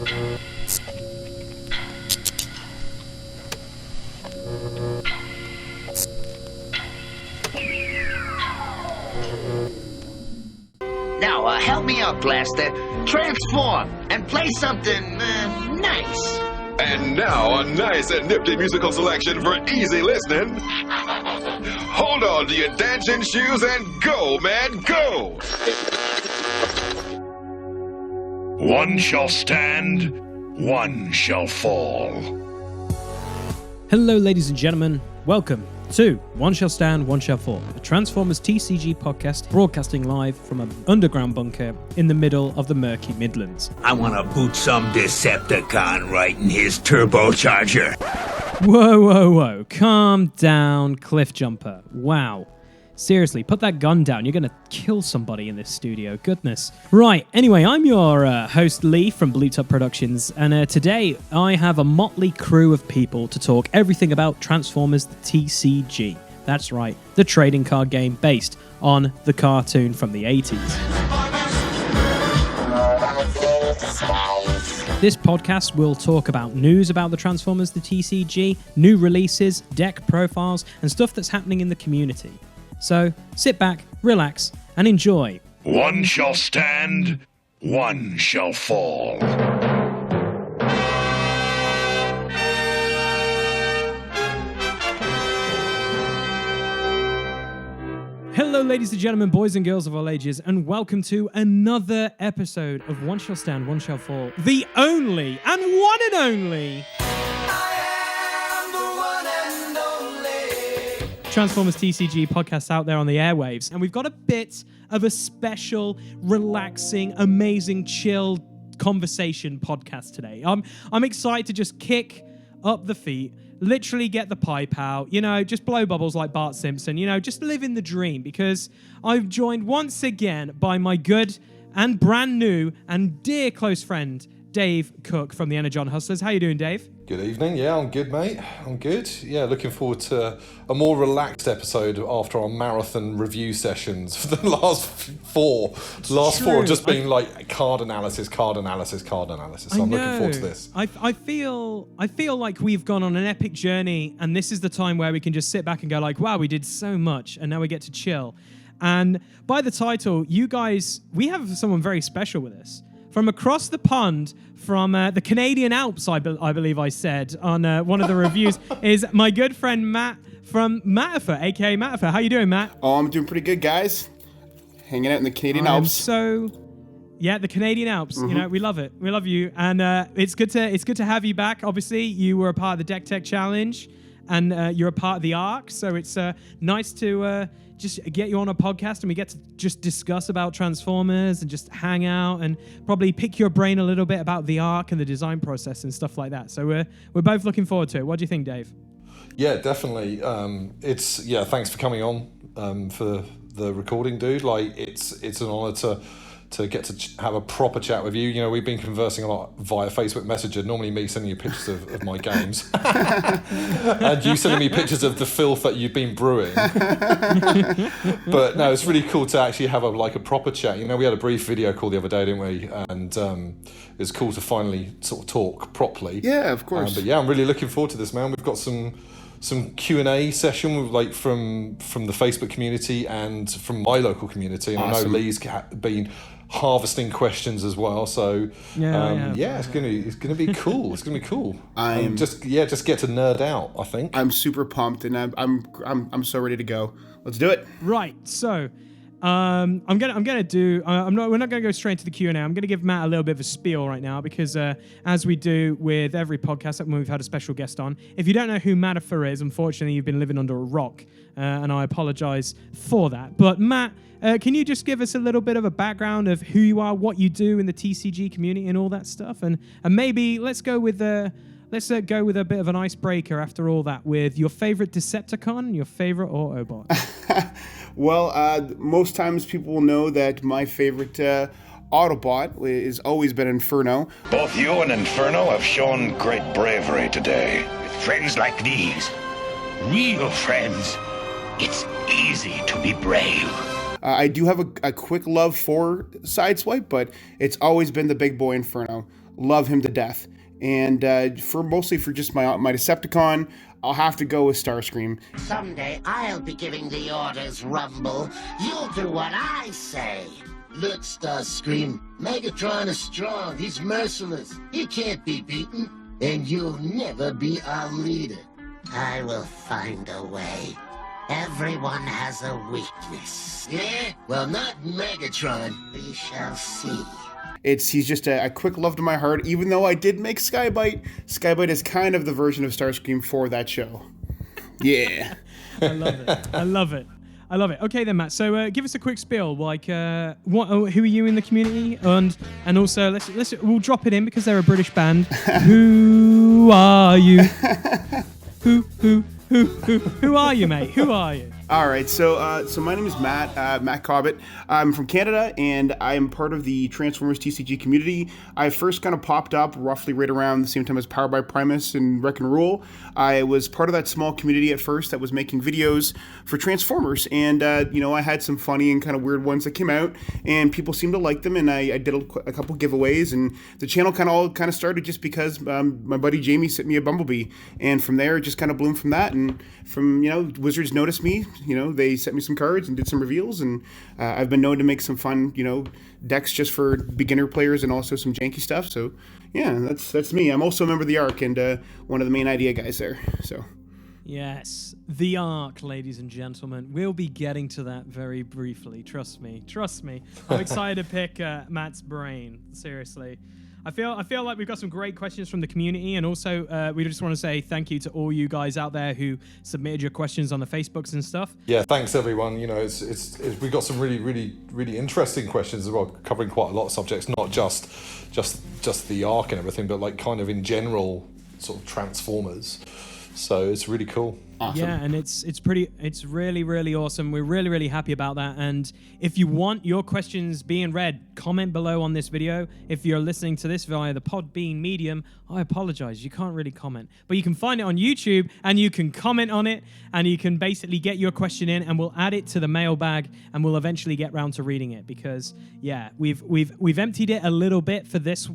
Now, help me out, Blaster. Transform and play something nice. And now, a nice and nifty musical selection for easy listening. Hold on to your dancing shoes and go, man, go! One shall stand, one shall fall. Hello, ladies and gentlemen. Welcome to One Shall Stand, One Shall Fall, a Transformers TCG podcast broadcasting live from an underground bunker in the middle of the murky Midlands. I want to boot some Decepticon right in his turbocharger. Whoa. Calm down, Cliff Jumper. Wow. Seriously, put that gun down. You're going to kill somebody in this studio. Goodness. Right, anyway, I'm your host, Lee, from Blue Top Productions, and today I have a motley crew of people to talk everything about Transformers TCG. That's right, the trading card game based on the cartoon from the 80s. This podcast will talk about news about the Transformers the TCG, new releases, deck profiles, and stuff that's happening in the community. So, sit back, relax, and enjoy. One shall stand, one shall fall. Hello, ladies and gentlemen, boys and girls of all ages, and welcome to another episode of One Shall Stand, One Shall Fall, the only and one and only Transformers TCG podcast out there on the airwaves. And we've got a bit of a special, relaxing, amazing, chill conversation podcast today. I'm excited to just kick up the feet, literally get the pipe out, just blow bubbles like Bart Simpson, just live in the dream, because I've joined once again by my good and brand new and dear close friend, Dave Cook from the ENERGON Hustlers. How you doing, Dave? Good evening. Yeah, I'm good, mate. I'm good. Yeah, looking forward to a more relaxed episode after our marathon review sessions for the last four. Last four have just been like card analysis. So I'm looking forward to this. I feel like we've gone on an epic journey, and this is the time where we can just sit back and go like, wow, we did so much, and now we get to chill. And by the title, you guys, we have someone very special with us. From across the pond, from the Canadian Alps, I believe I said on one of the reviews, is my good friend Matt from Matafer, aka Matafer. How you doing, Matt? Oh, I'm doing pretty good, guys. Hanging out in the Canadian Alps. Yeah, the Canadian Alps. Mm-hmm. We love it. We love you, and it's good to have you back. Obviously, you were a part of the Deck Tech Challenge, and you're a part of the ARC. So it's nice to just get you on a podcast, and we get to just discuss about Transformers and just hang out and probably pick your brain a little bit about the ARC and the design process and stuff like that. So we're both looking forward to it. What do you think, Dave? Yeah, definitely. Thanks for coming on for the recording, dude. Like, it's an honor to get to have a proper chat with you. We've been conversing a lot via Facebook Messenger, normally me sending you pictures of my games and you sending me pictures of the filth that you've been brewing. But no, it's really cool to actually have a proper chat. We had a brief video call the other day, didn't we? And it's cool to finally sort of talk properly. Yeah, of course. But yeah, I'm really looking forward to this, man. We've got some Q&A session with, from the Facebook community and from my local community, and awesome. I know Lee's been harvesting questions as well, so it's gonna be cool. It's gonna be cool. Just get to nerd out. I think I'm super pumped, and I'm so ready to go. Let's do it. Right. So we're not gonna go straight into the Q&A. I'm gonna give Matt a little bit of a spiel right now, because as we do with every podcast when we've had a special guest on, if you don't know who Matafer is, unfortunately you've been living under a rock, and I apologize for that. But Matt, can you just give us a little bit of a background of who you are, what you do in the TCG community, and all that stuff, and maybe let's go with a bit of an icebreaker after all that with your favorite Decepticon, your favorite Autobot. Well, most times people will know that my favorite Autobot has always been Inferno. Both you and Inferno have shown great bravery today. With friends like these, real friends, it's easy to be brave. I do have a quick love for SIDESWIPE, but it's always been the big boy Inferno. love him to death. And mostly for just my Decepticon, I'll have to go with Starscream. Someday I'll be giving the orders, Rumble. You'll do what I say. Look, Starscream, Megatron is strong. He's merciless. He can't be beaten. And you'll never be our leader. I will find a way. Everyone has a weakness. Yeah? Well, not Megatron. We shall see. He's just a quick love to my heart, even though I did make SKY-BYTE. SKY-BYTE is kind of the version of Starscream for that show. Yeah. I love it. I love it. I love it. Okay then, Matt. So give us a quick spiel. Like, who are you in the community? And also, we'll drop it in because they're a British band. Who are you? Who are you, mate? Who are you? All right, so my name is Matt Cobbett. I'm from Canada, and I'm part of the Transformers TCG community. I first kind of popped up roughly right around the same time as Powered by Primus and Wreck and Rule. I was part of that small community at first that was making videos for Transformers, and I had some funny and kind of weird ones that came out, and people seemed to like them, and I did a couple giveaways, and the channel kind of started just because my buddy Jamie sent me a Bumblebee, and from there it just kind of bloomed from that, and from Wizards noticed me. They sent me some cards and did some reveals, and I've been known to make some fun, decks just for beginner players and also some janky stuff. So, yeah, that's me. I'm also a member of the ARC and one of the main idea guys there. So, yes, the ARC, ladies and gentlemen. We'll be getting to that very briefly. Trust me. I'm excited to pick Matt's brain. Seriously. I feel like we've got some great questions from the community, and also we just want to say thank you to all you guys out there who submitted your questions on the Facebooks and stuff. Yeah, thanks everyone. It's we got some really interesting questions as well, covering quite a lot of subjects, not just the ARC and everything, but like kind of in general sort of Transformers. So it's really cool. Awesome. Yeah, and it's really awesome. We're really happy about that. And if you want your questions being read, comment below on this video. If you're listening to this via the Podbean medium, I apologize, you can't really comment, but you can find it on YouTube and you can comment on it, and you can basically get your question in, and we'll add it to the mailbag, and we'll eventually get round to reading it, because yeah, we've emptied it a little bit for this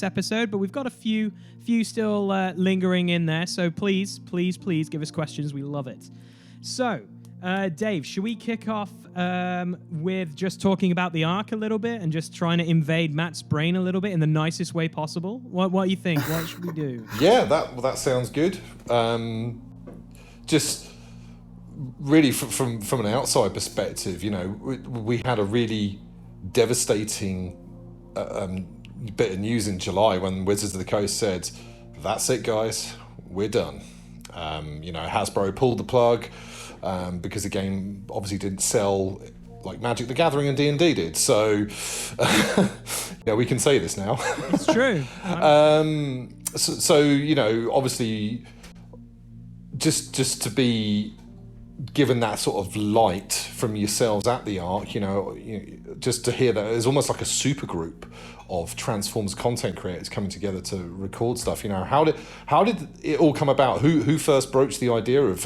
episode, but we've got a few still lingering in there. So please give us questions. We love it. So, Dave, should we kick off with just talking about the ARC a little bit and just trying to invade Matt's brain a little bit in the nicest way possible? What do you think? What should we do? Yeah, that sounds good. Just really from an outside perspective, we had a really devastating bit of news in July when Wizards of the Coast said, "That's it, guys, we're done." Hasbro pulled the plug because the game obviously didn't sell like Magic the Gathering and D&D did. So, we can say this now. It's true. So obviously, just to be given that sort of light from yourselves at the ARC, just to hear that there's almost like a super group of Transformers content creators coming together to record stuff. How did it all come about? Who first broached the idea of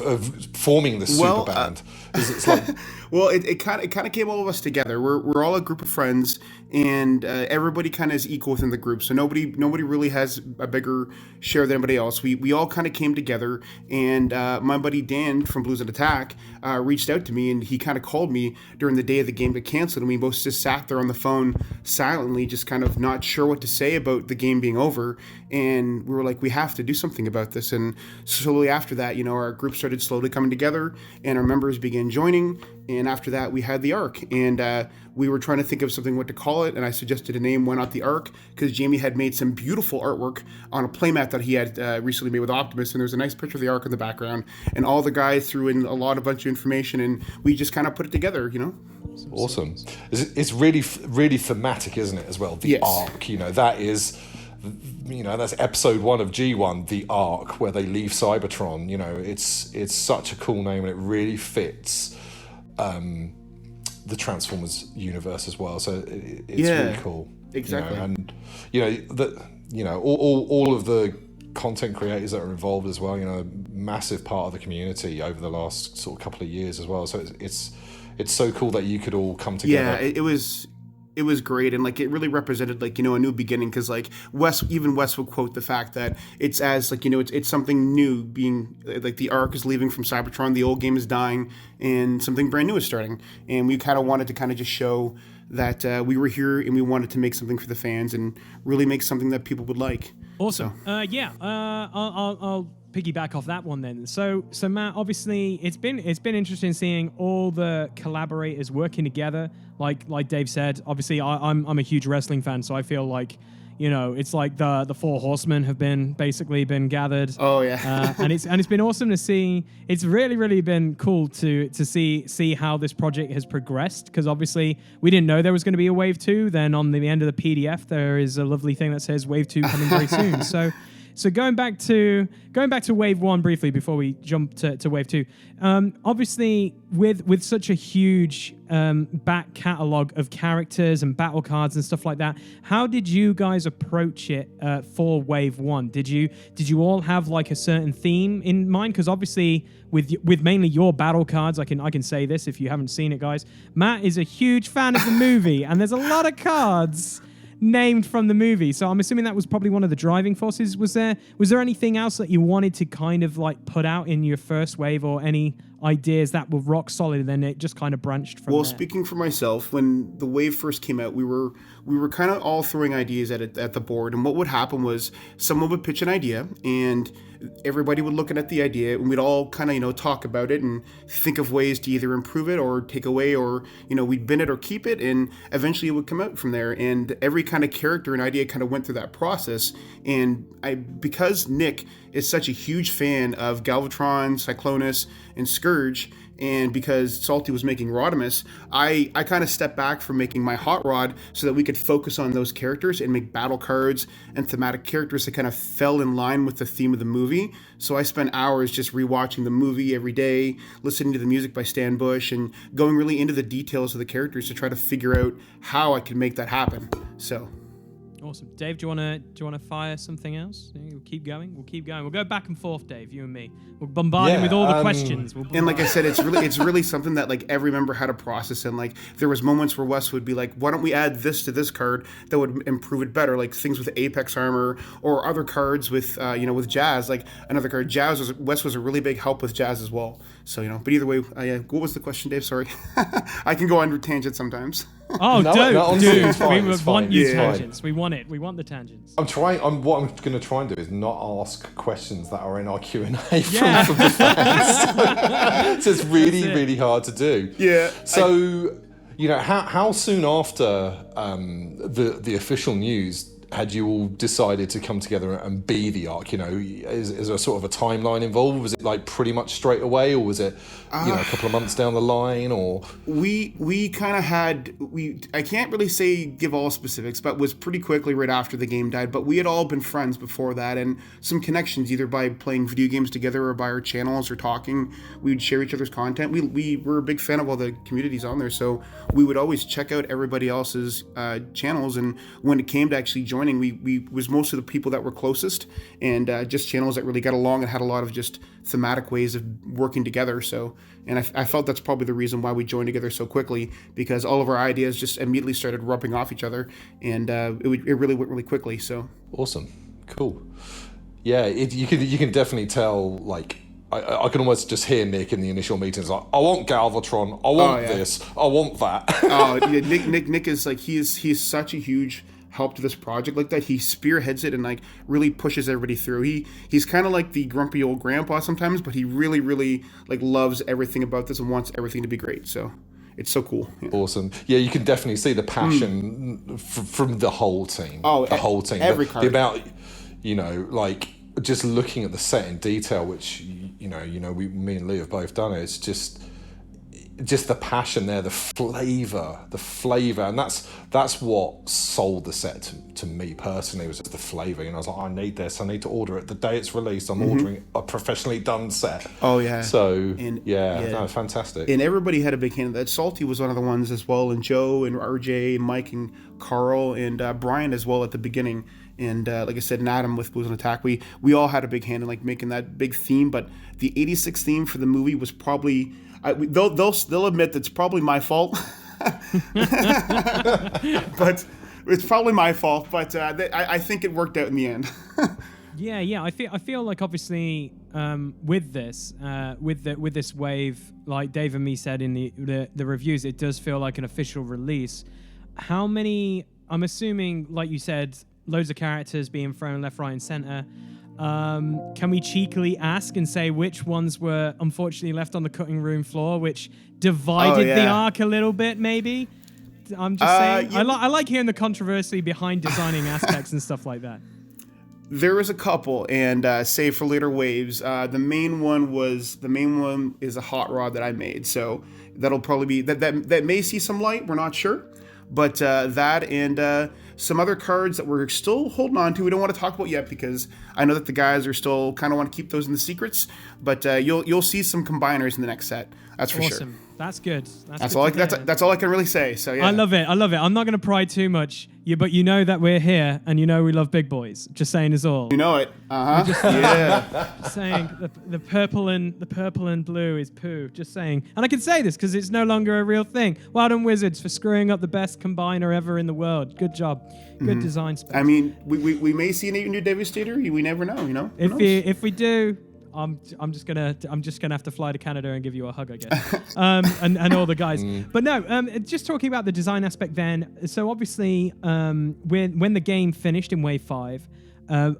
forming this super band? It's like well, it kind of came all of us together. We're all a group of friends, and everybody kind of is equal within the group. So nobody really has a bigger share than anybody else. We all kind of came together, and my buddy Dan from Blues and Attack reached out to me, and he kind of called me during the day of the game to cancel, and we both just sat there on the phone silently, just kind of not sure what to say about the game being over. And we were like, we have to do something about this. And slowly after that, our group started slowly coming together, and our members began joining. And after that, we had the ARC, and we were trying to think of something what to call it. And I suggested a name, why not the ARC? Because Jamie had made some beautiful artwork on a playmat that he had recently made with Optimus, and there's a nice picture of the ARC in the background. And all the guys threw in a bunch of information, and we just kind of put it together, Awesome. It's really thematic, isn't it, as well? The ARC, that is, that's episode 1 of G1, the ARC, where they leave Cybertron. It's such a cool name, and it really fits the Transformers universe as well. So it's really cool. Exactly. And all of the content creators that are involved as well, massive part of the community over the last sort of couple of years as well. So it's so cool that you could all come together. Yeah, it was it was great, and like it really represented like, you know, a new beginning, because like Wes would quote the fact that it's as like, you know, it's something new, being like the arc is leaving from Cybertron, the old game is dying, and something brand new is starting, and we kind of wanted to kind of just show that we were here and we wanted to make something for the fans and really make something that people would like. Awesome. So. I'll piggyback off that one then. So Matt, obviously it's been interesting seeing all the collaborators working together. Like Dave said, obviously I'm a huge wrestling fan, so I feel like, you know, it's like the four horsemen have been gathered. Oh yeah. And it's been awesome to see. It's really been cool to see how this project has progressed, because obviously we didn't know there was going to be a wave 2. Then on the end of the PDF there is a lovely thing that says wave 2 coming very soon. So going back to wave 1 briefly before we jump to wave 2. Obviously with such a huge back catalog of characters and battle cards and stuff like that, how did you guys approach it for wave 1? Did you all have like a certain theme in mind? Because obviously with mainly your battle cards, I can say this if you haven't seen it, guys. Matt is a huge fan of the movie, and there's a lot of cards named from the movie, so I'm assuming that was probably one of the driving forces. Was there anything else that you wanted to kind of like put out in your first wave, or any ideas that were rock solid and then it just kind of branched from well there? Speaking for myself, when the wave first came out, we were kind of all throwing ideas at the board, and what would happen was someone would pitch an idea and everybody would look at the idea, and we'd all kind of, you know, talk about it and think of ways to either improve it or take away, or, you know, we'd bin it or keep it, and eventually it would come out from there. And every kind of character and idea kind of went through that process. And because Nick is such a huge fan of Galvatron, Cyclonus, and Scourge, and because Salty was making Rodimus, I kind of stepped back from making my Hot Rod so that we could focus on those characters and make battle cards and thematic characters that kind of fell in line with the theme of the movie. So I spent hours just rewatching the movie every day, listening to the music by Stan Bush, and going really into the details of the characters to try to figure out how I could make that happen. So... Awesome. Dave, do you want to fire something else? We'll keep going. We'll go back and forth, Dave, you and me. We'll bombard him with all the questions. And like I said, it's really something that like every member had a process, and like there was moments where Wes would be like, why don't we add this to this card that would improve it better, like things with Apex armor or other cards with with Jazz, like another card. Wes was a really big help with Jazz as well. So, you know, but either way, what was the question, Dave? Sorry. I can go on tangent sometimes. Oh, dude, we want you tangents. Fine. We want it. We want the tangents. What I'm going to try and do is not ask questions that are in our Q&A from the fans. So it's really hard to do. Yeah. So, how soon after the official news had you all decided to come together and be the Ark? Is there sort of a timeline involved? Was it like pretty much straight away, or was it a couple of months down the line? Or we kind of had I can't really say give all specifics, but was pretty quickly right after the game died. But we had all been friends before that, and some connections either by playing video games together or by our channels or talking. We would share each other's content. We were a big fan of all the communities on there, so we would always check out everybody else's channels. And when it came to actually joining, we was most of the people that were closest, and just channels that really got along and had a lot of just thematic ways of working together. So, and I felt that's probably the reason why we joined together so quickly, because all of our ideas just immediately started rubbing off each other, and it really went really quickly. So awesome, cool. Yeah, you can definitely tell. Like I can almost just hear Nick in the initial meetings like, I want Galvatron, I want this, I want that. Nick is like he's such a huge help to this project like that. He spearheads it and like really pushes everybody through. He's kind of like the grumpy old grandpa sometimes, but he really like loves everything about this and wants everything to be great. So it's so cool. Yeah. Awesome. Yeah, you can definitely see the passion from the whole team. Oh, the whole team. Every card. The amount, like just looking at the set in detail, which me and Lee have both done it. It's just the passion there, the flavor, and that's what sold the set to me personally, was just the flavor. I was like, I need this, I need to order it the day it's released. I'm ordering a professionally done set. Oh yeah. So fantastic. And everybody had a big hand in that. Salty was one of the ones as well, and Joe and RJ, Mike and Carl and Brian as well at the beginning. And like I said, and Adam with Blues on Attack, we all had a big hand in like making that big theme. But the '86 theme for the movie was probably they'll admit that's probably my fault. But it's probably my fault. But I think it worked out in the end. Yeah. I feel like obviously with this wave, like Dave and me said in the reviews, it does feel like an official release. How many? I'm assuming, like you said, loads of characters being thrown left, right, and center. Can we cheekily ask and say which ones were unfortunately left on the cutting room floor, which divided the arc a little bit, maybe? I'm just saying. Yeah. I like hearing the controversy behind designing aspects and stuff like that. There is a couple, and save for later waves. The main one is a hot rod that I made, so that'll probably be that may see some light. We're not sure, but that and some other cards that we're still holding on to. We don't want to talk about yet because I know that the guys are still kind of want to keep those in the secrets. But you'll see some combiners in the next set. That's for sure. That's good. That's all I can really say. So yeah. I love it. I'm not going to pry too much. But you know that we're here, and you know we love big boys. Just saying is all. You know it. Yeah. Just saying the purple and blue is poo. Just saying, and I can say this because it's no longer a real thing. Well done, Wizards, for screwing up the best combiner ever in the world. Good job. Good design space. I mean, we may see a new Devastator. We never know. You know. If we do. I'm just gonna have to fly to Canada and give you a hug, I guess, and all the guys. But no, just talking about the design aspect. Then, so obviously, when the game finished in Wave 5,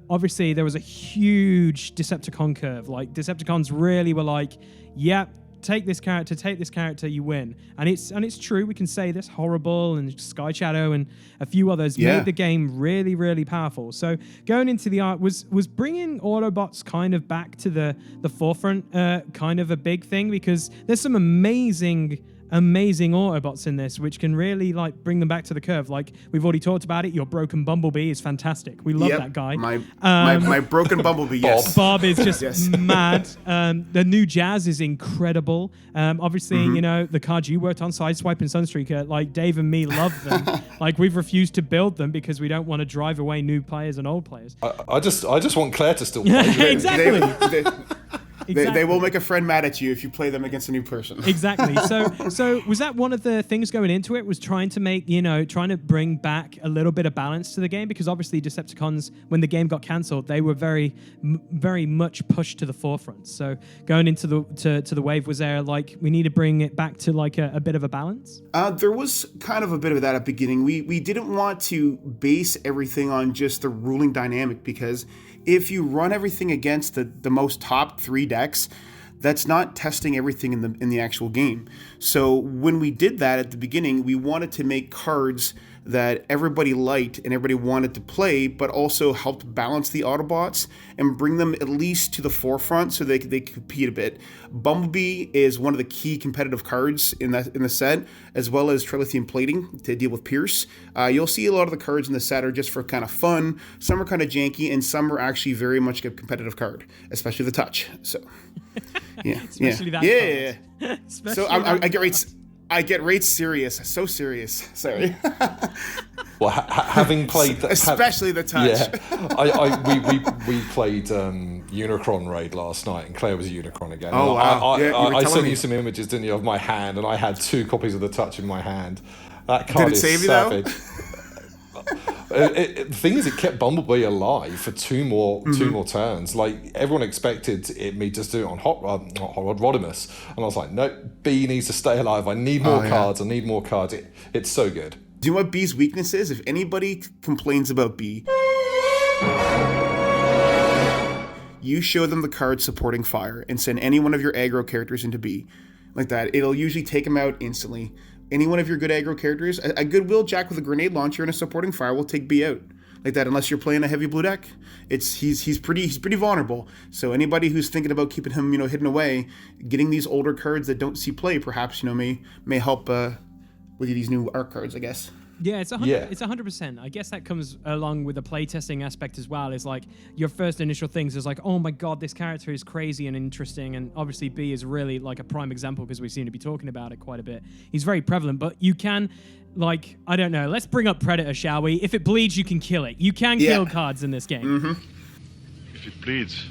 obviously there was a huge Decepticon curve. Like Decepticons really were like, yeah. Take this character, you win. And it's true, we can say this. Horrible and Sky Shadow and a few others made the game really, really powerful. So going into the art, was bringing Autobots kind of back to the forefront kind of a big thing? Because there's some amazing Autobots in this, which can really like bring them back to the curve. Like we've already talked about it. Your broken Bumblebee is fantastic. We love that guy. My broken Bumblebee. Yes. Bob is just mad. The new Jazz is incredible. Obviously, you know the cards you worked on, SIDESWIPE and SUNSTREAKER. Like Dave and me love them. Like we've refused to build them because we don't want to drive away new players and old players. I just want Claire to still play. Exactly. They will make a friend mad at you if you play them against a new person. Exactly. So was that one of the things going into it? Was trying to bring back a little bit of balance to the game? Because obviously Decepticons, when the game got cancelled, they were very, very much pushed to the forefront. So going into the wave, was there like we need to bring it back to like a bit of a balance? There was kind of a bit of that at the beginning. We didn't want to base everything on just the ruling dynamic, because if you run everything against the most top 3 decks, that's not testing everything in the actual game. So when we did that at the beginning, we wanted to make cards that everybody liked and everybody wanted to play, but also helped balance the Autobots and bring them at least to the forefront so they compete a bit. Bumblebee is one of the key competitive cards in the set, as well as Trilithium Plating to deal with Pierce. You'll see a lot of the cards in the set are just for kind of fun. Some are kind of janky, and some are actually very much a competitive card, especially the Touch. So, yeah, especially that. Yeah. So I get rates serious, so serious. Sorry. Well, having played that, especially the Touch. Yeah, we played Unicron Raid last night, and Claire was a Unicron again. Oh wow! I sent you some images, didn't you, of my hand, and I had 2 copies of the Touch in my hand. That card Did it is save savage. You though? The thing is, it kept Bumblebee alive for 2 more turns. Like everyone expected me just do it on Rodimus, and I was like, no, B needs to stay alive. I need more cards. I need more cards. It's so good. Do you know what B's weakness is? If anybody complains about B, you show them the card supporting fire and send any one of your aggro characters into B, like that. It'll usually take them out instantly. Any one of your good aggro characters, a Goodwill Jack with a grenade launcher and a supporting fire will take B out, like that. Unless you're playing a heavy blue deck, he's pretty vulnerable. So anybody who's thinking about keeping him hidden away, getting these older cards that don't see play, perhaps may help with these new art cards, I guess. Yeah, it's 100%. I guess that comes along with the playtesting aspect as well. Is like your first initial things is like, oh my god, this character is crazy and interesting, and obviously B is really like a prime example because we seem to be talking about it quite a bit. He's very prevalent, but you can, like, I don't know. Let's bring up Predator, shall we? If it bleeds, you can kill it. You can kill cards in this game. Mm-hmm. If it bleeds,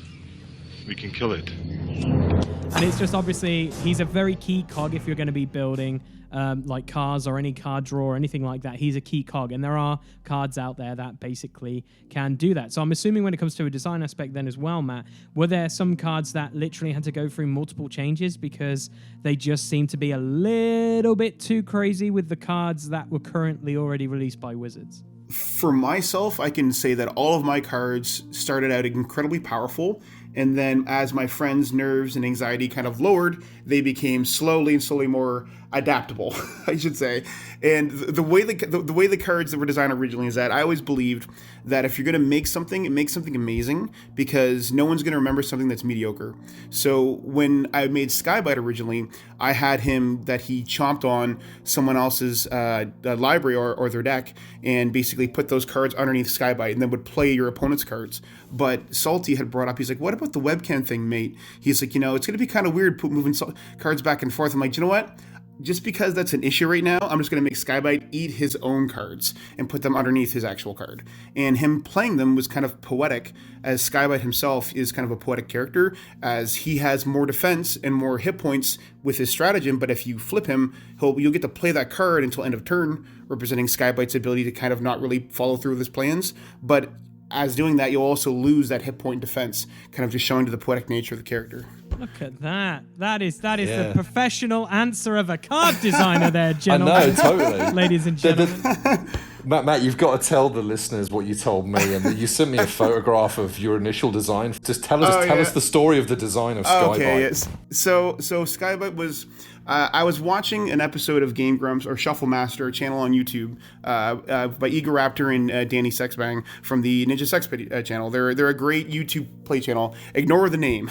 we can kill it. And it's just obviously he's a very key cog if you're going to be building like cards or any card draw or anything like that. He's a key cog, and there are cards out there that basically can do that. So I'm assuming when it comes to a design aspect then as well, Matt, were there some cards that literally had to go through multiple changes because they just seem to be a little bit too crazy with the cards that were currently already released by Wizards? For myself, I can say that all of my cards started out incredibly powerful, and then as my friends' nerves and anxiety kind of lowered, they became slowly more adaptable, I should say. And the way the cards that were designed originally is that I always believed that if you're going to make something amazing, because no one's going to remember something that's mediocre. So when I made SKY-BYTE originally, I had him that he chomped on someone else's library or their deck and basically put those cards underneath SKY-BYTE and then would play your opponent's cards. But Salty had brought up, he's like, what about the webcam thing, mate? He's like, it's going to be kind of weird moving cards back and forth. I'm like, you know what? Just because that's an issue right now, I'm just going to make SKY-BYTE eat his own cards and put them underneath his actual card. And him playing them was kind of poetic, as SKY-BYTE himself is kind of a poetic character, as he has more defense and more hit points with his stratagem, but if you flip him, you'll get to play that card until end of turn, representing SKY-BYTE's ability to kind of not really follow through with his plans. But as doing that, you'll also lose that hit point defense, kind of just showing to the poetic nature of the character. Look at that. That is the professional answer of a card designer there, gentlemen. I know, totally. Ladies and gentlemen. Matt, you've got to tell the listeners what you told me, and you sent me a photograph of your initial design. Just tell us the story of the design of SKY-BYTE. Okay, yes. So SKY-BYTE was... I was watching an episode of Game Grumps or Shuffle Master, a channel on YouTube by Eager Raptor and Danny Sexbang from the Ninja Sex channel. They're a great YouTube play channel. Ignore the name,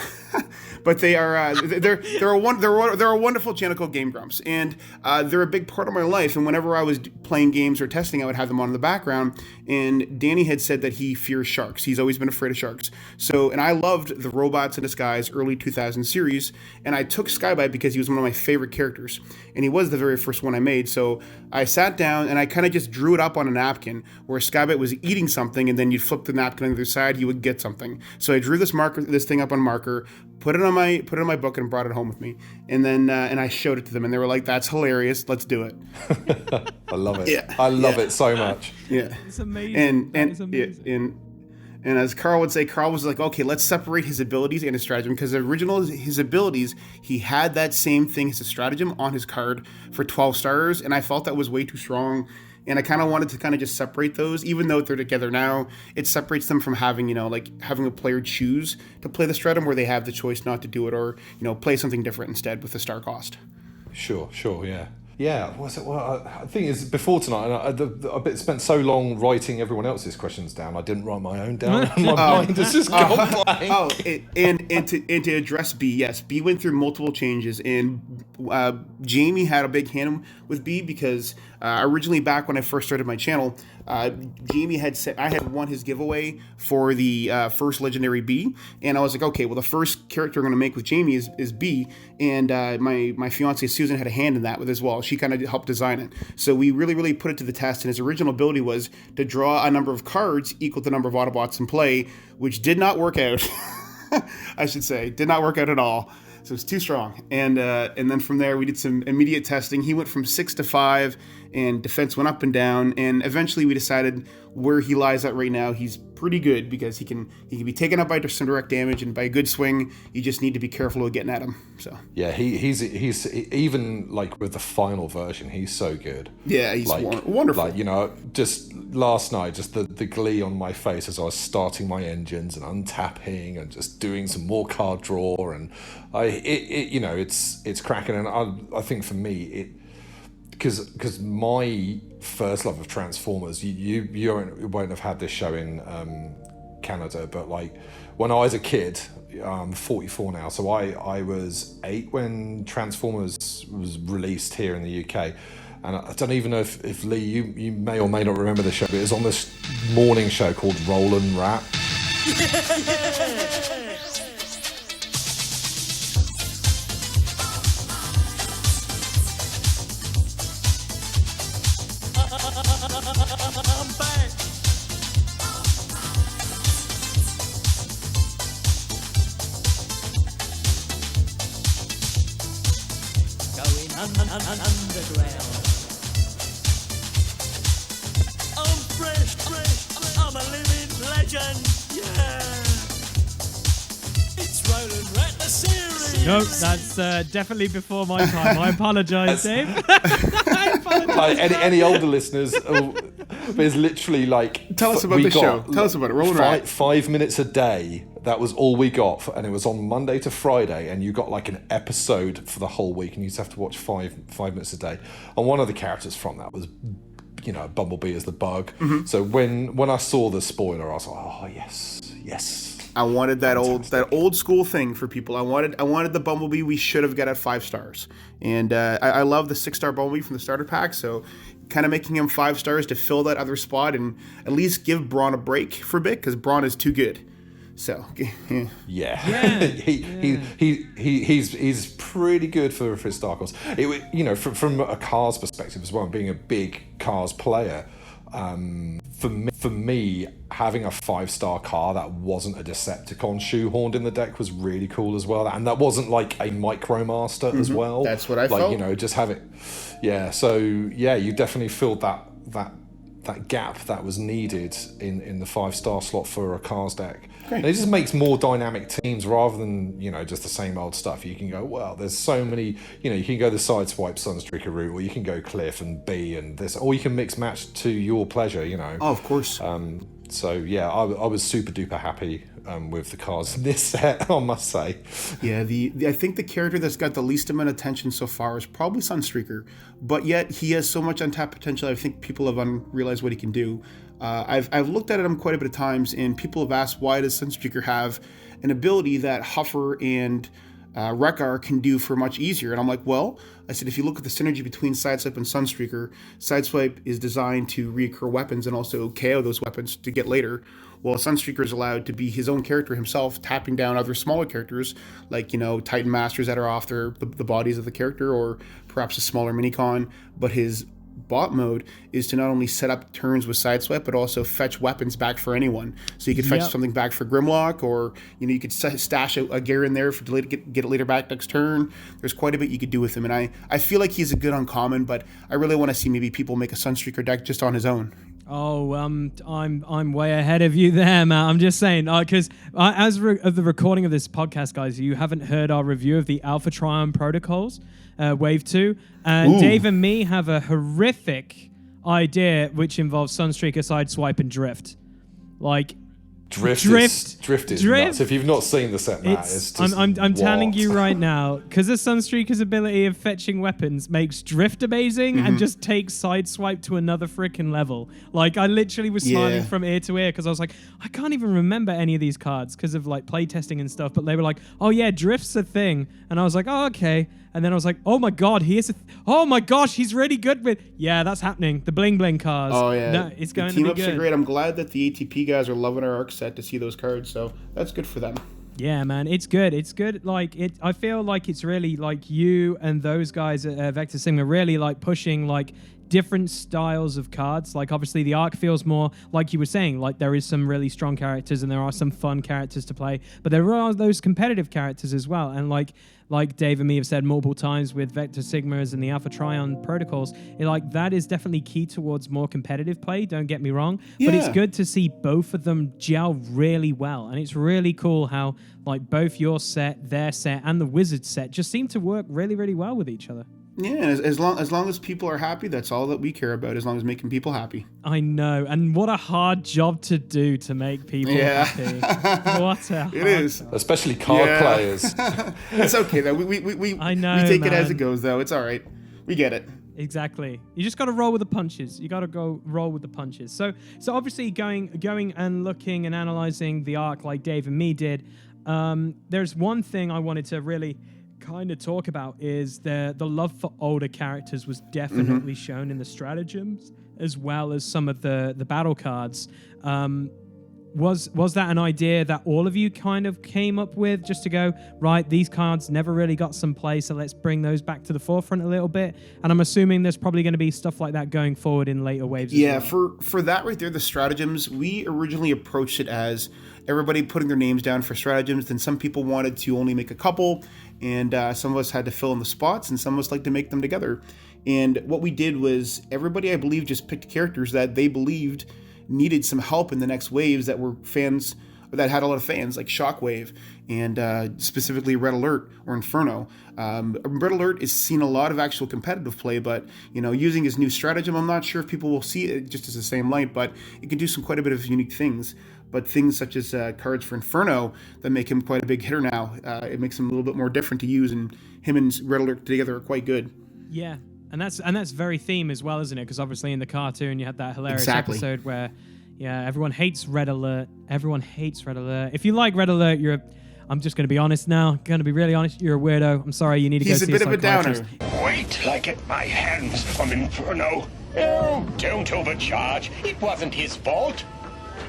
but they're a wonderful channel called Game Grumps, and they're a big part of my life. And whenever I was playing games or testing, I would have them on in the background. And Danny had said that he fears sharks. He's always been afraid of sharks. And I loved the Robots in Disguise early 2000 series, and I took SKY-BYTE because he was one of my favorite characters, and he was the very first one I made. So I sat down and I kind of just drew it up on a napkin where SKY-BYTE was eating something, and then you'd flip the napkin on the other side, he would get something. So I drew this thing up on marker, put it in my book, and brought it home with me. And then and I showed it to them, and they were like, "That's hilarious. Let's do it." I love it. Yeah. I love it so much. Yeah, It's amazing. And as Carl would say, Carl was like, okay, let's separate his abilities and his stratagem, because his abilities, he had that same thing as his stratagem on his card for 12 stars, and I felt that was way too strong, and I kind of wanted to kind of just separate those. Even though they're together now, it separates them from having, having a player choose to play the stratagem where they have the choice not to do it, or, play something different instead with the star cost. Sure, yeah. Yeah, well, I think it's before tonight, and I spent so long writing everyone else's questions down, I didn't write my own down. My mind has just gone blank. And to address B, yes, B went through multiple changes, and Jamie had a big hand with B because originally back when I first started my channel, Jamie had said I had won his giveaway for the first legendary B, and I was like, okay, well, the first character I'm going to make with Jamie is B, and my fiance Susan had a hand in that with as well. She kind of helped design it, so we really put it to the test. And his original ability was to draw a number of cards equal to the number of Autobots in play, which did not work out. I should say, did not work out at all. So it's too strong. And then from there, we did some immediate testing. He went from 6 to 5, and defense went up and down. And eventually we decided where he lies at right now, he's pretty good, because he can be taken up by some direct damage, and by a good swing, you just need to be careful of getting at him. So yeah, he's even like with the final version, he's so good. Yeah, he's wonderful. Like, just last night, just the glee on my face as I was starting my engines and untapping and just doing some more card draw, and it's cracking. And I think for me because my first love of Transformers, you won't have had this show in Canada, but like when I was a kid, I'm 44 now, so I was 8 when Transformers was released here in the UK. And I don't even know if Lee, you may or may not remember the show, but it was on this morning show called Roll and Rap. I'm fresh, I'm a living legend, yeah. It's Roland Rat the series. Nope, that's definitely before my time. I apologise, Dave. I apologise. Like any older listeners, there's literally like Tell us about the show. Tell us about it. Roland Rat. 5 minutes a day. That was all we got, and it was on Monday to Friday, and you got like an episode for the whole week, and you just have to watch five minutes a day. And one of the characters from that was, Bumblebee as the bug. Mm-hmm. So when I saw the spoiler, I was like, oh yes. I wanted that old school thing for people. I wanted the Bumblebee we should have got at 5 stars, and I love the 6-star Bumblebee from the starter pack. So, kind of making him 5 stars to fill that other spot and at least give Braun a break for a bit because Braun is too good. So, yeah. He's pretty good for his Star Wars. From a Cars perspective as well, being a big Cars player. For me, having a 5-star car that wasn't a Decepticon shoehorned in the deck was really cool as well, and that wasn't like a Micromaster as well. That's what I felt. Just have it. Yeah. So yeah, you definitely filled that gap that was needed in the 5-star slot for a Cars deck. And it just makes more dynamic teams rather than just the same old stuff. You can go, well, there's so many, you can go the SIDESWIPE SUNSTREAKER route, or you can go Cliff and B and this, or you can mix match to your pleasure. Oh, of course. So yeah, I was super duper happy with the cards in this set, I must say. Yeah, I think the character that's got the least amount of attention so far is probably SUNSTREAKER, but yet he has so much untapped potential. I think people have realized what he can do. I've looked at him quite a bit of times, and people have asked, why does SUNSTREAKER have an ability that Huffer and Wreck-Ar can do for much easier? And I'm like, well, I said, if you look at the synergy between SIDESWIPE and SUNSTREAKER, SIDESWIPE is designed to reoccur weapons and also KO those weapons to get later, while SUNSTREAKER is allowed to be his own character himself, tapping down other smaller characters, like, Titan Masters that are off the bodies of the character, or perhaps a smaller minicon, but his bot mode is to not only set up turns with SIDESWIPE, but also fetch weapons back for anyone. So you could fetch something back for GRIMLOCK, or you could stash a gear in there to get it later back next turn. There's quite a bit you could do with him, and I feel like he's a good uncommon, but I really want to see maybe people make a SUNSTREAKER deck just on his own. Oh, I'm way ahead of you there, Matt. I'm just saying, because as of the recording of this podcast, guys, you haven't heard our review of the Alpha Trion Protocols, Wave 2. Dave and me have a horrific idea which involves SUNSTREAKER, SIDESWIPE, and Drift. Drift is nuts. If you've not seen the set, Matt, it's just I'm telling you right now, because the SUNSTREAKER's ability of fetching weapons makes Drift amazing and just takes SIDESWIPE to another freaking level. I literally was smiling from ear to ear because I was like, I can't even remember any of these cards because of playtesting and stuff. But they were like, oh yeah, Drift's a thing, and I was like, oh okay. And then I was like, oh my god, oh my gosh, he's really good with... Yeah, that's happening. The bling bling cards. Oh yeah, no, it's going to be good. Team-ups are great. I'm glad that the ATP guys are loving our ARC set to see those cards, so that's good for them. Yeah, man, it's good. It's good. I feel like it's really you and those guys at Vector Sigma really pushing different styles of cards. Obviously the arc feels more like you were saying, there is some really strong characters and there are some fun characters to play, but there are those competitive characters as well. And like Dave and me have said multiple times with Vector Sigmas and the Alpha Trion protocols, that is definitely key towards more competitive play, don't get me wrong, but it's good to see both of them gel really well. And it's really cool how both your set, their set, and the Wizard set just seem to work really, really well with each other. Yeah, as long as people are happy, that's all that we care about, as long as making people happy. I know, and what a hard job to do to make people happy. What a hard It is. job. Especially card players. It's okay, though. We I know, we take man. it as it goes, though. It's all right. We get it. Exactly. You just got to roll with the punches. You got to go roll with the punches. So obviously going and looking and analyzing the arc like Dave and me did, there's one thing I wanted to really kind of talk about is the love for older characters was definitely shown in the stratagems as well as some of the battle cards. Was that an idea that all of you kind of came up with, just to go, right, these cards never really got some play, so let's bring those back to the forefront a little bit? And I'm assuming there's probably going to be stuff like that going forward in later waves as well. For that right there, the stratagems, we originally approached it as everybody putting their names down for stratagems. Then some people wanted to only make a couple, and some of us had to fill in the spots, and some of us like to make them together. And what we did was everybody, I believe, just picked characters that they believed needed some help in the next waves that were fans, that had a lot of fans, like Shockwave and specifically Red Alert or Inferno. Red Alert is seen a lot of actual competitive play, but using his new stratagem, I'm not sure if people will see it just as the same light, but it can do quite a bit of unique things. But things such as cards for Inferno that make him quite a big hitter now, it makes him a little bit more different to use, and him and Red Alert together are quite good. Yeah, and that's very theme as well, isn't it? Because obviously in the cartoon you had that hilarious episode where, everyone hates Red Alert. Everyone hates Red Alert. If you like Red Alert, I'm just going to be honest now. Going to be really honest. You're a weirdo. I'm sorry. You need to go see a psychiatrist. He's a bit of a downer. Wait till I get my hands on Inferno. Oh, don't overcharge. It wasn't his fault.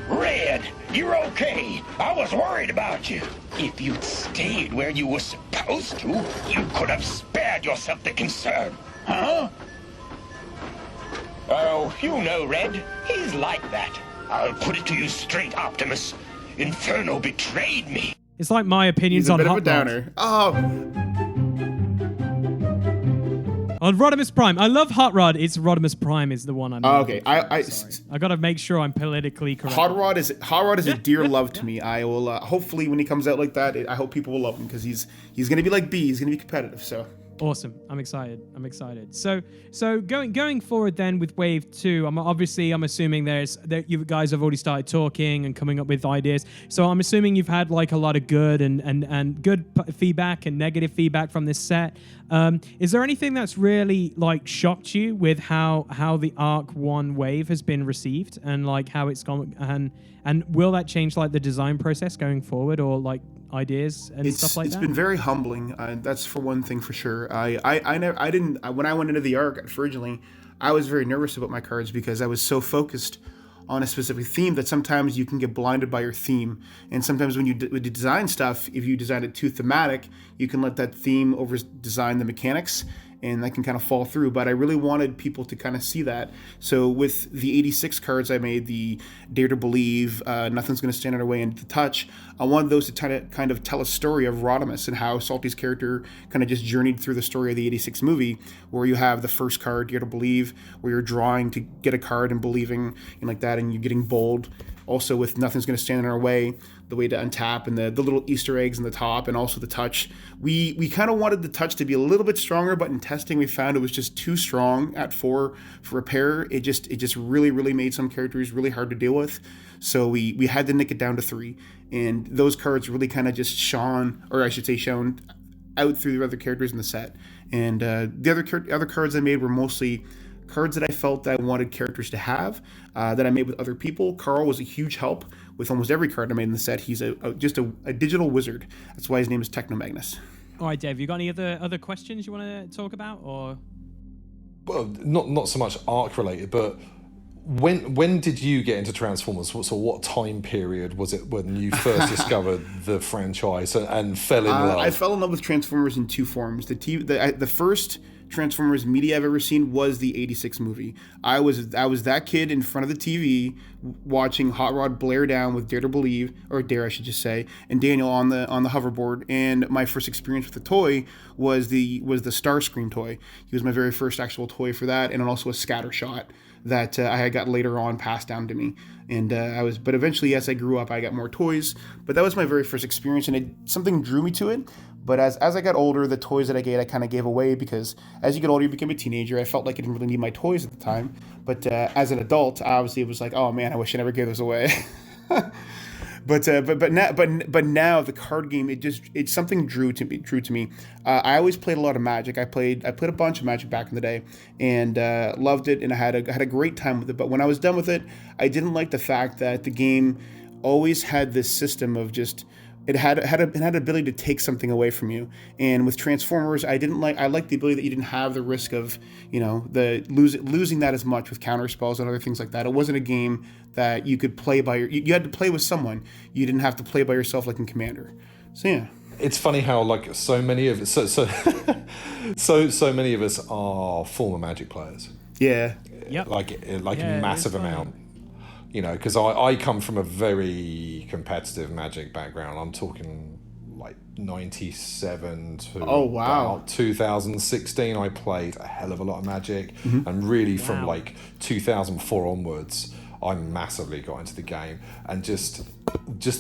Red, you're okay. I was worried about you. If you'd stayed where you were supposed to, you could have spared yourself the concern. Huh? Oh, you know Red. He's like that. I'll put it to you straight, Optimus. Inferno betrayed me. It's like my opinions on Hot Rod. He's a bit of a downer. Oh. On Rodimus Prime. I love Hot Rod. It's Rodimus Prime is the one I'm okay. I got to make sure I'm politically correct. Hot Rod is a dear love to me. I will hopefully when he comes out like that, I hope people will love him because he's going to be like B. He's going to be competitive. So awesome. I'm excited. So going forward then with Wave 2, I'm assuming that you guys have already started talking and coming up with ideas. So I'm assuming you've had like a lot of good and good feedback and negative feedback from this set. Is there anything that's really like shocked you with how the Arc 1 wave has been received and like how it's gone, and will that change like the design process going forward or like ideas and stuff like that? It's been very humbling. That's for one thing for sure. I didn't when I went into the Arc originally, I was very nervous about my cards because I was so focused on a specific theme that sometimes you can get blinded by your theme. And sometimes when you design stuff, if you design it too thematic, you can let that theme over design the mechanics, and that can kind of fall through. But I really wanted people to kind of see that. So with the 86 cards I made, the Dare to Believe, Nothing's Going to Stand in Our Way, and The Touch, I wanted those to kind of tell a story of Rodimus and how Salty's character kind of just journeyed through the story of the 86 movie, where you have the first card, Dare to Believe, where you're drawing to get a card and believing and like that, and you're getting bold. Also with Nothing's Going to Stand in Our Way, the way to untap, and the little Easter eggs in the top, and also the touch. We kind of wanted the touch to be a little bit stronger, but in testing we found it was just too strong at 4 for repair. It just really, really made some characters really hard to deal with. So we had to nick it down to 3. And those cards really kind of just shone out through the other characters in the set. And the other cards I made were mostly cards that I felt that I wanted characters to have, that I made with other people. Carl was a huge help with almost every card I made in the set. He's just a digital wizard. That's why his name is Technomagnus. All right, Dave, you got any other questions you want to talk about? Or well, not so much Arc related, but when did you get into Transformers? So what time period was it when you first discovered the franchise and fell in love? I fell in love with Transformers in 2 forms. The first Transformers media I've ever seen was the 86 movie. I was that kid in front of the TV watching Hot Rod blare down with Dare to Believe, or Dare I should just say, and Daniel on the hoverboard. And my first experience with the toy was the STARSCREAM toy. He was my very first actual toy for that, and also a scatter shot that I had got later on passed down to me. And but eventually, as I grew up, I got more toys. But that was my very first experience, and something drew me to it. But as I got older, the toys that I kind of gave away, because as you get older, you become a teenager. I felt like I didn't really need my toys at the time. But as an adult, obviously, it was like, oh man, I wish I never gave those away. But now the card game, it's something drew to me. I always played a lot of Magic. I played a bunch of Magic back in the day, and loved it, and I had a great time with it. But when I was done with it, I didn't like the fact that the game always had this system of just it had an ability to take something away from you. And with Transformers, I liked the ability that you didn't have the risk of losing that as much with counter spells and other things like that. It wasn't a game that you could play you had to play with someone. You didn't have to play by yourself like in Commander. So yeah. It's funny how like so many of us so many of us are former Magic players. Yeah. Yep. Like a massive amount. Because I come from a very competitive Magic background. I'm talking like 97 to Oh, wow. about 2016, I played a hell of a lot of Magic, and really from like 2004 onwards, I massively got into the game, and just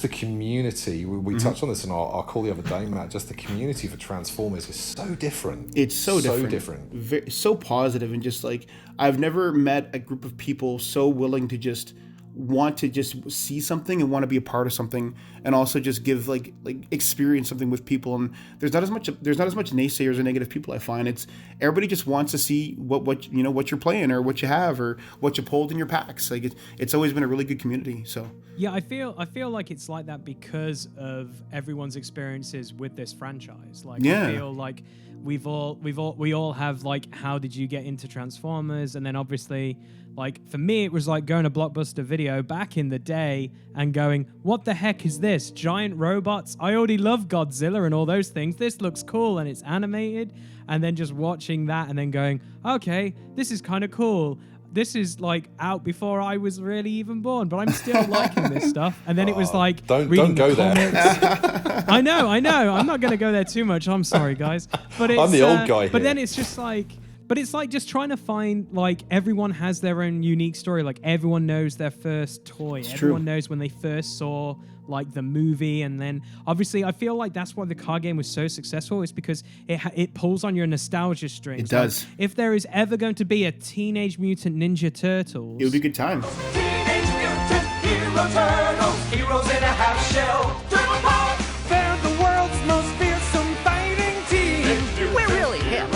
the community. We touched on this in our call the other day, Matt. Just the community for Transformers is so different. It's so different. different. So positive, and just like I've never met a group of people so willing to just want to just see something and want to be a part of something, and also just give like experience something with people. And there's not as much naysayers or negative people. I find it's everybody just wants to see what you know, what you're playing or what you have or what you pulled in your packs. Like it's always been a really good community. So yeah, I feel like it's like that because of everyone's experiences with this franchise. Like I feel like we all have like, how did you get into Transformers? And then obviously, like for me, it was like going to Blockbuster Video back in the day and going, what the heck is this? Giant robots? I already love Godzilla and all those things. This looks cool and it's animated. And then just watching that and then going, okay, this is kind of cool. This is like out before I was really even born, but I'm still liking this stuff. And then it was like, don't go there. I know. I'm not going to go there too much. I'm sorry, guys. But it's, I'm the old guy here. But then it's just like, but it's like just trying to find, like, everyone has their own unique story. Like everyone knows their first toy. Everyone knows when they first saw like the movie, and then obviously I feel like that's why the card game was so successful, is because it pulls on your nostalgia strings. It does. Like, if there is ever going to be a Teenage Mutant Ninja Turtles, it would be a good time. Teenage Mutant Hero Turtles, heroes in a half shell. Turtle Power, they're the world's most fearsome fighting team. We're really hip.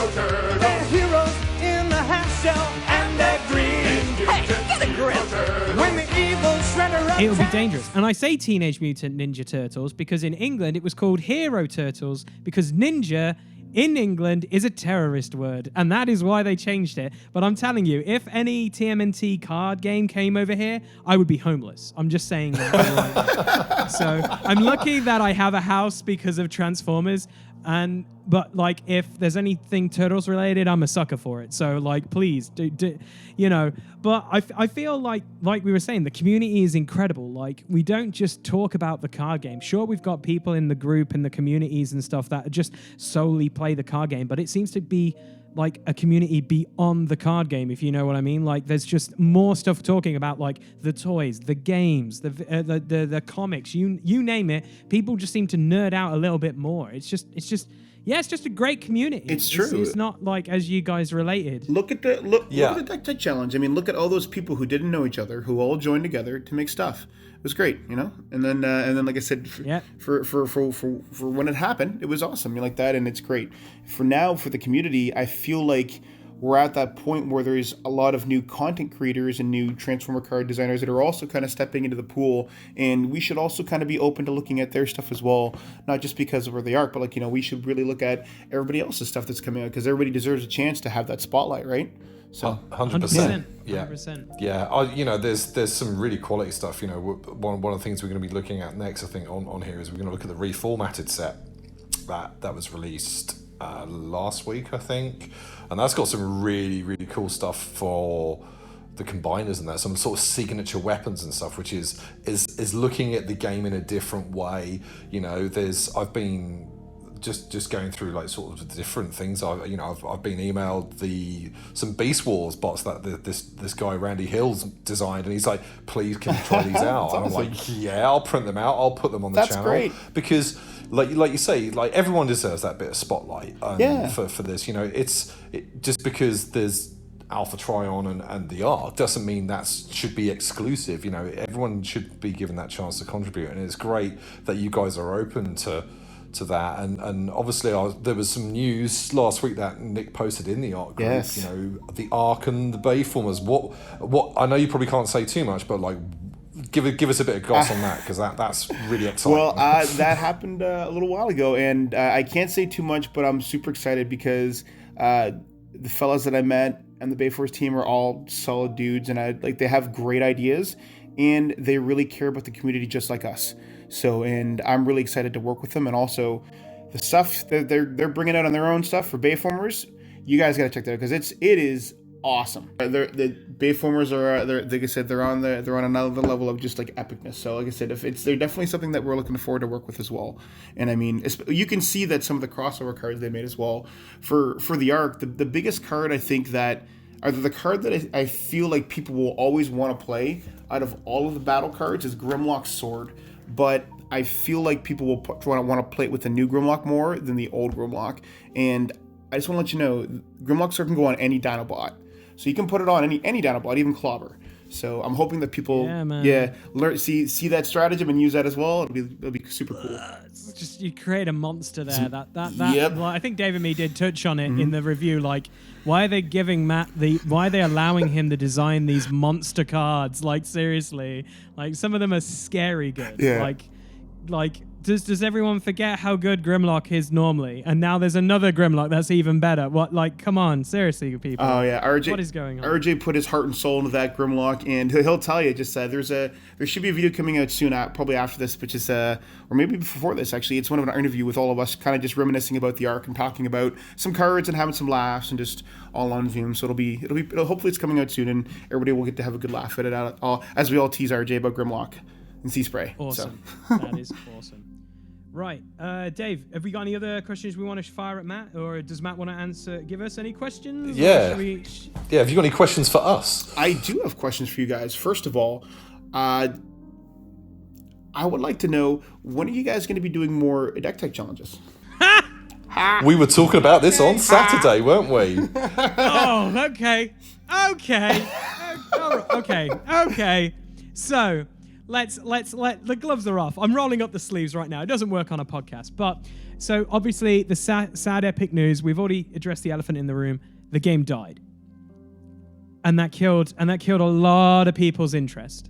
They're heroes in a half shell, and they're green. Hey, get a grip. When the evil Shredder, it would be dangerous. And I say Teenage Mutant Ninja Turtles because in England it was called Hero Turtles, because ninja in England is a terrorist word, and that is why they changed it. But I'm telling you, if any TMNT card game came over here, I would be homeless. I'm just saying that right now. So I'm lucky that I have a house because of Transformers. But like, if there's anything Turtles related, I'm a sucker for it. So like, please do you know. But I feel like we were saying, the community is incredible. Like, we don't just talk about the card game. Sure, we've got people in the group and the communities and stuff that just solely play the card game, but it seems to be like a community beyond the card game, if you know what I mean. Like, there's just more stuff talking about, like, the toys, the games, the comics, you name it. People just seem to nerd out a little bit more. It's just a great community. It's true. It's not like, as you guys related. Look at the Deck Tech Challenge. I mean, look at all those people who didn't know each other, who all joined together to make stuff. It was great, you know. And then like I said, for when it happened, it was awesome. You like that, and it's great. For now, for the community, I feel like we're at that point where there's a lot of new content creators and new Transformer card designers that are also kind of stepping into the pool, and we should also kind of be open to looking at their stuff as well, not just because of where they are, but like, you know, we should really look at everybody else's stuff that's coming out, because everybody deserves a chance to have that spotlight, right? So 100%. Yeah. 100%. Yeah. You know, there's some really quality stuff. You know, one of the things we're going to be looking at next, I think, on here is we're going to look at the reformatted set that was released last week, I think, and that's got some really, really cool stuff for the combiners and that, some sort of signature weapons and stuff, which is looking at the game in a different way. You know, I've been just going through like sort of different things. I've been emailed some Beast Wars bots that this guy Randy Hill's designed, and he's like, please, can you try these out? And I'm like, yeah, I'll print them out, I'll put them on the channel. Great. Because like you say, like, everyone deserves that bit of spotlight for this. You know, just because there's Alpha Trion and the Ark doesn't mean that should be exclusive. You know, everyone should be given that chance to contribute, and it's great that you guys are open to that. And obviously there was some news last week that Nick posted in the Ark group. Yes. You know, the Ark and the Bayformers. What I know you probably can't say too much, but like, give us a bit of goss on that, because that's really exciting. Well, that happened a little while ago, and I can't say too much, but I'm super excited because the fellas that I met and the Bayforce team are all solid dudes, and they have great ideas, and they really care about the community just like us. So, and I'm really excited to work with them, and also the stuff that they're bringing out on their own stuff for Bayformers. You guys got to check that out, because it is awesome. The Bayformers are, like I said, they're on another level of just like epicness. So like I said, they're definitely something that we're looking forward to work with as well. And I mean, you can see that some of the crossover cards they made as well for the arc. The biggest card I think that, or the card that I feel like people will always want to play out of all of the battle cards is Grimlock's Sword. But I feel like people will want to play it with the new Grimlock more than the old Grimlock. And I just want to let you know, Grimlock Sword can go on any Dinobot. So you can put it on any Dinobot, even Clobber. So I'm hoping that people, learn, see that stratagem and use that as well. It'll be super cool. It's just you create a monster there. Yep. Well, I think David Me did touch on it in the review. Like, why are they giving Matt why are they allowing him to design these monster cards? Like, seriously, like some of them are scary good. Yeah. Like does everyone forget how good Grimlock is normally? And now there's another Grimlock that's even better. What, like, come on, seriously, people. Oh yeah, RJ. What is going on? RJ put his heart and soul into that Grimlock, and he'll tell you. Just there should be a video coming out soon, probably after this, which is or maybe before this actually. It's one of an interview with all of us, kind of just reminiscing about the arc and talking about some cards and having some laughs and just all on Zoom. So it'll hopefully it's coming out soon, and everybody will get to have a good laugh at it as we all tease RJ about Grimlock and Sea Spray. Awesome. So. That is awesome. Right, Dave, have we got any other questions we want to fire at Matt, or does Matt want to give us any questions? Yeah. Have you got any questions for us? I do have questions for you guys. First of all, I would like to know, when are you guys going to be doing more deck tech challenges? We were talking about this on Saturday, weren't we? Oh, okay. So let's let the gloves are off. I'm rolling up the sleeves right now. It doesn't work on a podcast, but so obviously the sad epic news. We've already addressed the elephant in the room. The game died, and that killed a lot of people's interest,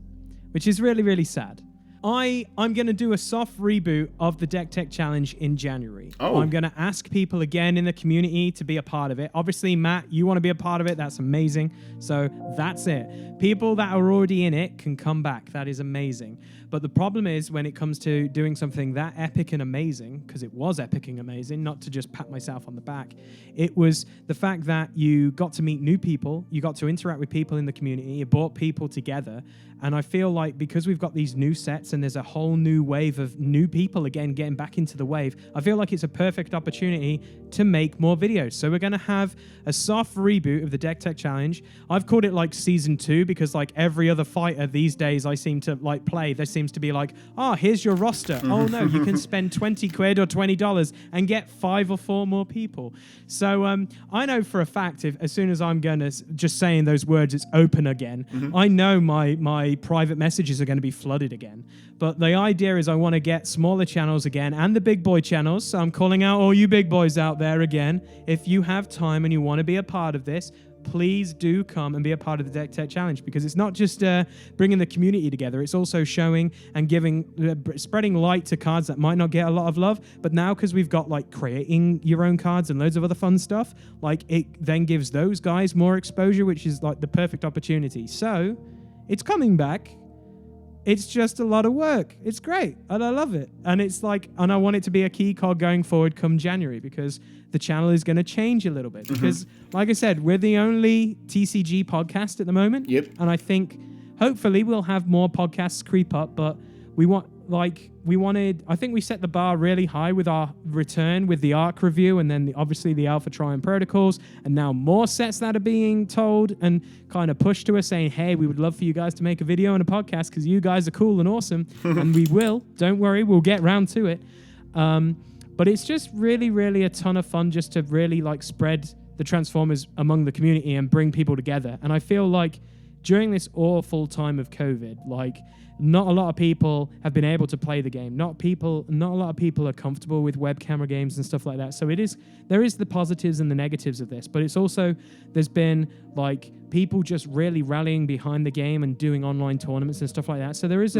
which is really, really sad. I'm going to do a soft reboot of the Deck Tech Challenge in January. Oh. I'm going to ask people again in the community to be a part of it. Obviously, Matt, you want to be a part of it. That's amazing. So that's it. People that are already in it can come back. That is amazing. But the problem is when it comes to doing something that epic and amazing, because it was epic and amazing, not to just pat myself on the back, it was the fact that you got to meet new people, you got to interact with people in the community, you brought people together. And I feel like because we've got these new sets and there's a whole new wave of new people again getting back into the wave, I feel like it's a perfect opportunity to make more videos. So we're going to have a soft reboot of the Deck Tech Challenge. I've called it like season 2 because like every other fighter these days I seem to like play, there seems to be like, oh, here's your roster. Oh no, you can spend 20 quid or $20 and get 5 or 4 more people. So I know for a fact if as soon as I'm going to just saying those words, it's open again, I know my private messages are going to be flooded again. But the idea is I want to get smaller channels again and the big boy channels. So I'm calling out all you big boys out there again. If you have time and you want to be a part of this, please do come and be a part of the Deck Tech Challenge, because it's not just bringing the community together, it's also showing and spreading light to cards that might not get a lot of love, but now because we've got like creating your own cards and loads of other fun stuff, like it then gives those guys more exposure, which is like the perfect opportunity. So it's coming back. It's just a lot of work. It's great, and I love it. And it's like, and I want it to be a key card going forward come January, because the channel is going to change a little bit. Because, like I said, we're the only TCG podcast at the moment. Yep. And I think, hopefully, we'll have more podcasts creep up. But I think we set the bar really high with our return with the ARC review, and then obviously the Alpha Triumph Protocols, and now more sets that are being told and kind of pushed to us saying, hey, we would love for you guys to make a video and a podcast because you guys are cool and awesome. And we will. Don't worry, we'll get round to it. But it's just really, really a ton of fun just to really like spread the Transformers among the community and bring people together. And I feel like during this awful time of COVID, like not a lot of people have been able to play the game. Not a lot of people are comfortable with web camera games and stuff like that. So there is the positives and the negatives of this, but it's also, there's been like people just really rallying behind the game and doing online tournaments and stuff like that. So there is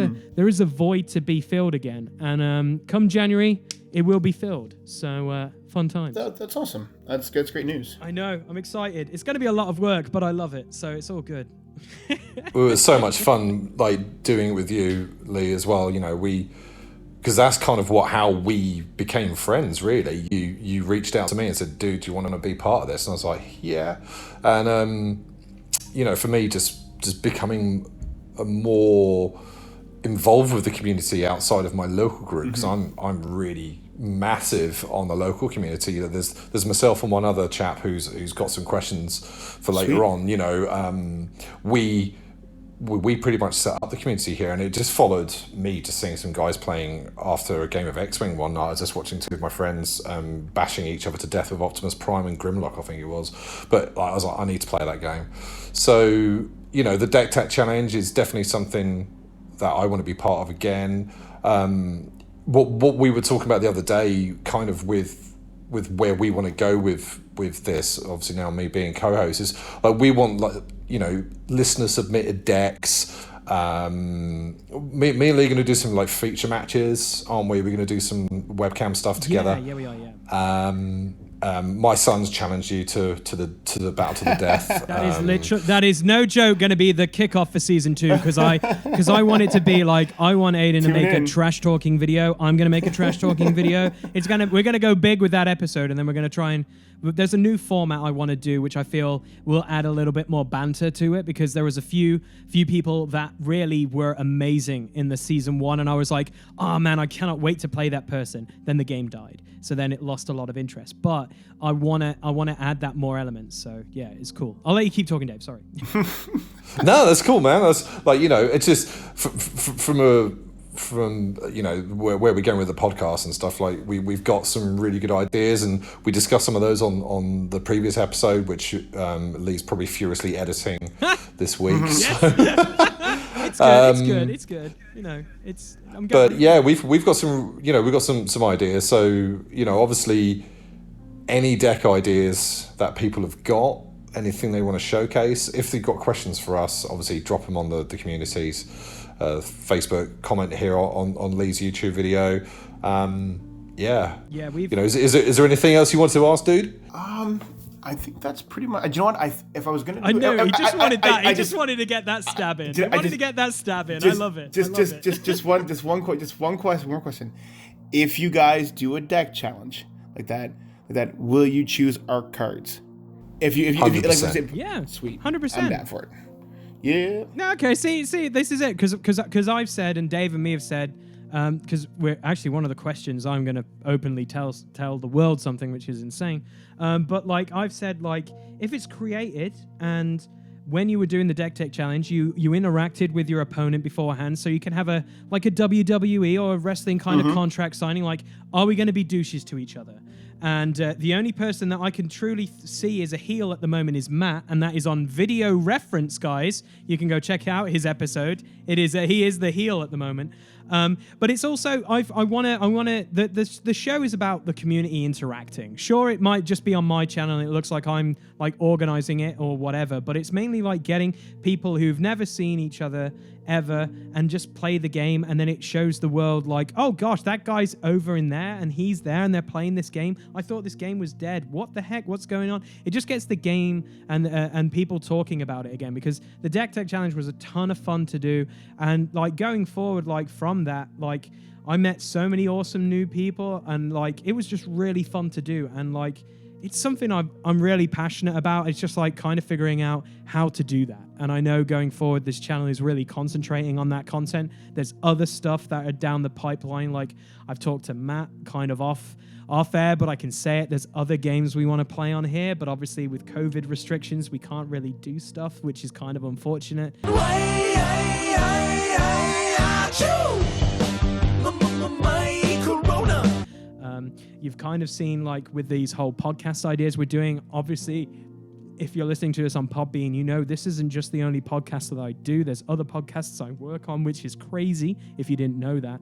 a void to be filled again. And come January, it will be filled. So fun times. That's awesome. That's great news. I know. I'm excited. It's going to be a lot of work, but I love it. So it's all good. Well, it was so much fun, like doing it with you, Lee, as well. You know, because that's kind of how we became friends. Really, you reached out to me and said, "Dude, do you want to be part of this?" And I was like, "Yeah." And for me, just becoming a more involved with the community outside of my local group, because I'm really massive on the local community. There's myself and one other chap who's got some questions for later on. We pretty much set up the community here, and it just followed me just seeing some guys playing after a game of X-Wing one night. I was just watching two of my friends bashing each other to death with Optimus Prime and Grimlock, I think it was. But I was like, I need to play that game. So, the Deck Tech Challenge is definitely something that I want to be part of again. What we were talking about the other day, kind of with where we want to go with this, obviously now me being co-host, is like we want listener submitted decks. Me and Lee are going to do some like feature matches, aren't we? We're going to do some webcam stuff together. Yeah, we are. Yeah. My son's challenged you to the battle to the death. That is no joke going to be the kickoff for season 2, because I want it to be like, I want Aiden to make a trash talking video. I'm going to make a trash talking video. We're going to go big with that episode, and then we're going to try and there's a new format I want to do, which I feel will add a little bit more banter to it, because there was a few people that really were amazing in the season 1, and I was like, oh man, I cannot wait to play that person. Then the game died, so then it lost a lot of interest. But I wanna add that more elements. So yeah, it's cool. I'll let you keep talking, Dave. Sorry. No, that's cool, man. That's like, it's just from where we're going with the podcast and stuff, like we've got some really good ideas, and we discussed some of those on the previous episode, which Lee's probably furiously editing this week. It's good. But yeah, we've got some ideas. So obviously any deck ideas that people have got, anything they want to showcase, if they've got questions for us, obviously drop them on the communities. Facebook, comment here on Lee's YouTube video. We've. Is there anything else you want to ask, dude? I think that's pretty much. You know what? If I was gonna, I know he just wanted that. He just wanted to get that stab in. I love it. Just one question. If you guys do a deck challenge like that, will you choose ARC cards? If you yeah, sweet, 100%. I'm down for it. Yeah. No, okay. See, this is it. Because I've said, and Dave and me have said, because we're actually one of the questions I'm going to openly tell the world something which is insane. But like I've said, like if it's created and when you were doing the Deck Tech Challenge, you interacted with your opponent beforehand, so you can have a WWE or a wrestling kind of contract signing. Like, are we going to be douches to each other? And the only person that I can truly see as a heel at the moment is Matt, and that is on video reference, guys. You can go check out his episode. It is he is the heel at the moment. But it's also the show is about the community interacting. Sure, it might just be on my channel and it looks like I'm like organizing it or whatever, but it's mainly like getting people who've never seen each other ever and just play the game, and then it shows the world like, oh gosh, that guy's over in there and he's there and they're playing this game. I thought this game was dead. What the heck? What's going on? It just gets the game and people talking about it again, because the Deck Tech Challenge was a ton of fun to do, and like going forward, like from that, like I met so many awesome new people, and like it was just really fun to do, and like it's something I'm really passionate about. It's just like kind of figuring out how to do that. And I know going forward, this channel is really concentrating on that content. There's other stuff that are down the pipeline. Like I've talked to Matt kind of off air, but I can say it. There's other games we want to play on here, but obviously with COVID restrictions, we can't really do stuff, which is kind of unfortunate. You've kind of seen like with these whole podcast ideas we're doing, obviously, if you're listening to this on Podbean, you know this isn't just the only podcast that I do. There's other podcasts I work on, which is crazy if you didn't know that.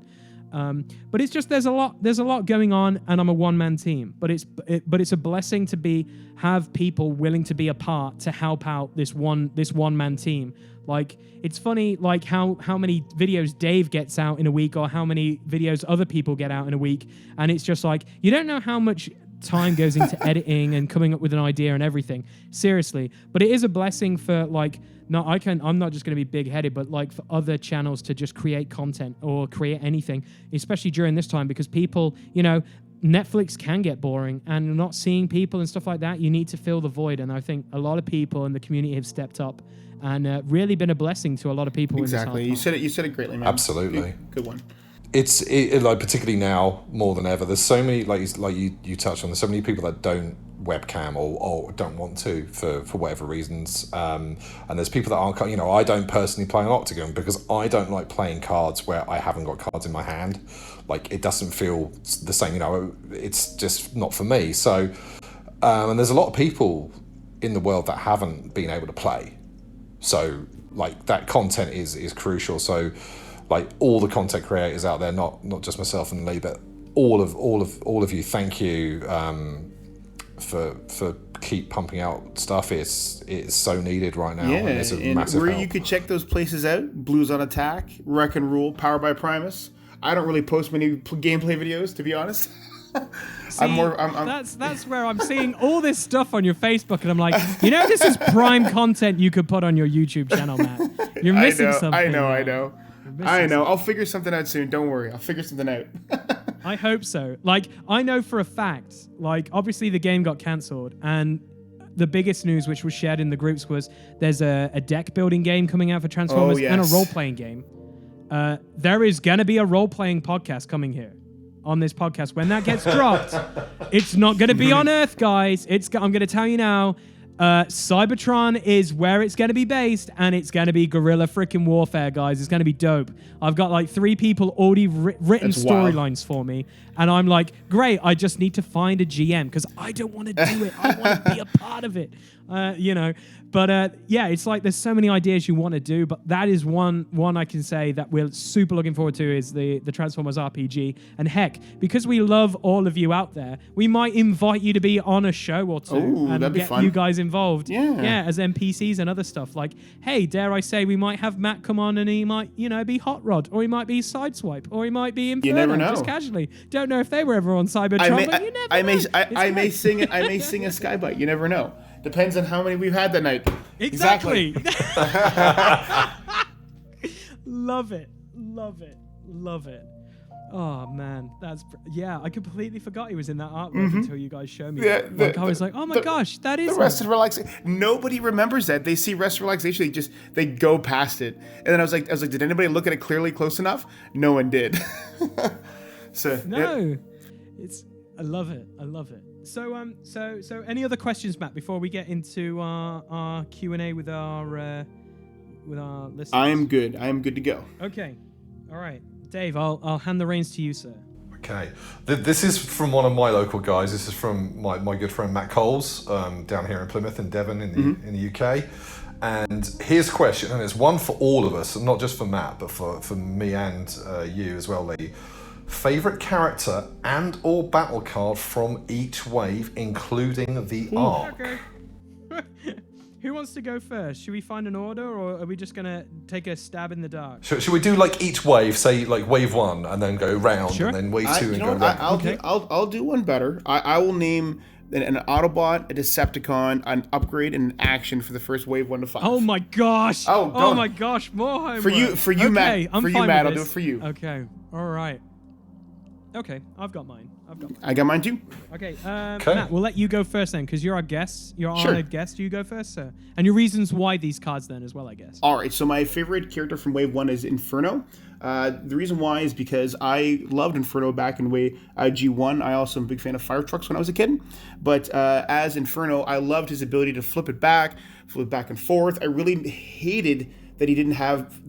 But it's just there's a lot going on, and I'm a one-man team. But it's a blessing to have people willing to be a part to help out this one-man team. Like it's funny, like how many videos Dave gets out in a week, or how many videos other people get out in a week, and it's just like you don't know how much time goes into editing and coming up with an idea and everything. Seriously, but it is a blessing for like. No, I'm not just going to be big-headed, but like for other channels to just create content or create anything, especially during this time, because people, Netflix can get boring, and not seeing people and stuff like that, you need to fill the void. And I think a lot of people in the community have stepped up and really been a blessing to a lot of people. Exactly. In this You said it greatly, man. Absolutely. Good one. It's like particularly now more than ever. There's so many like you touched on. There's so many people that don't webcam or don't want to for whatever reasons. And there's people that aren't. I don't personally play an Octagon because I don't like playing cards where I haven't got cards in my hand. Like it doesn't feel the same. It's just not for me. So, and there's a lot of people in the world that haven't been able to play. So like that content is crucial. So. Like all the content creators out there, not just myself and Lee, but all of you. Thank you for keep pumping out stuff. It's so needed right now. Yeah, and it's a massive where help. you could check those places out: Blues on Attack, Wreck and Rule, Powered by Primus. I don't really post many gameplay videos, to be honest. See, that's where I'm seeing all this stuff on your Facebook, and I'm like, this is prime content you could put on your YouTube channel, Matt. You're missing something. I know. I'll figure something out soon. Don't worry. I'll figure something out. I hope so. Like, I know for a fact, like, obviously the game got cancelled, and the biggest news which was shared in the groups was there's a deck building game coming out for Transformers and a role-playing game. There is going to be a role-playing podcast coming here on this podcast. When that gets dropped, it's not going to be on Earth, guys. I'm going to tell you now. Cybertron is where it's going to be based, and it's going to be guerrilla freaking warfare, guys. It's going to be dope. I've got like 3 people already written storylines for me, and I'm like, great, I just need to find a GM because I don't want to do it. I want to be a part of it, But yeah, it's like there's so many ideas you want to do, but that is one I can say that we're super looking forward to is the Transformers RPG. And heck, because we love all of you out there, we might invite you to be on a show or two and get you guys involved. Yeah, as NPCs and other stuff. Like, hey, dare I say we might have Matt come on and he might, be Hot Rod, or he might be Sideswipe, or he might be Inferno. You never know. Just casually. Don't know if they were ever on Cybertron, but you never know. I may sing a SKY-BYTE. You never know. Depends on how many we've had that night. Exactly. Love it. Oh man, I completely forgot he was in that artwork until you guys showed me. I was like, oh my gosh, that is the Rested Relaxation. Nobody remembers that. They see Rested Relaxation, they go past it. And then I was like, did anybody look at it clearly close enough? No one did. I love it. So any other questions, Matt, before we get into our Q&A with our listeners? I am good to go. Okay. All right. Dave, I'll hand the reins to you, sir. Okay. This is from one of my local guys. This is from my good friend Matt Coles, down here in Plymouth and Devon in the UK. And his question, and it's one for all of us, not just for Matt, but for me and you as well, Lee. Favorite character and or battle card from each wave, including the arc. Okay. Who wants to go first? Should we find an order, or are we just gonna take a stab in the dark? Should we do like each wave, say like wave 1, and then go round, and then wave 2 and go round? I'll do one better. I will name an Autobot, a Decepticon, an upgrade, and an action for the first wave 1 to 5. Oh my gosh! Oh my gosh! More homework. For you, Matt. I'm for you, fine Matt. with I'll do this. it for you. Okay. All right. Okay, I've got mine. I got mine too. Okay, Matt, we'll let you go first then, because you're our guest. You're our honored guest. You go first, sir. And your reasons why these cards then as well, I guess. All right, so my favorite character from Wave 1 is Inferno. The reason why is because I loved Inferno back in Wave G1. I also am a big fan of fire trucks when I was a kid. But as Inferno, I loved his ability to flip it back and forth. I really hated that he didn't have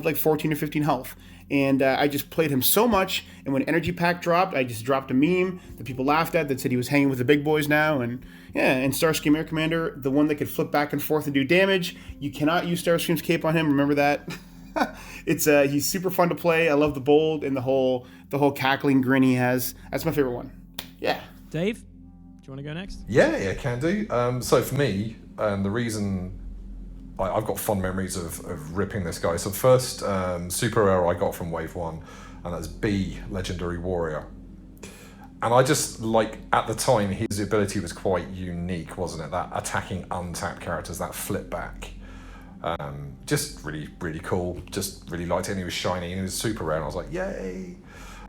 like 14 or 15 health. And I just played him so much. And when Energy Pack dropped, I just dropped a meme that people laughed at that said he was hanging with the big boys now. And Starscream Air Commander, the one that could flip back and forth and do damage. You cannot use Starscream's cape on him. Remember that? He's super fun to play. I love the bold and the whole cackling grin he has. That's my favorite one. Yeah. Dave, do you want to go next? Yeah, can do. So for me, the reason I've got fond memories of ripping this guy. So the first super rare I got from Wave 1, and that's B, Legendary Warrior. And I just, at the time, his ability was quite unique, wasn't it? That attacking untapped characters, that flip back. Just really, really cool. Just really liked it, and he was shiny, and he was super rare, and I was like, yay!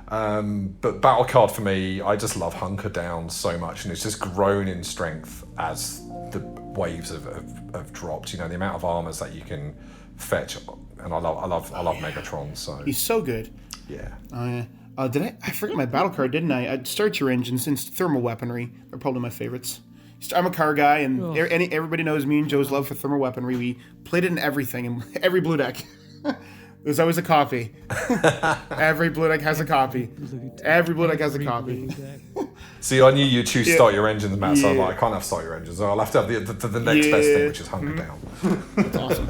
But battle card for me, I just love Hunker Down so much, and it's just grown in strength as the waves have dropped. You know, the amount of armors that you can fetch, and I love Megatron. So he's so good. Yeah. Oh yeah. I forgot my battle card, didn't I? I'd start your engines and thermal weaponry are probably my favorites. I'm a car guy, and everybody knows me and Joe's love for thermal weaponry. We played it in everything, in every blue deck. There's always a copy. Every blue deck has a copy. Every blue deck has a copy. See, I knew you choose start your engines, Matt, so I'm like, I can't have start your engines. So I'll have to have the next best thing, which is Hunker Down. That's awesome.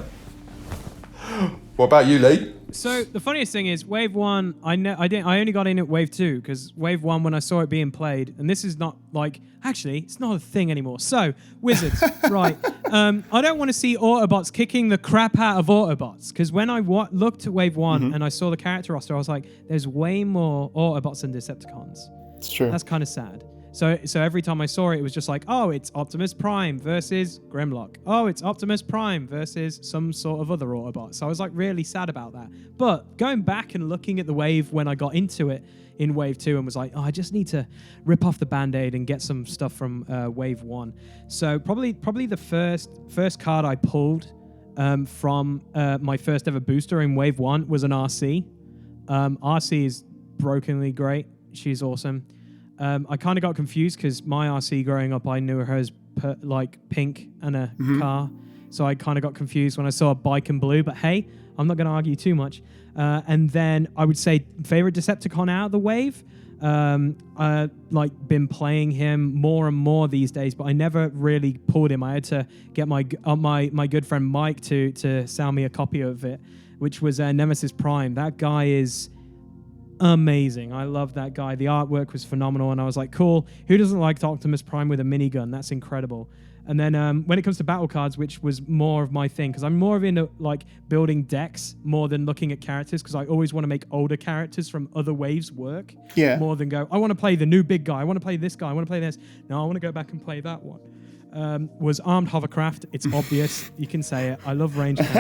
What about you, Lee? So the funniest thing is, Wave 1, I only got in at Wave 2, because Wave 1, when I saw it being played, and this is not like, actually, it's not a thing anymore. So, Wizards, right. I don't want to see Autobots kicking the crap out of Autobots, because when I looked at Wave 1 and I saw the character roster, I was like, there's way more Autobots than Decepticons. It's true. That's kind of sad. So every time I saw it, it was just like, oh, it's Optimus Prime versus Grimlock. Oh, it's Optimus Prime versus some sort of other Autobot. So I was like really sad about that. But going back and looking at the wave when I got into it in Wave 2 and was like, oh, I just need to rip off the Band-Aid and get some stuff from Wave 1. So probably the first card I pulled from my first ever booster in Wave 1 was an RC. RC is brokenly great. She's awesome. I kind of got confused because my RC growing up, I knew her as like pink and a car. So I kind of got confused when I saw a bike in blue, but hey, I'm not going to argue too much. And then I would say favorite Decepticon out of the wave. Like been playing him more and more these days, but I never really pulled him. I had to get my good friend Mike to sell me a copy of it, which was Nemesis Prime. That guy is amazing. I love that guy. The artwork was phenomenal, and I was like, cool. Who doesn't like Optimus Prime with a minigun? That's incredible. And then when it comes to battle cards, which was more of my thing, because I'm more of into like building decks more than looking at characters, because I always want to make older characters from other waves work. Yeah. More than go, I want to play the new big guy. I want to play this guy. I want to play this. No, I want to go back and play that one. Was Armed Hovercraft. It's obvious. You can say it. I love range cars.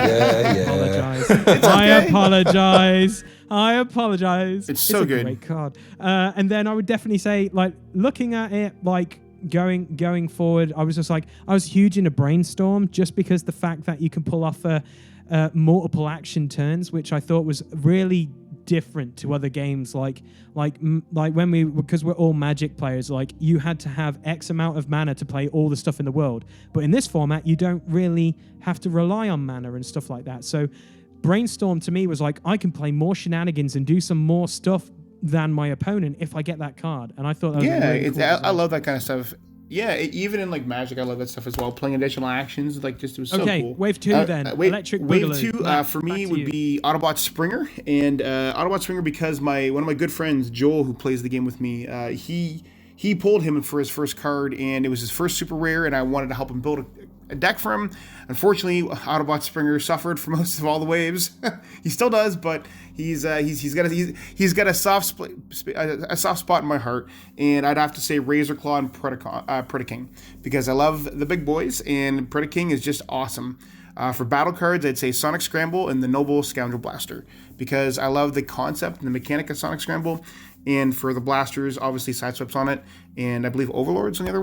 I apologize. It's so good. A great card. And then I would definitely say, like, looking at it, like, going forward, I was just like, I was huge into Brainstorm, just because the fact that you can pull off multiple action turns, which I thought was really different to other games, like when because we're all Magic players, like you had to have X amount of mana to play all the stuff in the world, but in this format you don't really have to rely on mana and stuff like that. So Brainstorm to me was like, I can play more shenanigans and do some more stuff than my opponent if I get that card, and I thought that was really cool. I love that kind of stuff. Yeah, even in like Magic, I love that stuff as well. Playing additional actions, like just it was so cool. Okay, Wave 2 then. Electric Wave Boogaloo. 2 for me would be Autobot Springer, and Autobot Springer because one of my good friends Joel, who plays the game with me, he pulled him for his first card, and it was his first super rare, and I wanted to help him build a deck for him. Unfortunately, Autobot Springer suffered for most of all the waves. He still does, but he's got a soft spot in my heart, and I'd have to say Razor Claw and Predaking, because I love the big boys, and Predaking is just awesome. For battle cards, I'd say Sonic Scramble and the Noble Scoundrel Blaster, because I love the concept and the mechanic of Sonic Scramble. And for the blasters, obviously Sideswipe's on it, and I believe Overlord's on the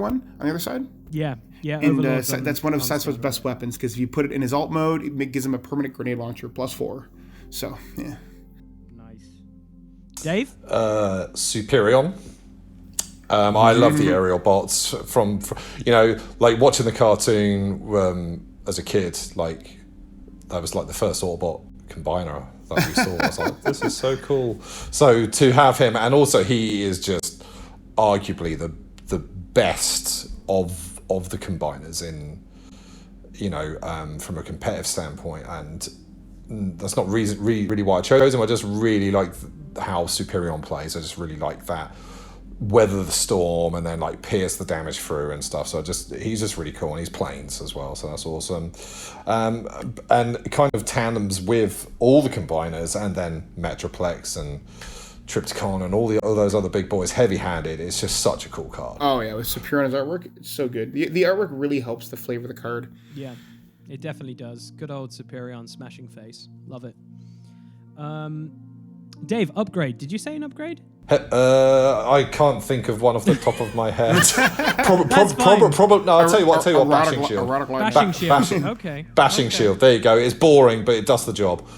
other side. Yeah. And that's one of Sideswipe's best weapons, because if you put it in his alt mode, it gives him a permanent grenade launcher +4. So yeah. Nice. Dave? Superion. I love the aerial bots from like watching the cartoon as a kid. Like that was like the first Autobot combiner that we saw. I was like, this is so cool. So to have him, and also he is just arguably the best of the combiners in, from a competitive standpoint, and that's not really why I chose him. I just really like how Superion plays. I just really like that weather the storm and then like pierce the damage through and stuff. So he's just really cool, and he's planes as well, so that's awesome. And kind of tandems with all the combiners, and then Metroplex and Trypticon and all those other big boys heavy-handed. It's just such a cool card. Oh yeah, with Superin's artwork, it's so good. The artwork really helps the flavor of the card. Yeah, it definitely does. Good old Superion smashing face. Love it. Dave, upgrade. Did you say an upgrade? I can't think of one off the top of my head. Probably. No, I'll tell you what. Bashing shield. Bashing shield. Okay. Bashing shield. There you go. It's boring, but it does the job.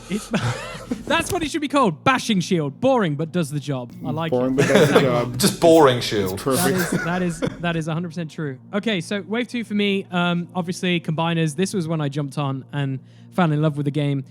That's what it should be called. Bashing shield. Boring, but does the job. I like Boring, it. but does the job. Just boring shield. Perfect. That is 100% true. Okay, so wave 2 for me. Obviously, combiners. This was when I jumped on and fell in love with the game.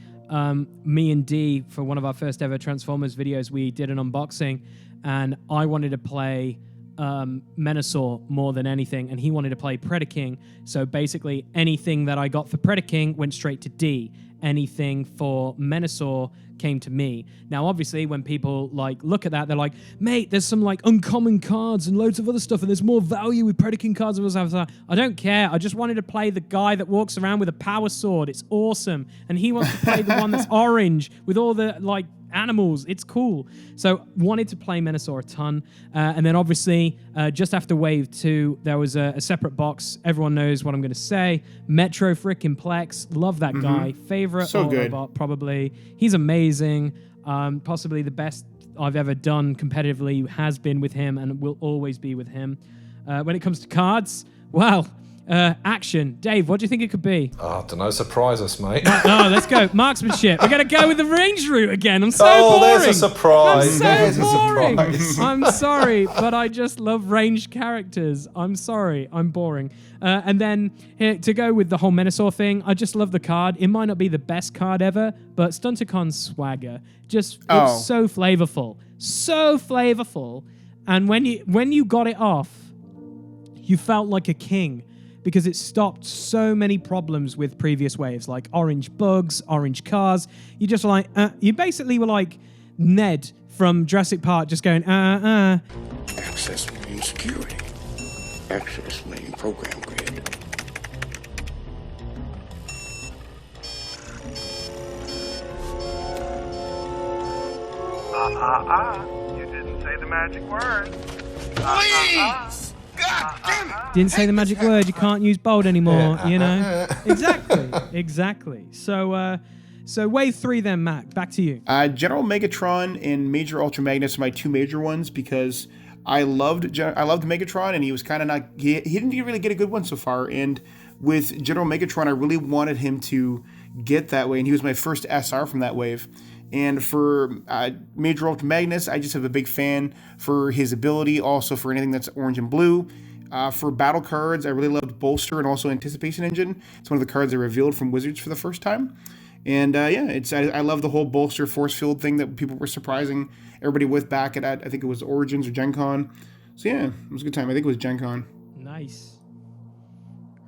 Me and D, for one of our first ever Transformers videos, we did an unboxing, and I wanted to play Menasor more than anything, and he wanted to play Predaking. So basically, anything that I got for Predaking went straight to D. Anything for Menasor came to me. Now, obviously, when people like look at that, they're like, mate, there's some like uncommon cards and loads of other stuff, and there's more value with Predaking cards. I don't care. I just wanted to play the guy that walks around with a power sword. It's awesome. And he wants to play the one that's orange with all the like animals. It's cool. So wanted to play Menasor a ton. And then obviously, just after wave 2, there was a separate box. Everyone knows what I'm going to say. Metro frickin' Plex. Love that guy. Favorite So good. Autobot, probably. He's amazing. Possibly the best I've ever done competitively has been with him and will always be with him. When it comes to cards, well, action. Dave, what do you think it could be? I don't know. Surprise us, mate. No, let's go. Marksmanship. We're going to go with the range route again. I'm so boring. There's a surprise. I'm so boring. I'm sorry, but I just love ranged characters. I'm sorry. I'm boring. And then to go with the whole Menasor thing, I just love the card. It might not be the best card ever, but Stunticon's swagger. It's so flavorful. So flavorful. And when you got it off, you felt like a king, because it stopped so many problems with previous waves, like orange bugs, orange cars. You just like, you basically were like Ned from Jurassic Park, just going, Access main security. Access main program grid. You didn't say the magic word. Please! God damn it! Didn't say the magic word. You can't use bold anymore, you know? Exactly. So wave 3 then, Matt. Back to you. General Megatron and Major Ultra Magnus are my two major ones, because I loved Megatron, and he was kind of not... He didn't really get a good one so far, and with General Megatron, I really wanted him to get that way, and he was my first SR from that wave. And for Major Ultra Magnus, I just have a big fan for his ability, also for anything that's orange and blue. For battle cards, I really loved Bolster and also Anticipation Engine. It's one of the cards I revealed from Wizards for the first time. And I love the whole Bolster Force Field thing that people were surprising everybody with back at, I think it was Origins or Gen Con. So yeah, it was a good time. I think it was Gen Con. Nice.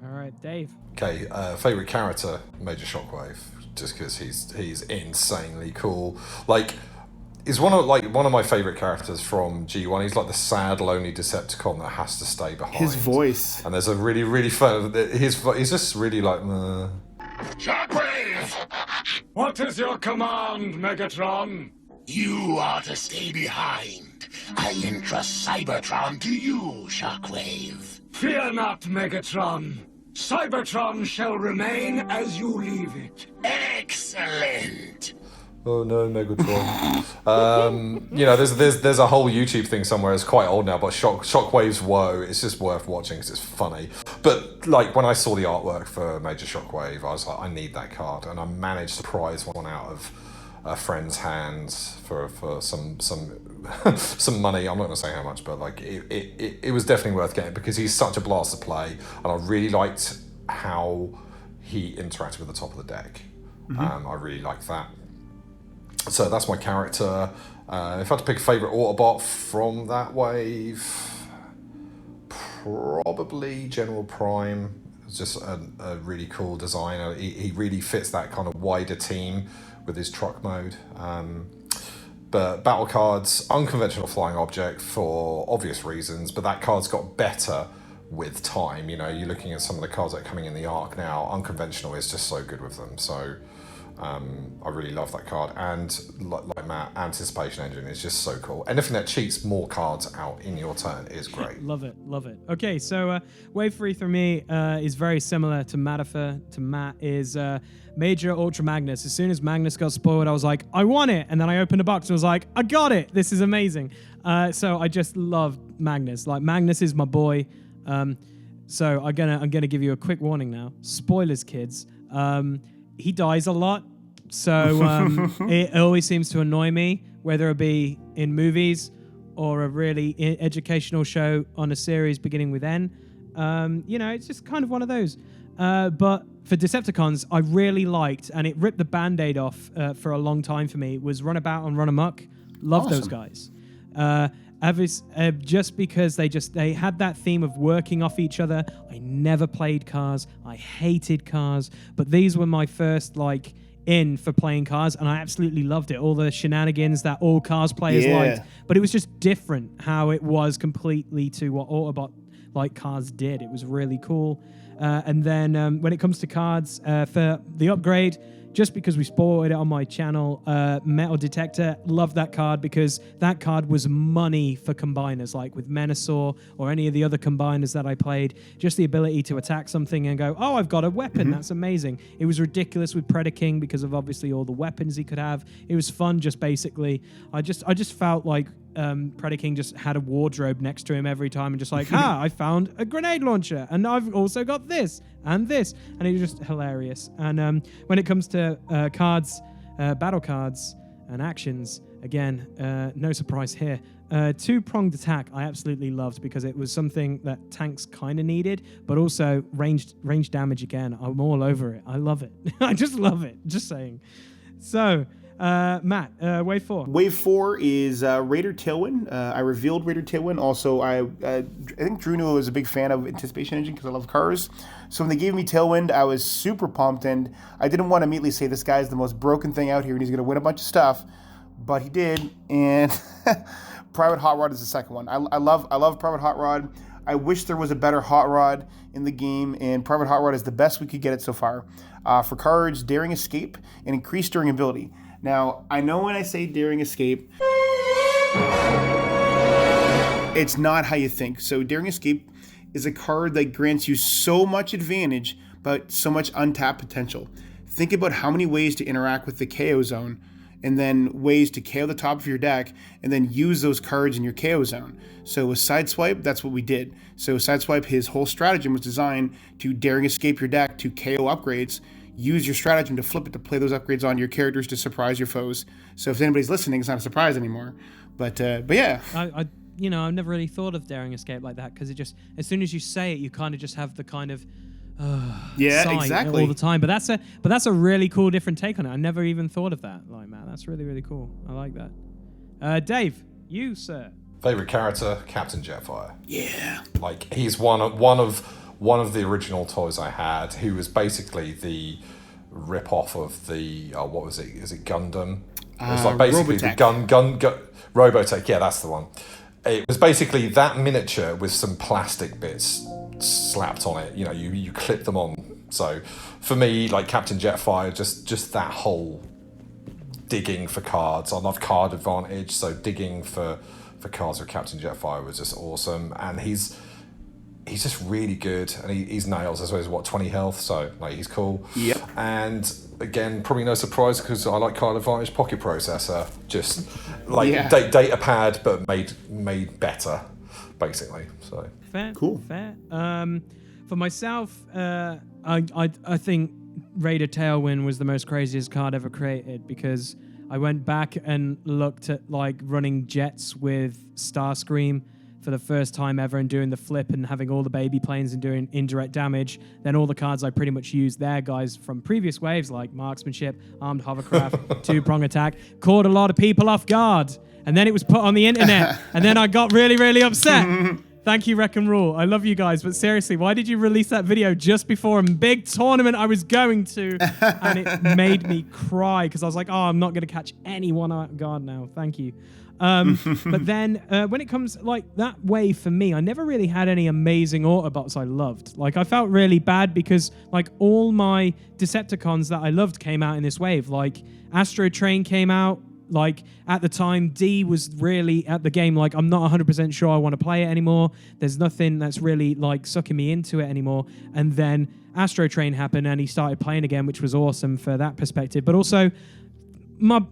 All right, Dave. Okay, favorite character, Major Shockwave, just because he's insanely cool. Like, he's one of my favorite characters from G1. He's like the sad, lonely Decepticon that has to stay behind. His voice, and there's a really, really fun. He's just really like. Shockwave! What is your command, Megatron? You are to stay behind. I entrust Cybertron to you, Shockwave. Fear not, Megatron. Cybertron shall remain as you leave it. Excellent. Oh no, Megatron. There's a whole YouTube thing somewhere. It's quite old now, but Shockwave's Woe. It's just worth watching because it's funny. But like when I saw the artwork for Major Shockwave, I was like, I need that card, and I managed to prize one out of a friend's hands for some some money. I'm not going to say how much, but like it was definitely worth getting because he's such a blast to play, and I really liked how he interacted with the top of the deck. I really liked that. So that's my character. If I had to pick a favourite Autobot from that wave, probably General Prime. It's just a really cool designer. He really fits that kind of wider team with his truck mode. But battle cards, unconventional flying object for obvious reasons, but that card's got better with time. You know, you're looking at some of the cards that are coming in the arc now. Unconventional is just so good with them. So I really love that card, and like Matt, Anticipation Engine is just so cool. Anything that cheats more cards out in your turn is great. Love it. Okay, so wave 3 for me is very similar to Matafer, to Matt, is Major Ultra Magnus. As soon as Magnus got spoiled, I was like, I want it, and then I opened a box and was like, I got it. This is amazing. So I just love Magnus. Like, Magnus is my boy. So I'm gonna give you a quick warning now. Spoilers, kids. He dies a lot, so it always seems to annoy me, whether it be in movies or a really educational show on a series beginning with N. It's just kind of one of those. But for Decepticons, I really liked, and it ripped the Band-Aid off for a long time for me, was Runabout and Run Amok. Love those guys. Just because they had that theme of working off each other. I never played Cars. I hated Cars, but these were my first in for playing Cars, and I absolutely loved it. All the shenanigans that all Cars players liked, but it was just different how it was completely to what Autobot Cars did. It was really cool. And then when it comes to cards for the upgrade, just because we spoiled it on my channel, Metal Detector, love that card because that card was money for combiners, like with Menasor or any of the other combiners that I played. Just the ability to attack something and go, oh, I've got a weapon. That's amazing. It was ridiculous with Predaking because of obviously all the weapons he could have. It was fun just basically. I just felt like Predaking just had a wardrobe next to him every time and just like, I found a grenade launcher and I've also got this and this, and it was just hilarious. And when it comes to cards, battle cards and actions, again, no surprise here. Two-pronged attack I absolutely loved because it was something that tanks kind of needed, but also range damage again. I'm all over it. I love it. I just love it. Just saying. So, Matt, wave 4. Wave 4 is Raider Tailwind. I revealed Raider Tailwind. Also, I think Drew knew I was a big fan of Anticipation Engine because I love cars. So when they gave me Tailwind, I was super pumped, and I didn't want to immediately say this guy's the most broken thing out here and he's going to win a bunch of stuff, but he did. And Private Hot Rod is the second one. I love Private Hot Rod. I wish there was a better Hot Rod in the game, and Private Hot Rod is the best we could get it so far. For cards, Daring Escape and Increased Durability. Now, I know when I say Daring Escape, it's not how you think. So Daring Escape is a card that grants you so much advantage, but so much untapped potential. Think about how many ways to interact with the KO zone, and then ways to KO the top of your deck, and then use those cards in your KO zone. So with SIDESWIPE, that's what we did. So SIDESWIPE, his whole stratagem was designed to Daring Escape your deck to KO upgrades. Use your stratagem to flip it to play those upgrades on your characters to surprise your foes. So if anybody's listening, it's not a surprise anymore. But yeah. I've never really thought of Daring Escape like that because it just, as soon as you say it, you kind of just have the kind of sigh exactly all the time. But that's a really cool different take on it. I never even thought of that. Like, man, that's really, really cool. I like that. Dave, you, sir. Favorite character, Captain Jetfire. Yeah. Like, he's one of the original toys I had, who was basically the rip-off of the, what was it? Is it Gundam? It was like basically Robotech. the Robotech, yeah, that's the one. It was basically that miniature with some plastic bits slapped on it. You know, you clip them on. So for me, like Captain Jetfire, just that whole digging for cards. I love card advantage, so digging for cards with Captain Jetfire was just awesome. And he's just really good, and he's nails as well as 20 health, so like he's cool. Yep. And again, probably no surprise because I like card advantage pocket processor, just like data pad but made better, basically. So fair, cool. Fair. For myself, I think Raider Tailwind was the most craziest card ever created because I went back and looked at like running jets with Starscream for the first time ever and doing the flip and having all the baby planes and doing indirect damage. Then all the cards I pretty much used there, guys, from previous waves like Marksmanship, Armed Hovercraft, Two-Prong Attack, caught a lot of people off guard. And then it was put on the internet. And then I got really, really upset. Thank you, Wreck and Rule. I love you guys. But seriously, why did you release that video just before a big tournament I was going to? And it made me cry because I was like, oh, I'm not going to catch anyone out guard now. Thank you. But then when it comes like that wave for me, I never really had any amazing Autobots I loved. Like I felt really bad because like all my Decepticons that I loved came out in this wave. Like Astro Train came out. Like at the time, D was really at the game. Like I'm not 100% sure I want to play it anymore. There's nothing that's really like sucking me into it anymore. And then Astro Train happened and he started playing again, which was awesome for that perspective. But also my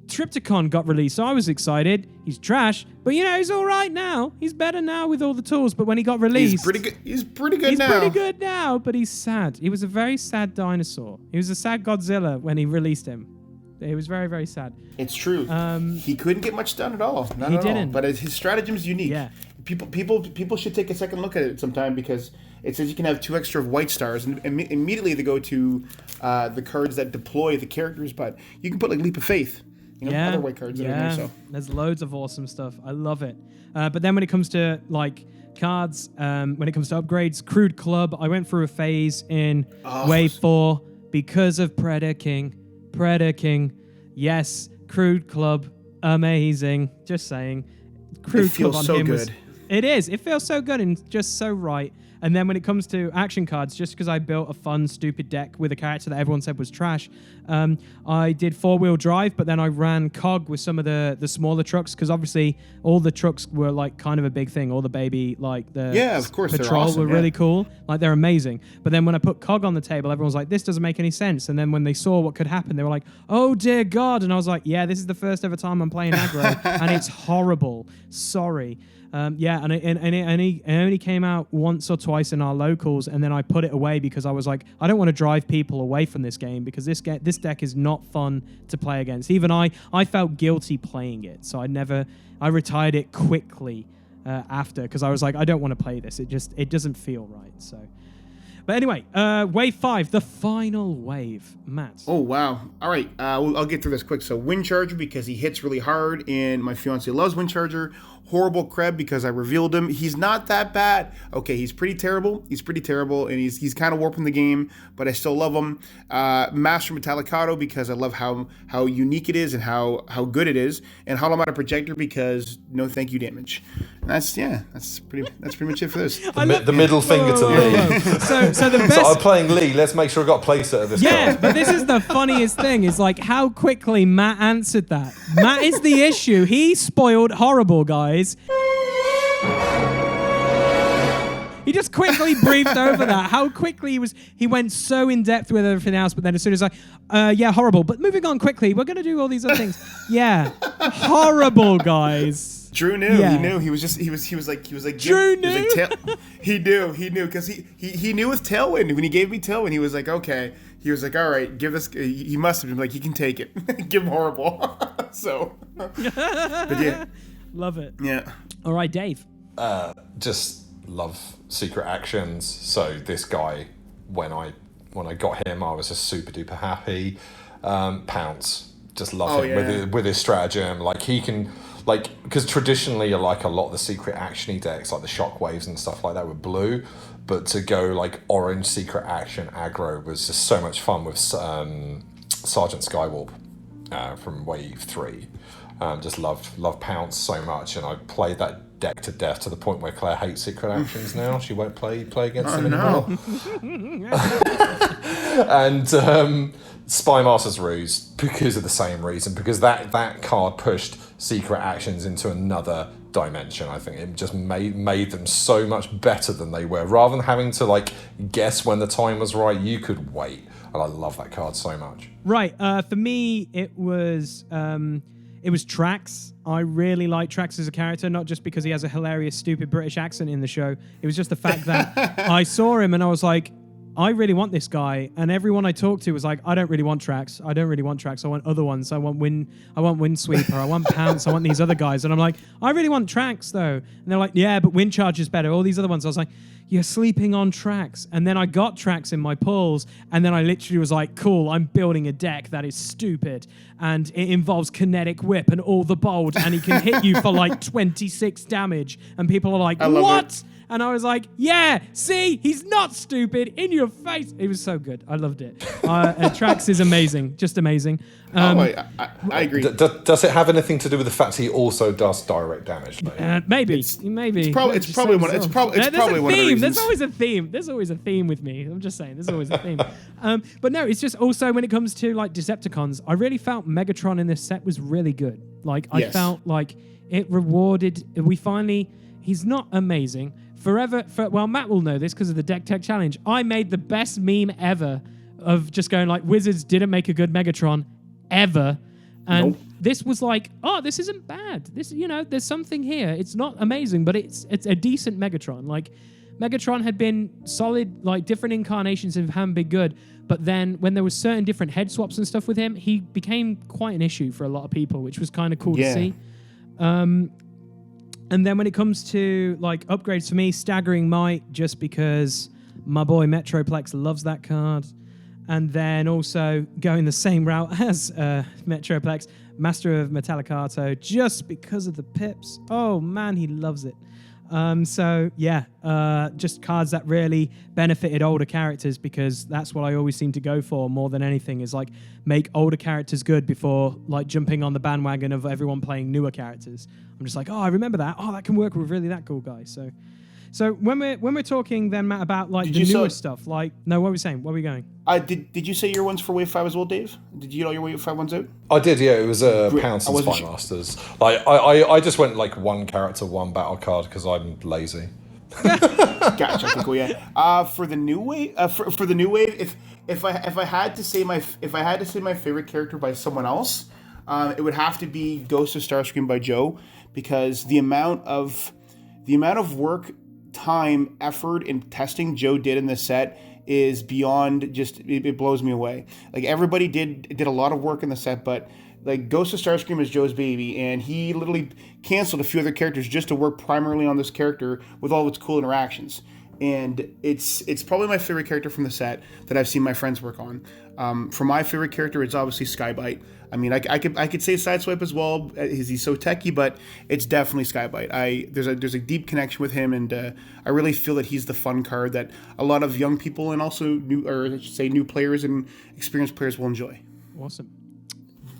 Triptychon got released, so I was excited. He's trash, but you know, he's all right now. He's better now with all the tools. But when he got released, he's pretty good. He's pretty good now. He's pretty good now, but he's sad. He was a very sad dinosaur. He was a sad Godzilla when he released him. It was very, very sad. It's true. He couldn't get much done at all. Not He at didn't. all. But his stratagem's unique. Yeah. People should take a second look at it sometime because it says you can have 2 extra white stars, and immediately they go to the cards that deploy the characters. But you can put like Leap of Faith, other white cards in there. So there's loads of awesome stuff. I love it. But then when it comes to like cards, when it comes to upgrades, Crude Club, I went through a phase in Wave 4 because of Predator King. Yes, Crude Club, amazing. Just saying. Crude it feels Club on so him good. It is. It feels so good and just so right. And then when it comes to action cards, just because I built a fun, stupid deck with a character that everyone said was trash, I did 4-wheel drive, but then I ran COG with some of the smaller trucks because obviously all the trucks were like kind of a big thing. All the baby, like the of course, Patrol they're awesome, were really cool. Like they're amazing. But then when I put COG on the table, everyone was like, this doesn't make any sense. And then when they saw what could happen, they were like, oh dear God. And I was like, yeah, this is the first ever time I'm playing aggro and it's horrible. Sorry. And it only came out once or twice in our locals, and then I put it away because I was like, I don't want to drive people away from this game because this deck is not fun to play against. Even I felt guilty playing it, so I retired it quickly after because I was like, I don't want to play this. It doesn't feel right. So, but anyway, wave 5, the final wave, Matt. Oh wow! All right, I'll get through this quick. So Wind Charger because he hits really hard, and my fiance loves Wind Charger. Horrible Kreb because I revealed him. He's not that bad. Okay, he's pretty terrible, and he's kind of warping the game, but I still love him. Master Metallicato because I love how unique it is and how good it is, and Holomata Projector because no thank you damage. And that's pretty much it for this. The middle finger to Lee. So the best. So I'm playing Lee. Let's make sure I got a playset of this. Yeah, card. but this is the funniest thing is like how quickly Matt answered that. Matt is the issue. He spoiled Horrible, guys. He just quickly briefed over that. How quickly he went so in depth with everything else, but then as soon as Horrible. But moving on quickly, we're gonna do all these other things. Yeah, Horrible, guys. Drew knew. Yeah. He knew. He was like. Drew knew. He knew because he knew with Tailwind. When he gave me Tailwind, he was like, okay. He was like, all right, give this. He must have been like, he can take it. Give him Horrible. So, but yeah. Love it. Yeah. All right, Dave. Just love secret actions. So this guy, when I got him, I was just super duper happy. Pounce, just love him with his stratagem. Like he can, because traditionally, like a lot of the secret actiony decks, like the shockwaves and stuff like that, were blue. But to go like orange secret action aggro was just so much fun with Sergeant Skywarp from Wave 3. Just loved Pounce so much, and I played that deck to death to the point where Claire hates secret actions now. She won't play against him anymore. And Spy Master's Ruse because of the same reason, because that card pushed secret actions into another dimension. I think it just made them so much better than they were. Rather than having to like guess when the time was right, you could wait. And I love that card so much. Right. For me, it was Trax. I really like Trax as a character, not just because he has a hilarious, stupid British accent in the show. It was just the fact that I saw him and I was like, I really want this guy. And everyone I talked to was like, I don't really want Trax. I don't really want Trax. I want other ones. I want Windsweeper. I want Pounce. I want these other guys. And I'm like, I really want Trax though. And they're like, yeah, but Windcharge is better. All these other ones. I was like, you're sleeping on Trax. And then I got Trax in my pulls. And then I literally was like, cool, I'm building a deck that is stupid. And it involves Kinetic Whip and all the bold. And he can hit you for like 26 damage. And people are like, what? And I was like, yeah, see, he's not stupid, in your face. It was so good. I loved it. Trax is amazing, just amazing. I agree. Does it have anything to do with the fact he also does direct damage? Maybe. It's probably one of the reasons. There's always a theme. There's always a theme with me. I'm just saying, there's always a theme. But no, it's just also when it comes to like Decepticons, I really felt Megatron in this set was really good. Like I felt like it rewarded. He's not amazing. Well, Matt will know this because of the Deck Tech Challenge. I made the best meme ever of just going like, Wizards didn't make a good Megatron ever. And this was like, oh, this isn't bad. This, there's something here. It's not amazing, but it's a decent Megatron. Like, Megatron had been solid, like different incarnations of him been good, but then when there was certain different head swaps and stuff with him, he became quite an issue for a lot of people, which was kind of cool to see. And then when it comes to like upgrades for me, Staggering Might, just because my boy Metroplex loves that card. And then also going the same route as Metroplex, Master of Metallicato, just because of the pips. Oh man, he loves it. Just cards that really benefited older characters, because that's what I always seem to go for more than anything, is like make older characters good before like jumping on the bandwagon of everyone playing newer characters. I'm just like, oh, I remember that. Oh, that can work with really that cool guy. So when we're talking then, Matt, about like the newer stuff, like what are we saying? Where are we going? Did you say your ones for Wave 5 as well, Dave? Did you know your Wave 5 ones out? I did, yeah. It was Pouncing Spy Masters. Like I just went like one character, one battle card because I'm lazy. Gotcha. Cool, yeah. For the new wave, for the new wave, if I had to say my favorite character by someone else, it would have to be Ghost of Starscream by Joe, because the amount of work, time, effort, and testing Joe did in this set is beyond just, it blows me away. Like, everybody did a lot of work in the set, but like Ghost of Starscream is Joe's baby, and he literally canceled a few other characters just to work primarily on this character with all of its cool interactions. And it's probably my favorite character from the set that I've seen my friends work on. For my favorite character, it's obviously SKY-BYTE. I mean, I could say SIDESWIPE as well. He's so techy, but it's definitely SKY-BYTE. There's a deep connection with him, and I really feel that he's the fun card that a lot of young people and also new players and experienced players will enjoy. Awesome.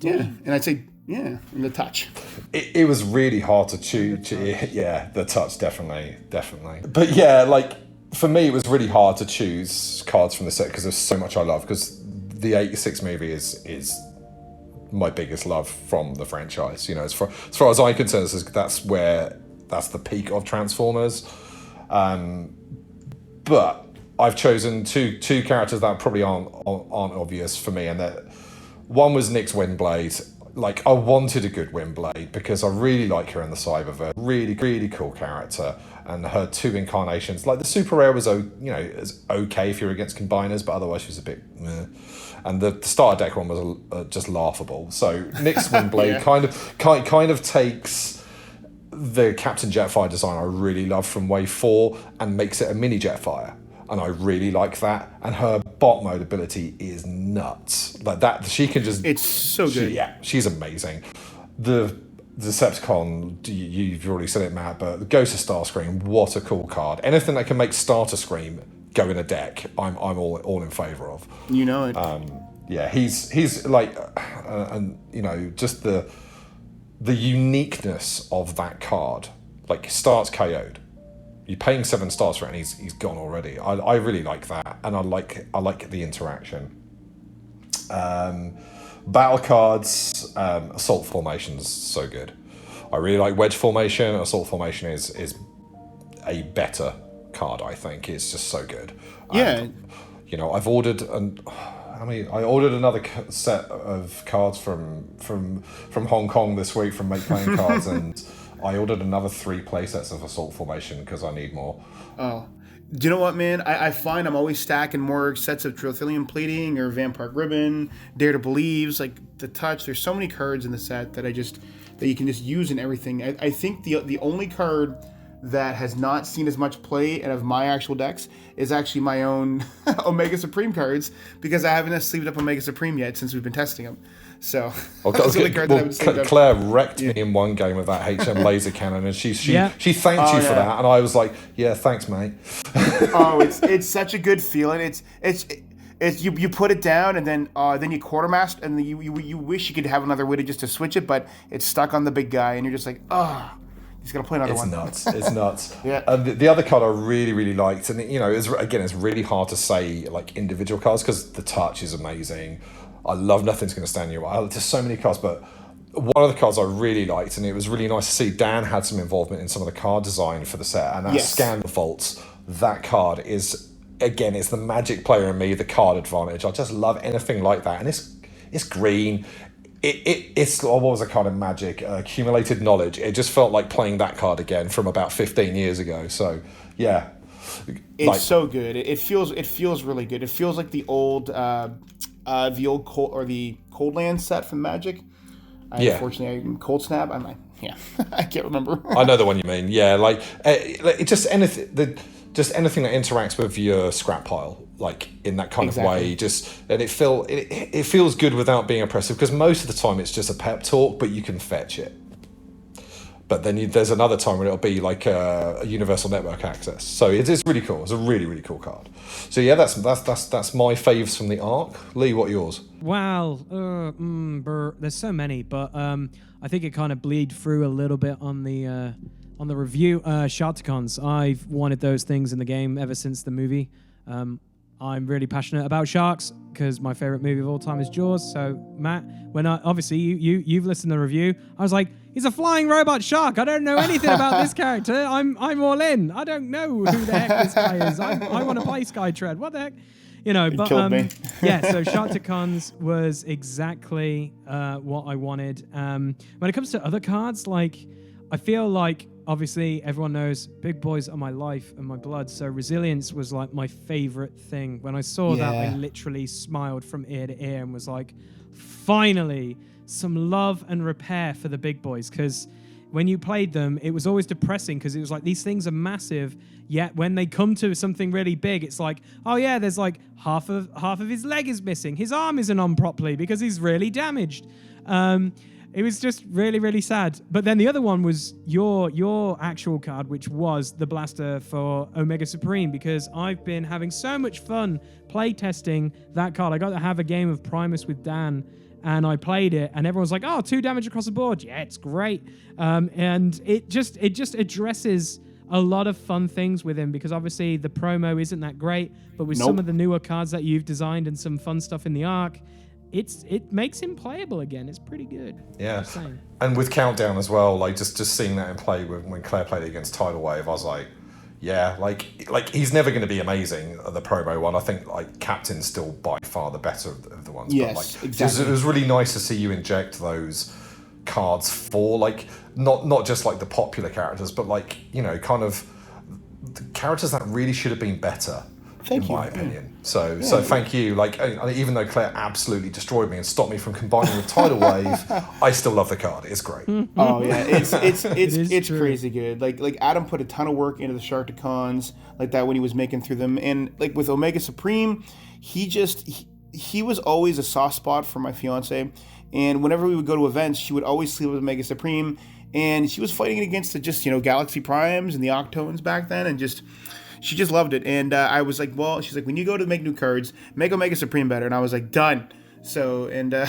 Yeah, and I'd say and the touch. It was really hard to choose. Yeah, the touch definitely. But yeah, like for me, it was really hard to choose cards from the set because there's so much I love. Because the 86 movie is my biggest love from the franchise. As far as I'm concerned, that's the peak of Transformers. But I've chosen two characters that probably aren't obvious for me, and that one was Nyx Windblade. Like, I wanted a good Windblade because I really like her in the Cyberverse. Really, really cool character. And her two incarnations, like the super rare was, is okay if you're against combiners, but otherwise she was a bit meh. And the starter deck one was just laughable. So Nyx Windblade kind of takes the Captain Jetfire design I really love from Wave 4 and makes it a mini Jetfire. And I really like that. And her bot mode ability is nuts. Like that, she can just... It's so good. She's amazing. The Decepticon, you've already said it, Matt, but the Ghost of Starscream, what a cool card. Anything that can make StarScream go in a deck, I'm all in favour of. You know it. He's like, just the uniqueness of that card. Like, starts KO'd. You're paying 7 stars for it, and he's gone already. I really like that, and I like the interaction. Battle cards, Assault Formation's so good. I really like Wedge Formation. Assault Formation is a better card, I think. It's just so good. Yeah. I've ordered I ordered another set of cards from Hong Kong this week from Make Playing Cards, and I ordered another 3 playsets of Assault Formation because I need more. Oh. Do you know what, man? I find I'm always stacking more sets of Trothelium Pleading or Vampire Ribbon, Dare to Believes, like the Touch. There's so many cards in the set that you can just use in everything. I think the only card that has not seen as much play out of my actual decks is actually my own Omega Supreme cards, because I haven't sleeved up Omega Supreme yet since we've been testing them. So Claire wrecked me in one game with that HM laser cannon, and she thanked you for that, and I was like, yeah, thanks, mate. Oh, it's such a good feeling. It's It's you put it down and then you quartermaster, and then you wish you could have another way to switch it, but it's stuck on the big guy, and you're just like, he's gonna play another one. It's nuts. Yeah. The other card I really, really liked, and it's really hard to say like individual cards because the touch is amazing. I love Nothing's Gonna Stand You. There's so many cards, but one of the cards I really liked, and it was really nice to see Dan had some involvement in some of the card design for the set, and that's Scan Vaults. That card is, again, it's the Magic player in me, the card advantage. I just love anything like that, and it's green. It's what was a card in Magic? Accumulated Knowledge. It just felt like playing that card again from about 15 years ago. So yeah, it's so good. It feels really good. It feels like the old Cold Land set from Magic. Unfortunately, Cold Snap. I'm like, I can't remember. I know the one you mean. Yeah, like it just anything that interacts with your scrap pile, like in that kind of way. And it feels good without being oppressive, because most of the time it's just a pep talk, but you can fetch it. But then there's another time when it'll be like a universal network access. So it's really cool. It's a really, really cool card. So yeah, that's my faves from the arc. Lee, what are yours? Wow, there's so many, but I think it kind of bleed through a little bit on the review. Sharkticons. I've wanted those things in the game ever since the movie. I'm really passionate about sharks because my favorite movie of all time is Jaws. So Matt, when you've listened to the review, I was like, he's a flying robot shark. I don't know anything about this character. I'm all in. I don't know who the heck this guy is. I want to play Skytread. What the heck? But killed me. So Sharkticons was exactly what I wanted. When it comes to other cards, like I feel like obviously everyone knows big boys are my life and my blood, so Resilience was like my favorite thing. When I saw that, I literally smiled from ear to ear and was like, finally some love and repair for the big boys, because when you played them, it was always depressing because it was like these things are massive, yet when they come to something really big, it's like, oh yeah, there's like half of his leg is missing, his arm isn't on properly because he's really damaged. It was just really, really sad. But then the other one was your actual card, which was the blaster for Omega Supreme, because I've been having so much fun play testing that card. I got to have a game of Primus with Dan, and I played it, and everyone's like, oh, 2 damage across the board. Yeah, it's great. And it just addresses a lot of fun things with him, because obviously the promo isn't that great, but with some of the newer cards that you've designed and some fun stuff in the arc, it makes him playable again. It's pretty good. Yeah. And with Countdown as well, like just seeing that in play when Claire played it against Tidal Wave, I was like, yeah, like he's never going to be amazing at the promo one. I think like Captain's still by far the better of the ones. Yes, but like, exactly. It was really nice to see you inject those cards for like not just like the popular characters, but like, kind of the characters that really should have been better. Thank you. In my opinion. So thank you. Like, even though Claire absolutely destroyed me and stopped me from combining with Tidal Wave, I still love the card. It's great. Oh yeah, it's crazy good. Like Adam put a ton of work into the Sharkticons like that when he was making through them, and like with Omega Supreme, he was always a soft spot for my fiance, and whenever we would go to events, she would always sleep with Omega Supreme, and she was fighting against the Galaxy Primes and the Octones back then, and she just loved it. And I was like, well, she's like, when you go to make new cards, make Omega Supreme better. And I was like, done. So, and I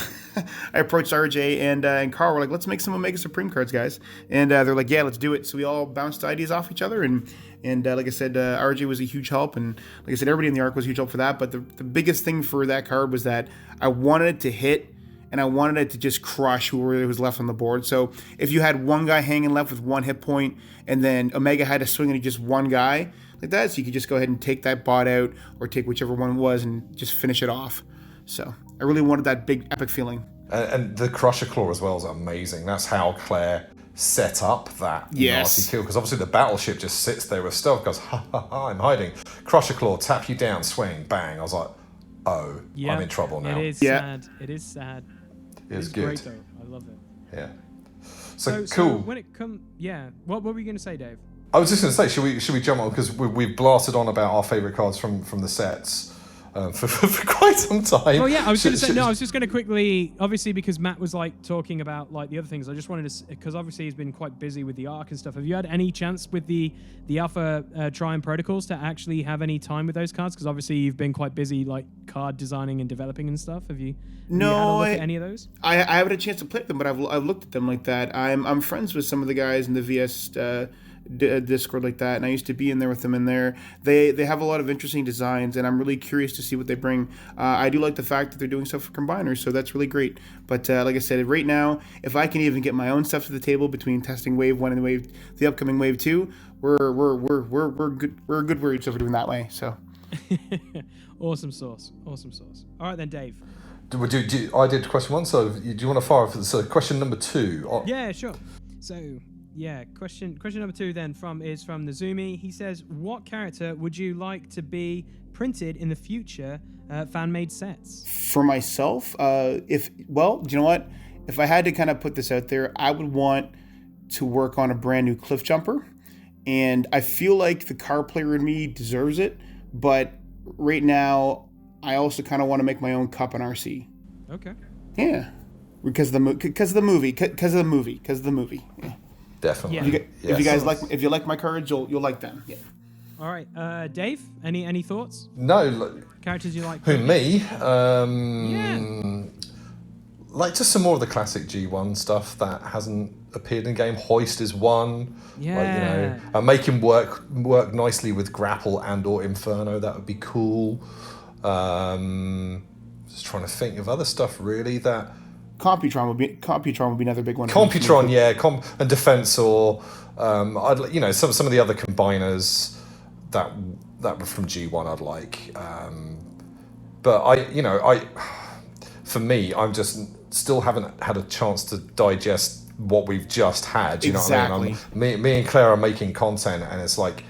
approached RJ and Carl. We're like, let's make some Omega Supreme cards, guys. And they're like, yeah, let's do it. So we all bounced ideas off each other. And like I said, RJ was a huge help. And like I said, everybody in the arc was a huge help for that. But the biggest thing for that card was that I wanted it to hit, and I wanted it to just crush whoever was left on the board. So if you had one guy hanging left with 1 hit point, and then Omega had to swing into just one guy, like that, so you could just go ahead and take that bot out or take whichever one it was and just finish it off. So I really wanted that big epic feeling. And the Crusher Claw as well is amazing. That's how Claire set up that nasty kill, because obviously the battleship just sits there with stealth, goes, ha ha ha, I'm hiding. Crusher Claw, tap you down, swing, bang. I was like, oh, I'm in trouble now. It is sad. It is sad. It's good. Great though. I love it. Yeah. So cool. So when it comes, what were we going to say, Dave? I was just going to say, should we jump on, because we've blasted on about our favourite cards from the sets. for quite some time. Oh yeah, I was going to say no. I was just going to quickly, obviously, because Matt was like talking about like the other things. I just wanted to, because obviously he's been quite busy with the ARC and stuff. Have you had any chance with the Alpha Triumph protocols to actually have any time with those cards? Because obviously you've been quite busy like card designing and developing and stuff. Have you? No, had a look at any of those? I haven't had a chance to play them, but I've looked at them like that. I'm friends with some of the guys in the VS Discord like that, and I used to be in there with them in there. They have a lot of interesting designs, and I'm really curious to see what they bring. I do like the fact that they're doing stuff for combiners, so that's really great. But like I said, right now, if I can even get my own stuff to the table between testing Wave 1 and the upcoming Wave 2, we're good. We're good where each other doing that way. So Awesome sauce. All right then, Dave. I did question 1, so do you want to fire for so question number 2? Yeah, sure. So yeah, question number 2 then is from Nazumi. He says, what character would you like to be printed in the future fan-made sets? For myself, do you know what? If I had to kind of put this out there, I would want to work on a brand new Cliff Jumper, and I feel like the car player in me deserves it, but right now I also kind of want to make my own Cup and RC. Okay. Yeah, because of the movie. Yeah. Definitely. If you guys like my cards, you'll like them. Yeah. All right, Dave. Any thoughts? No. Characters you like? Who, me? Yeah. Like just some more of the classic G1 stuff that hasn't appeared in game. Hoist is one. Yeah. Like, make him work nicely with Grapple and or Inferno. That would be cool. Just trying to think of other stuff really that. Computron would be another big one. Computron, yeah, and Defense, or some of the other combiners that were from G1 I'd like. But for me, I'm just still haven't had a chance to digest what we've just had. You know what I mean? Me and Claire are making content, and it's like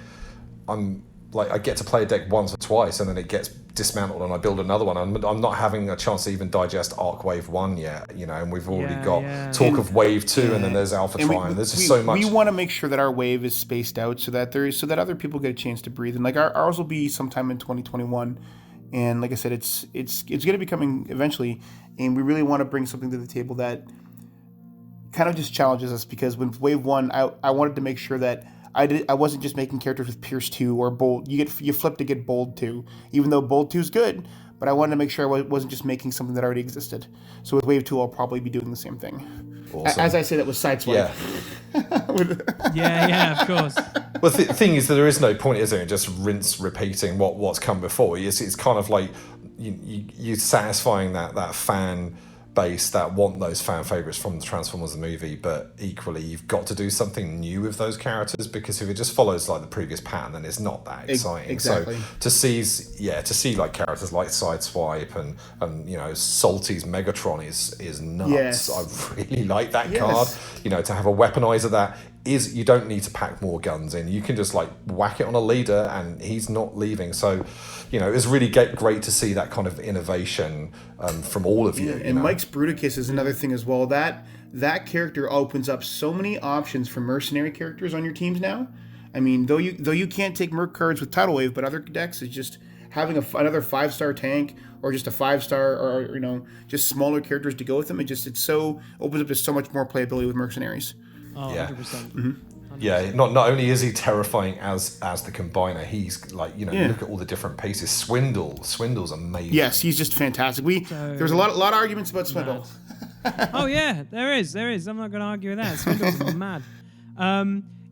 I get to play a deck once or twice, and then it gets dismantled, and I build another one. I'm not having a chance to even digest Arc Wave 1 yet, and we've already got talk of Wave 2, and then there's Alpha Triumph. There's just so much. We want to make sure that our wave is spaced out so that other people get a chance to breathe. And like ours will be sometime in 2021. And like I said, it's going to be coming eventually, and we really want to bring something to the table that kind of just challenges us, because when Wave 1, I wanted to make sure that I wasn't just making characters with Pierce 2 or Bold. You flip to get Bold 2, even though Bold 2 is good, but I wanted to make sure I wasn't just making something that already existed. So with Wave 2, I'll probably be doing the same thing. Awesome. As I say, that was SIDESWIPE. Yeah, of course. Well, the thing is that there is no point, is there, in just repeating what's come before. It's kind of like you satisfying that fan base that want those fan favorites from the Transformers the movie, but equally you've got to do something new with those characters, because if it just follows like the previous pattern, then it's not that exciting. Exactly. So to see like characters like Sideswipe and Salty's Megatron is nuts. Yes. I really like that card. To have a weaponizer that is, you don't need to pack more guns in. You can just like whack it on a leader and he's not leaving. So it's really great to see that kind of innovation from all of you. And Mike's Bruticus is another thing as well. That character opens up so many options for mercenary characters on your teams now. I mean, though you can't take merc cards with Tidal Wave, but other decks is just having another 5-star tank or just a 5-star, or just smaller characters to go with them. It opens up to so much more playability with mercenaries. Oh, yeah. 100%. Mm-hmm. Yeah, not only is he terrifying as the combiner, he's like, look at all the different paces. Swindle's amazing. Yes, he's just fantastic. There's a lot of arguments about Swindle. Oh yeah, there is. I'm not going to argue with that. Swindle's mad.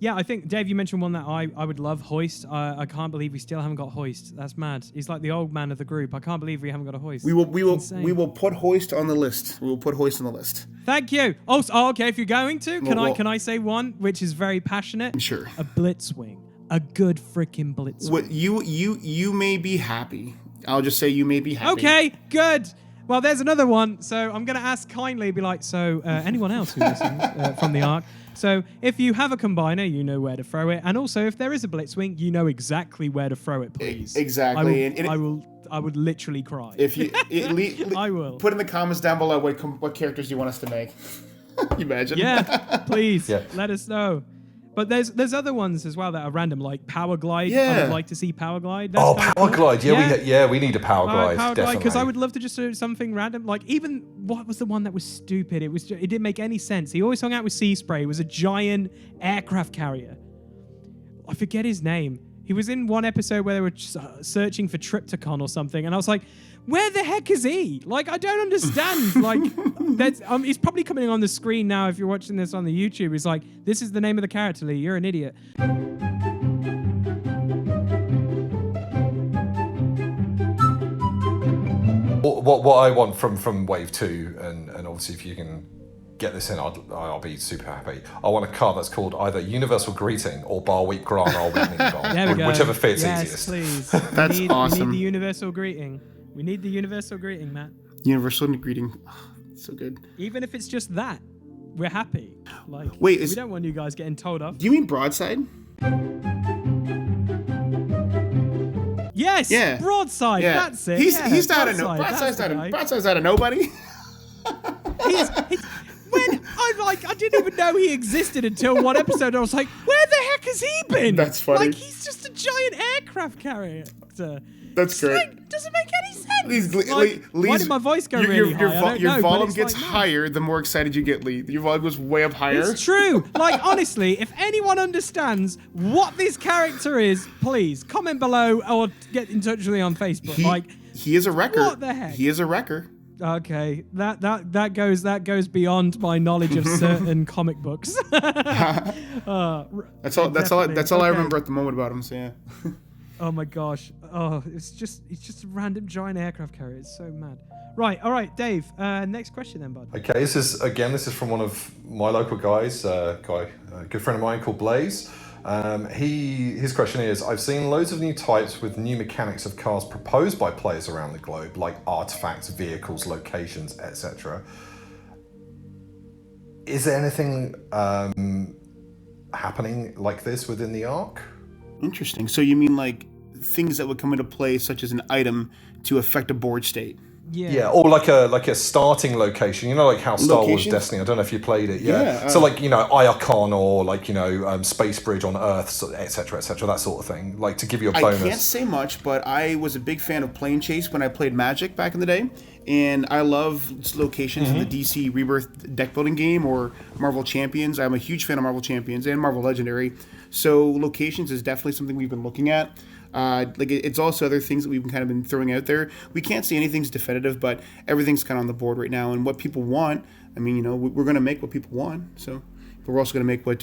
Yeah, I think, Dave, you mentioned one that I would love, Hoist. I can't believe we still haven't got Hoist. That's mad. He's like the old man of the group. I can't believe we haven't got a Hoist. We will put Hoist on the list. We will put Hoist on the list. Thank you. Oh, okay, if you're going to, can I say one which is very passionate? Sure. A Blitzwing. A good freaking Blitzwing. What you may be happy. I'll just say you may be happy. Okay, good. Well, there's another one. So I'm going to ask kindly, anyone else who listens from the ARC. So if you have a combiner, you know where to throw it. And also, if there is a Blitzwing, you know exactly where to throw it, please. Exactly. I would literally cry. If you, I will. Put in the comments down below what characters you want us to make. Imagine. Yeah, please. Let us know. But there's other ones as well that are random, like Power Glide. I Yeah. would like to see Power Glide. Oh, That's kinda Power cool. Glide. Yeah, we need a Power Glide. Power Glide, Definitely. because I would love to just do something random. Like even what was the one that was stupid? It didn't make any sense. He always hung out with Sea Spray. It was a giant aircraft carrier. I forget his name. He was in one episode where they were searching for Triptychon or something, and I was like, where the heck is he? Like, I don't understand. Like, he's probably coming on the screen now if you're watching this on the YouTube. He's like, this is the name of the character, Lee. You're an idiot. What I want from Wave 2, and obviously if you can get this in, I'll be super happy. I want a card that's called either Universal Greeting or Bar Week Grant or Weekly Bond. There we go. Whichever fits yes, easiest. Please. That's awesome. We need the Universal Greeting. We need the Universal Greeting, Matt. Universal greeting. Oh, so good. Even if it's just that, we're happy. Like, Wait, we don't want you guys getting told off. Do you mean broadside? Yes, Yeah. broadside. Yeah. He's He's not a no. Broadside's not a nobody. I didn't even know he existed until one episode. I was like, where the heck has he been? That's funny. Like, he's just a giant aircraft carrier. That's great. Like, doesn't make any sense. Why did my voice go really high? I don't Your know, but volume it's gets like, no. higher the more excited you get, Lee. Your volume goes way up higher. It's true. Like, honestly, if anyone understands what this character is, please comment below or get in touch with me on Facebook. He is a wrecker. What the heck? He is a wrecker. Okay, that goes beyond my knowledge of certain comic books. That's all I remember at the moment about him. So yeah. Oh my gosh. Oh, it's just a random giant aircraft carrier. It's so mad. Right. All right, Dave. Next question then, bud. Okay, this is from one of my local guys, a good friend of mine called Blaze. His question is, I've seen loads of new types with new mechanics of cars proposed by players around the globe, like artifacts, vehicles, locations, etc. Is there anything happening like this within the Arc? Interesting. So you mean like things that would come into play, such as an item to affect a board state? Yeah, or like a starting location. You know, like how Star Wars Destiny. I don't know if you played it. Yeah. So like Iacon or like Space Bridge on Earth, etc., that sort of thing. Like to give you a bonus. I can't say much, but I was a big fan of Plane Chase when I played Magic back in the day, and I love locations in the DC Rebirth deck building game or Marvel Champions. I'm a huge fan of Marvel Champions and Marvel Legendary, so locations is definitely something we've been looking at. It's also other things that we've kind of been throwing out there. We can't say anything's definitive, but everything's kind of on the board right now. And what people want, I mean, we're going to make what people want. So, but we're also going to make what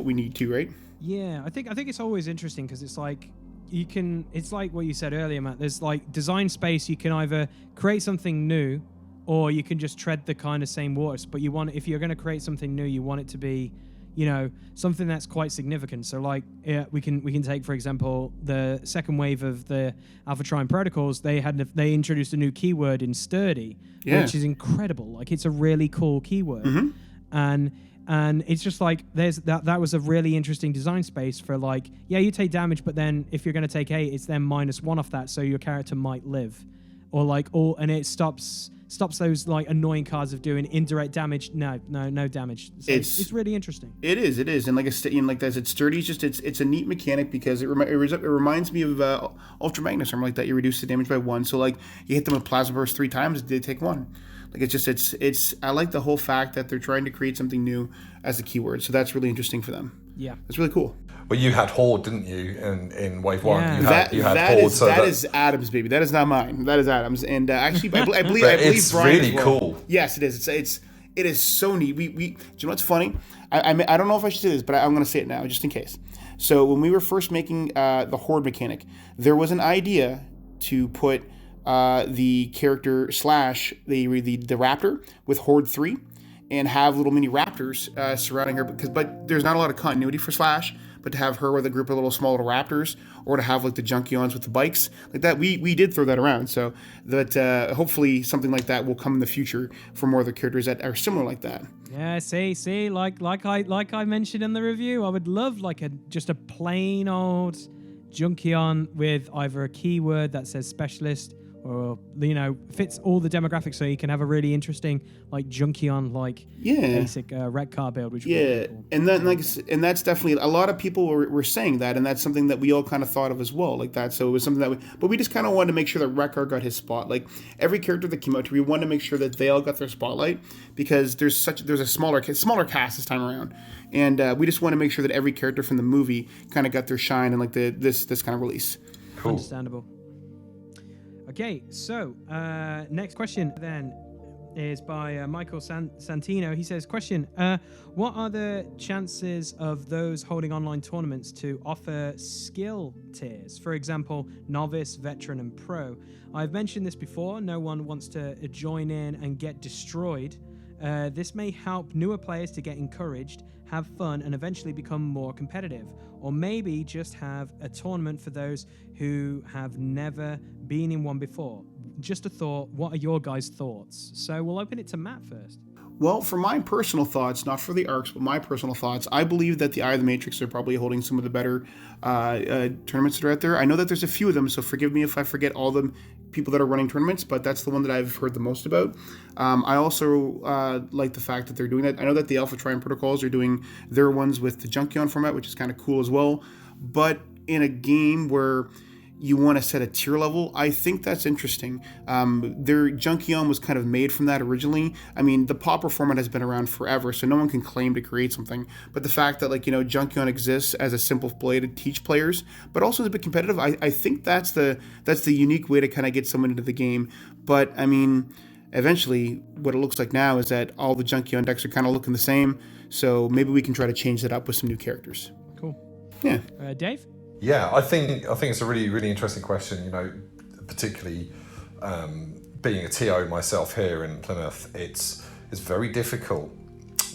we need to, right? Yeah, I think it's always interesting because it's like it's like what you said earlier, Matt. There's like design space. You can either create something new, or you can just tread the kind of same waters. But if you're going to create something new, you want it to be, something that's quite significant. So like we can take, for example, the second wave of the Alpha Trine protocols. They introduced a new keyword in sturdy, which is incredible. Like it's a really cool keyword. And it's just like that was a really interesting design space for like, you take damage, but then if you're going to take 8, it's then -1 off that, so your character might live, and it stops those like annoying cards of doing indirect damage. No damage. So it's really interesting. It is, and like it's sturdy. It's a neat mechanic because it reminds me of Ultra Magnus, something like that. You reduce the damage by 1, so like you hit them with Plasma Burst 3 times, they take 1. Like I like the whole fact that they're trying to create something new as a keyword. So that's really interesting for them. Yeah, it's really cool. Well, you had Horde, didn't you, in Wave 1? Yeah. You had Horde. That is Adam's, baby. That is not mine. That is Adam's. And actually, I believe it's Brian really as well. cool. Yes, it is. It is so neat. Do you know what's funny? I don't know if I should say this, but I'm going to say it now, just in case. So when we were first making the Horde mechanic, there was an idea to put the character Slash, the Raptor, with Horde 3, and have little mini raptors surrounding her. But there's not a lot of continuity for Slash. But to have her with a group of little small little raptors, or to have like the Junkions with the bikes like that, we did throw that around. So that hopefully something like that will come in the future for more other characters that are similar like that. Yeah, see, like I mentioned in the review, I would love like just a plain old Junkion with either a keyword that says specialist, or fits all the demographics, so you can have a really interesting like Junkion basic rec car build. Which and then and that's definitely a lot of people were saying that, and that's something that we all kind of thought of as well, like that. So it was something but we just kind of wanted to make sure that Wreck-Car got his spot. Like every character that came out, we wanted to make sure that they all got their spotlight, because there's a smaller cast this time around, and we just want to make sure that every character from the movie kind of got their shine in like this kind of release. Cool. Understandable. Okay, so next question then is by Michael Santino. He says, question, what are the chances of those holding online tournaments to offer skill tiers? For example, novice, veteran, and pro. I've mentioned this before. No one wants to join in and get destroyed. This may help newer players to get encouraged, have fun, and eventually become more competitive. Or maybe just have a tournament for those who have never been in one before. Just a thought. What are your guys' thoughts? So we'll open it to Matt first. Well, for my personal thoughts, not for the ARCs, but my personal thoughts, I believe that the Eye of the Matrix are probably holding some of the better tournaments that are out there. I know that there's a few of them, so forgive me if I forget all the people that are running tournaments, but that's the one that I've heard the most about. I also like the fact that they're doing that. I know that the Alpha Triumph Protocols are doing their ones with the Junkion format, which is kind of cool as well. But in a game where you want to set a tier level, I think that's interesting. Their Junkion was kind of made from that originally. I mean, the Pauper format has been around forever, so no one can claim to create something. But the fact that, Junkion exists as a simple play to teach players, but also is a bit competitive, I think that's the unique way to kind of get someone into the game. But, I mean, eventually, what it looks like now is that all the Junkion decks are kind of looking the same, so maybe we can try to change that up with some new characters. Cool. Yeah. Dave? Yeah, I think it's a really, really interesting question. Particularly being a TO myself here in Plymouth, it's very difficult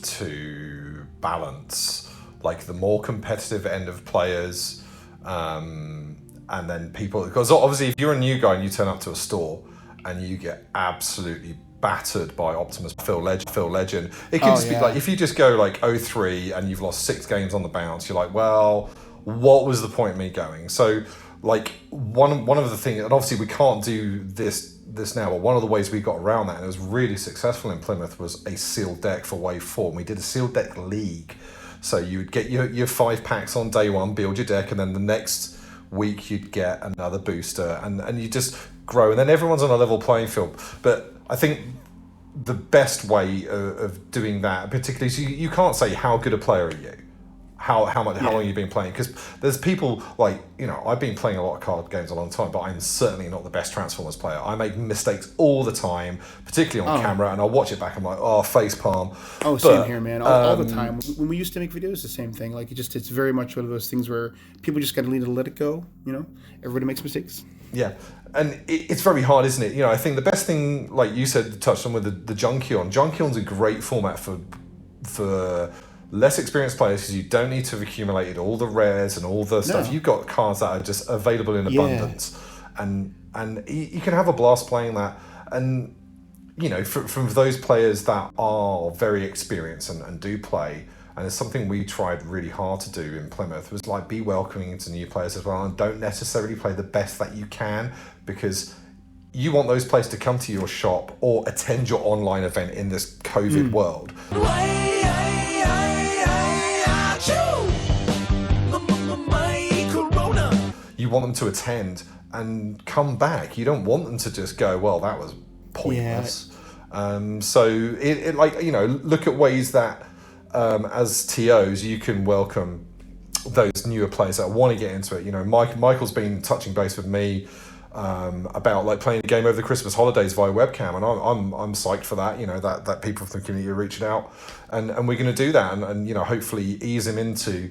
to balance the more competitive end of players, and then people, because obviously if you're a new guy and you turn up to a store and you get absolutely battered by Optimus Phil Legend, it can just be if you just go 0-3 and you've lost 6 games on the bounce, you're like, well, what was the point of me going? So one of the things, and obviously we can't do this now, but one of the ways we got around that, and it was really successful in Plymouth, was a sealed deck for Wave 4. And we did a sealed deck league. So you would get your 5 packs on day one, build your deck, and then the next week you'd get another booster, and you just grow, and then everyone's on a level playing field. But I think the best way of doing that, particularly, so you can't say how good a player are you, how long you've been playing, because there's people I've been playing a lot of card games a long time, but I'm certainly not the best Transformers player. I make mistakes all the time, particularly on camera, and I'll watch it back. I'm like, face palm. Same here, man. All the time. When we used to make videos, the same thing. It's very much one of those things where people just got to let it go. Everybody makes mistakes. Yeah, and it's very hard, isn't it? I think the best thing, like you said, touched on with the Junkion. Junkion's a great format for less experienced players, because you don't need to have accumulated all the rares and all the stuff. You've got cards that are just available in abundance, and you can have a blast playing that. And from those players that are very experienced and do play, and it's something we tried really hard to do in Plymouth, was be welcoming to new players as well, and don't necessarily play the best that you can, because you want those players to come to your shop or attend your online event in this COVID world. You want them to attend and come back. You don't want them to just go, well, that was pointless. So look at ways that as TOs you can welcome those newer players that want to get into it. Michael's been touching base with me about playing a game over the Christmas holidays via webcam, and I'm psyched for that. That people from the community are reaching out, and we're going to do that, and hopefully ease him into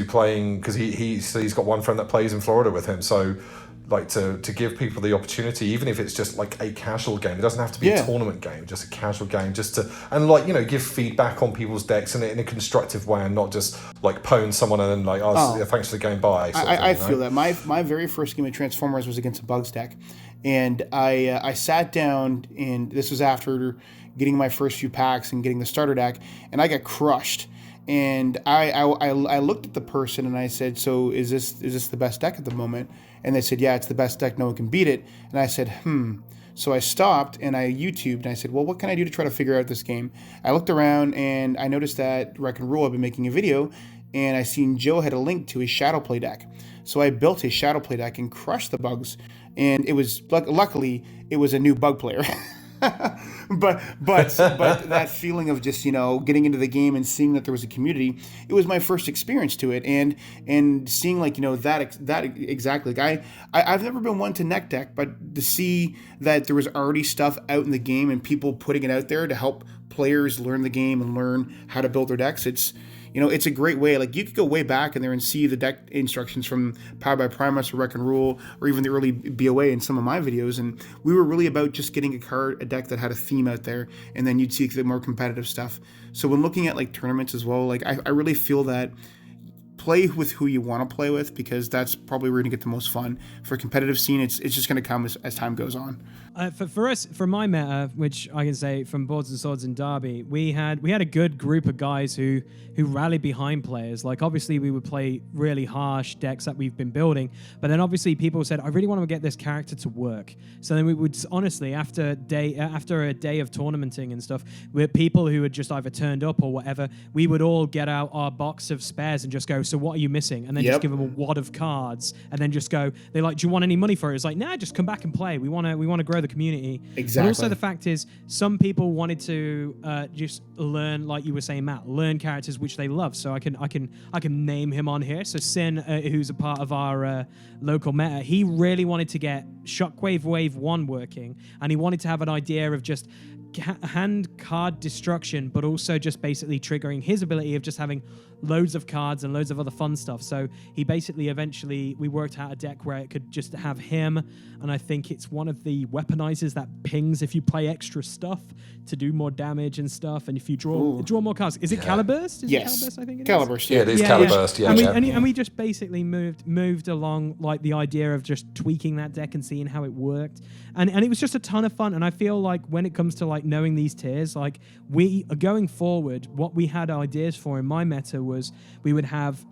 playing, because he's got one friend that plays in Florida with him. So to give people the opportunity, even if it's just a casual game, it doesn't have to be a tournament game, just a casual game, just to give feedback on people's decks in a constructive way, and not just pwn someone and then thanks for the game, bye. I feel that my very first game of Transformers was against a Bugs deck, and I sat down, and this was after getting my first few packs and getting the starter deck, and I got crushed. And I looked at the person and I said, so is this the best deck at the moment? And they said, yeah, it's the best deck. No one can beat it. And I said, So I stopped and I YouTubed and I said, well, what can I do to try to figure out this game? I looked around and I noticed that Wreck and Rule had been making a video, and I seen Joe had a link to his Shadowplay deck. So I built his Shadowplay deck and crushed the bugs. And it was luckily it was a new bug player. but that feeling of just, getting into the game and seeing that there was a community, it was my first experience to it, and seeing that exactly. Like I've never been one to neck deck, but to see that there was already stuff out in the game and people putting it out there to help players learn the game and learn how to build their decks, it's a great way. Like, you could go way back in there and see the deck instructions from Powered by Primus or Wreck and Rule, or even the early BOA in some of my videos. And we were really about just getting a deck that had a theme out there, and then you'd see the more competitive stuff. So when looking at like tournaments as well, like I really feel that play with who you want to play with, because that's probably where you're going to get the most fun. For a competitive scene, it's just going to come as time goes on. For us, for my meta, which I can say from Boards and Swords and Derby, we had a good group of guys who rallied behind players. Like, obviously we would play really harsh decks that we've been building, but then obviously people said, I really want to get this character to work. So then we would honestly, after a day of tournamenting and stuff, with people who had just either turned up or whatever, we would all get out our box of spares and just go, so what are you missing? And then just give them a wad of cards, and then just go, they're like, do you want any money for it? It's like, nah, just come back and play. We want to grow the community. Exactly. But also the fact is, some people wanted to just learn, like you were saying, Matt, learn characters which they love. So I can name him on here. So Sin, who's a part of our local meta, he really wanted to get Shockwave Wave 1 working, and he wanted to have an idea of just hand card destruction, but also just basically triggering his ability of just having loads of cards and loads of other fun stuff. So he basically eventually, we worked out a deck where it could just have him, and I think it's one of the weaponizers that pings if you play extra stuff to do more damage and stuff, and if you draw more cards. Is it Caliburst? Yes. Caliburst, I think it is? Caliburst, yeah. It is Caliburst, yeah. And we just basically moved along, like, the idea of just tweaking that deck and seeing how it worked. And it was just a ton of fun. And I feel like when it comes to like knowing these tiers, like, we going forward, what we had ideas for in my meta was we would have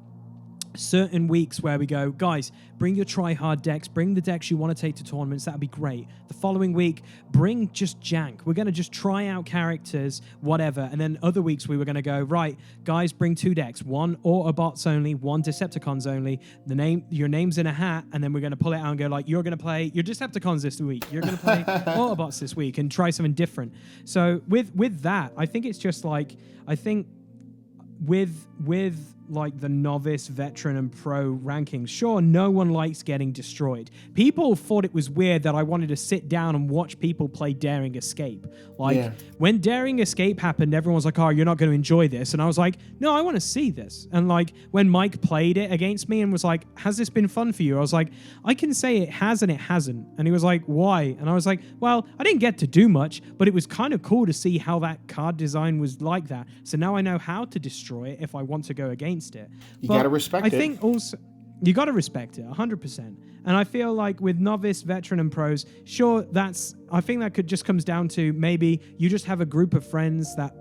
certain weeks where we go, guys, bring your try-hard decks, bring the decks you want to take to tournaments, that'd be great. The following week, bring just jank. We're going to just try out characters, whatever. And then other weeks we were going to go, right, guys, bring 2 decks, 1 Autobots only, 1 Decepticons only, your name's in a hat, and then we're going to pull it out and go, like, you're going to play your Decepticons this week, you're going to play Autobots this week, and try something different. So with that, I think it's just like, I think with like the novice, veteran, and pro rankings, sure, no one likes getting destroyed. People thought it was weird that I wanted to sit down and watch people play Daring Escape. Like, when Daring Escape happened, everyone was like, oh, you're not going to enjoy this. And I was like, no, I want to see this. And like, when Mike played it against me and was like, has this been fun for you? I was like, I can say it has and it hasn't. And he was like, why? And I was like, well, I didn't get to do much, but it was kind of cool to see how that card design was like that. So now I know how to destroy it if I want to go against it. You got to respect it. I think also you got to respect it 100%. And I feel like with novice, veteran, and pros, sure, I think that just comes down to maybe you just have a group of friends that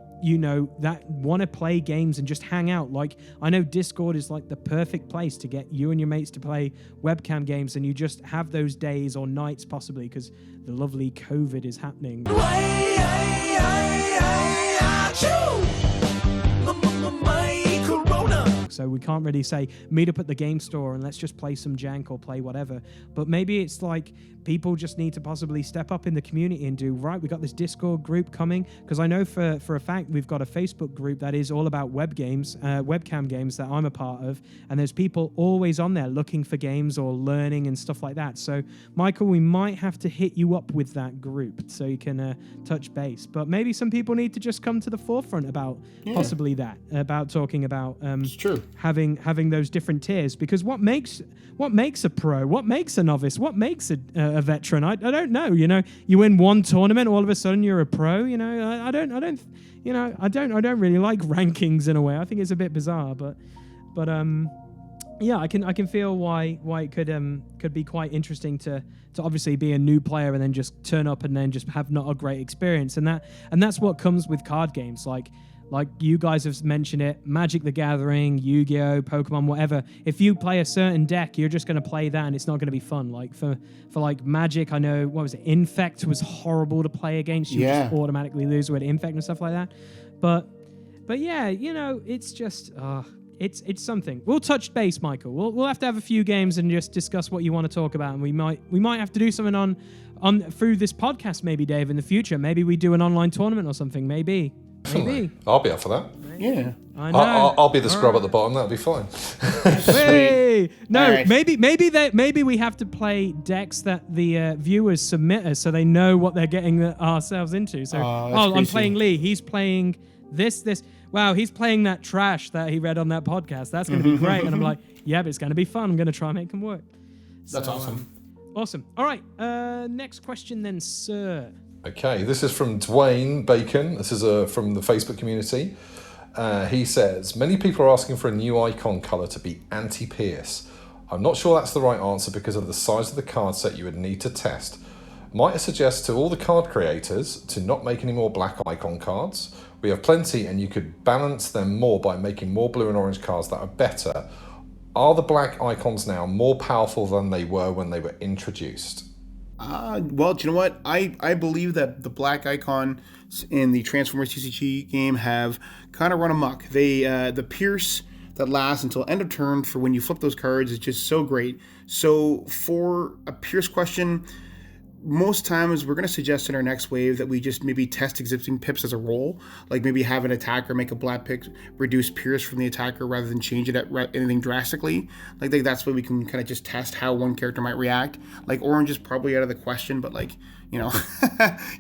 that want to play games and just hang out. Like, I know Discord is like the perfect place to get you and your mates to play webcam games, and you just have those days or nights possibly, because the lovely COVID is happening. So we can't really say meet up at the game store and let's just play some jank or play whatever. But maybe it's like people just need to possibly step up in the community and do, right, we got this Discord group coming, because I know for a fact we've got a Facebook group that is all about webcam games that I'm a part of, and there's people always on there looking for games or learning and stuff like that. So Michael, we might have to hit you up with that group so you can touch base. But maybe some people need to just come to the forefront about possibly that, about talking about it's true. Having those different tiers, because what makes a pro, what makes a novice, what makes a veteran, I don't know. You win one tournament, all of a sudden you're a pro. I don't really like rankings in a way. I think it's a bit bizarre, but yeah, I can feel why it could be quite interesting to obviously be a new player and then just turn up and then just have not a great experience, and that's what comes with card games. Like, like you guys have mentioned it, Magic the Gathering, Yu-Gi-Oh, Pokemon, whatever. If you play a certain deck, you're just going to play that and it's not going to be fun. Like for like Magic, I know, what was it? Infect was horrible to play against. You just automatically lose with Infect and stuff like that. But yeah, you know, it's just, it's something. We'll touch base, Michael. We'll have to have a few games and just discuss what you want to talk about. And we might have to do something on through this podcast, maybe, Dave, in the future. Maybe we do an online tournament or something. Maybe. I'll be up for that. Yeah. I know. I'll be the scrub at the bottom. That'll be fine. Hey! No, right. maybe we have to play decks that the viewers submit us so they know what they're getting ourselves into. So, I'm crazy. playing Lee. He's playing this. Wow, he's playing that trash that he read on that podcast. That's going to be great. And I'm like, yeah, but it's going to be fun. I'm going to try and make them work. That's awesome. Awesome. All right. Next question then, sir. Okay, this is from Dwayne Bacon. This is from the Facebook community. He says, many people are asking for a new icon color to be anti-pierce. I'm not sure that's the right answer because of the size of the card set you would need to test. Might I suggest to all the card creators to not make any more black icon cards? We have plenty and you could balance them more by making more blue and orange cards that are better. Are the black icons now more powerful than they were when they were introduced? Well, do you know what? I believe that the black icon in the Transformers TCG game have kind of run amok. They the pierce that lasts until end of turn for when you flip those cards is just so great. So for a pierce question, most times we're going to suggest in our next wave that we just maybe test existing pips as a role, like maybe have an attacker make a black pick, reduce pierce from the attacker rather than change it at anything drastically. Like that's why we can kind of just test how one character might react. Like orange is probably out of the question, but like, you know,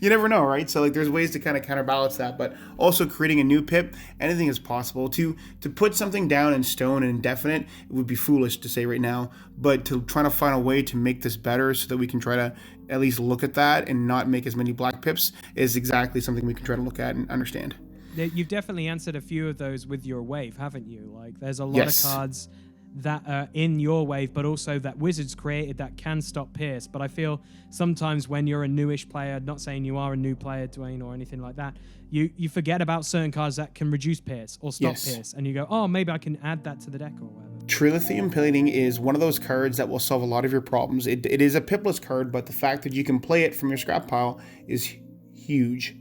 you never know, right? So like there's ways to kind of counterbalance that, but also creating a new pip, anything is possible. To put something down in stone and indefinite, it would be foolish to say right now, but to try to find a way to make this better so that we can try to at least look at that and not make as many black pips is exactly something we can try to look at and understand. You've definitely answered a few of those with your wave, haven't you? Like there's a lot of cards that are in your wave, but also that Wizards created that can stop pierce. But I feel sometimes when you're a newish player, not saying you are a new player, Dwayne, or anything like that, you forget about certain cards that can reduce pierce or stop pierce, and you go, oh, maybe I can add that to the deck or whatever. Trilithium plating is one of those cards that will solve a lot of your problems. It is a pipless card, but the fact that you can play it from your scrap pile is huge.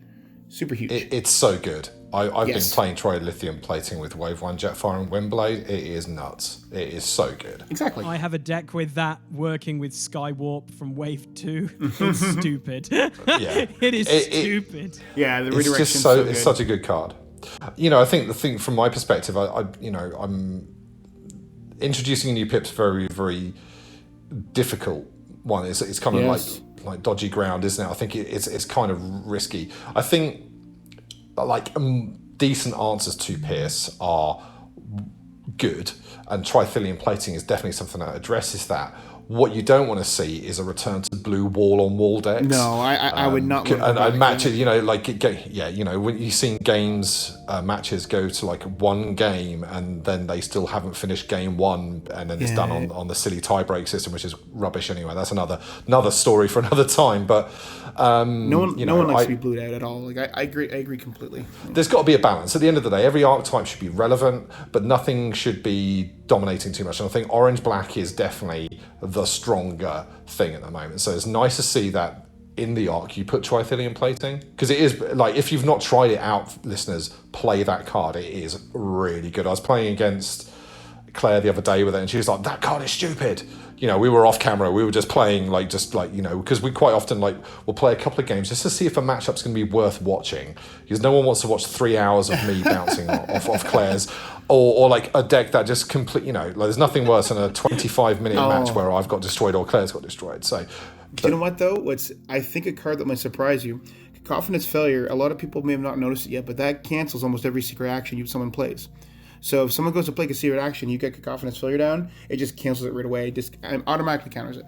Super huge. It's so good. I've been playing trilithium plating with Wave 1 Jetfire and Windblade. It is nuts. It is so good. Exactly. I have a deck with that working with Skywarp from Wave 2. It's stupid. It is stupid. Yeah, the redirection is so good. It's such a good card. You know, I think the thing from my perspective, I'm introducing a new pip's very, very difficult one. It's kind of like dodgy ground, isn't it? I think it's kind of risky. I think like decent answers to pierce are good, and trithelium plating is definitely something that addresses that. What you don't want to see is a return to blue wall-on-wall decks. No, I would not. And matches, you know, like you know, when you've seen games, matches go to like one game and then they still haven't finished game one, and then it's done on the silly tie-break system, which is rubbish anyway. That's another story for another time. But no one likes to be blued out at all. Like I agree completely. There's got to be a balance. At the end of the day, every archetype should be relevant, but nothing should be dominating too much. And I think orange-black is definitely the stronger thing at the moment. So it's nice to see that in the arc you put trithelium plating, because it is like, if you've not tried it out, listeners, play that card. It is really good. I was playing against Claire the other day with it, and she was like, that card is stupid. You know, we were off camera, we were just playing you know, because we quite often we'll play a couple of games just to see if a matchup's going to be worth watching, because no one wants to watch 3 hours of me bouncing off Claire's, or like a deck that just you know, like there's nothing worse than a 25-minute match where I've got destroyed or Claire's got destroyed. So you know what though? I think a card that might surprise you, Cacophonous Failure. A lot of people may have not noticed it yet, but that cancels almost every secret action someone plays. So if someone goes to play a secret action, you get Cacophonous Failure down, it just cancels it right away. It just automatically counters it.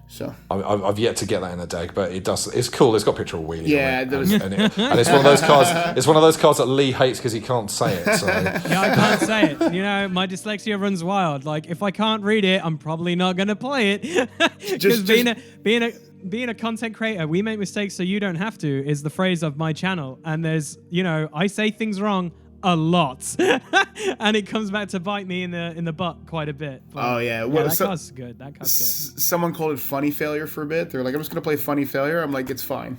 So I've yet to get that in a deck, but it does. It's cool. It's got a picture of Wheelie. Yeah, on it, and it's one of those cards. It's one of those cards that Lee hates because he can't say it. So. Yeah, I can't say it. You know, my dyslexia runs wild. Like, if I can't read it, I'm probably not going to play it. Because being a content creator, we make mistakes so you don't have to, is the phrase of my channel. And there's, you know, I say things wrong a lot, and it comes back to bite me in the butt quite a bit. But, oh yeah, that card's good. That card's good. Someone called it funny failure for a bit. They're like, I'm just gonna play funny failure. I'm like, it's fine.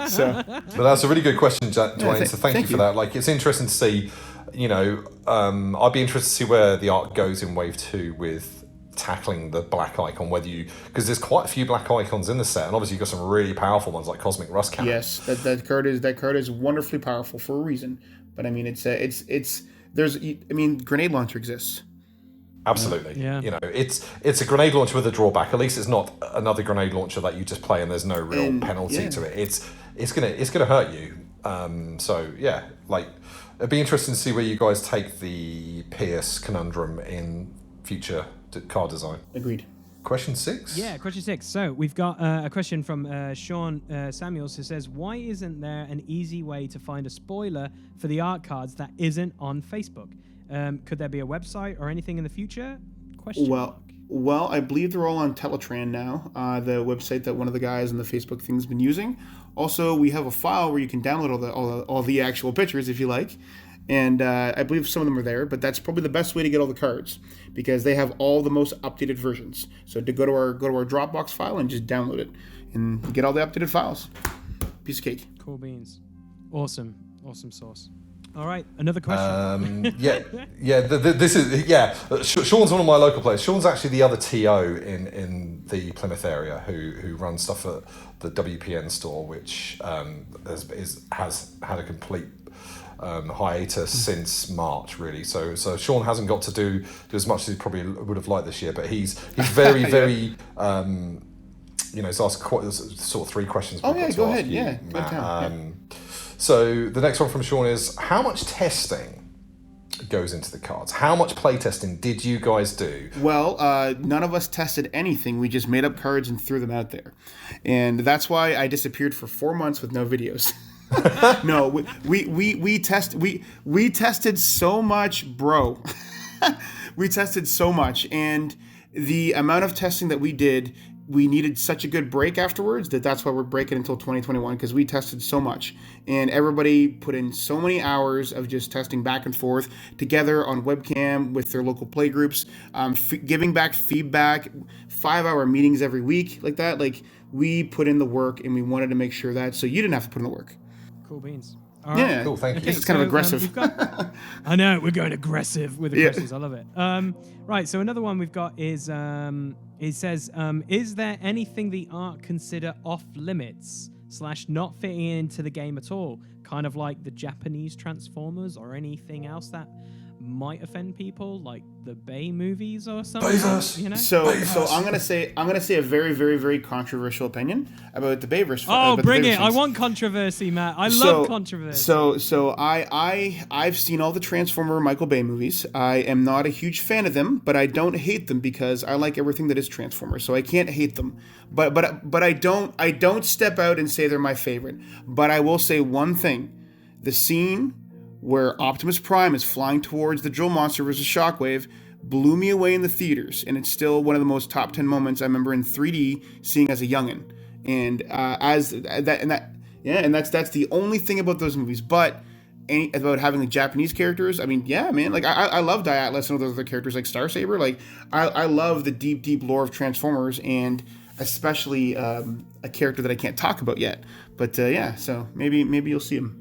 So, but that's a really good question, Dwayne. So thank you for that. Like, it's interesting to see. You know, I'd be interested to see where the art goes in Wave 2 with tackling the black icon, whether you, because there's quite a few black icons in the set, and obviously you've got some really powerful ones like Cosmic Rust Cannon. Yes, that card is wonderfully powerful for a reason. But I mean, grenade launcher exists. Absolutely. Yeah. You know, it's a grenade launcher with a drawback. At least it's not another grenade launcher that you just play and there's no real penalty to it. It's gonna hurt you. So yeah, like, it'd be interesting to see where you guys take the Pierce conundrum in future card design. Agreed. Question 6? Yeah, question 6. So we've got a question from Sean Samuels, who says, why isn't there an easy way to find a spoiler for the art cards that isn't on Facebook? Could there be a website or anything in the future? Well, I believe they're all on Teletran now, the website that one of the guys in the Facebook thing's been using. Also, we have a file where you can download all the actual pictures if you like. And I believe some of them are there, but that's probably the best way to get all the cards because they have all the most updated versions. So to go to our Dropbox file and just download it and get all the updated files. Piece of cake. Cool beans. Awesome sauce. All right, another question. This is Sean's one of my local players. Sean's actually the other TO in the Plymouth area who runs stuff at the WPN store, which has had a complete hiatus since March, really. So Sean hasn't got to do as much as he probably would have liked this year, but he's very very he's asked quite sort of 3 questions. Oh yeah, go ahead. Yeah, good. So the next one from Sean is, how much testing goes into the cards? How much play testing did you guys do? Well, none of us tested anything. We just made up cards and threw them out there, and that's why I disappeared for 4 months with no videos. No, we tested so much, bro. We tested so much, and the amount of testing that we did, we needed such a good break afterwards that's why we're breaking until 2021, because we tested so much, and everybody put in so many hours of just testing back and forth together on webcam with their local play groups, giving back feedback, 5-hour meetings every week like that. Like, we put in the work, and we wanted to make sure that so you didn't have to put in the work. Cool beans. All right. Yeah, cool. Thank you. It's kind of aggressive. I know, we're going aggressive with the questions. I love it. Right. So another one we've got is it says, is there anything the art consider off limits / not fitting into the game at all? Kind of like the Japanese Transformers or anything else that might offend people, like the Bay movies or something. You know? So I'm gonna say a very, very, very controversial opinion about the Bayverse. Oh, bring it! I want controversy, Matt. I love controversy. So I've seen all the Transformer Michael Bay movies. I am not a huge fan of them, but I don't hate them because I like everything that is Transformers. So I can't hate them. But I don't step out and say they're my favorite. But I will say one thing: the scene where Optimus Prime is flying towards the drill monster versus Shockwave blew me away in the theaters, and it's still one of the most top 10 moments I remember in 3D seeing as a youngin'. And that's the only thing about those movies. But about having the Japanese characters, I mean, yeah, man, like I love Diatlas and all those other characters like Star Saber. Like I love the deep lore of Transformers, and especially a character that I can't talk about yet. But so maybe you'll see him.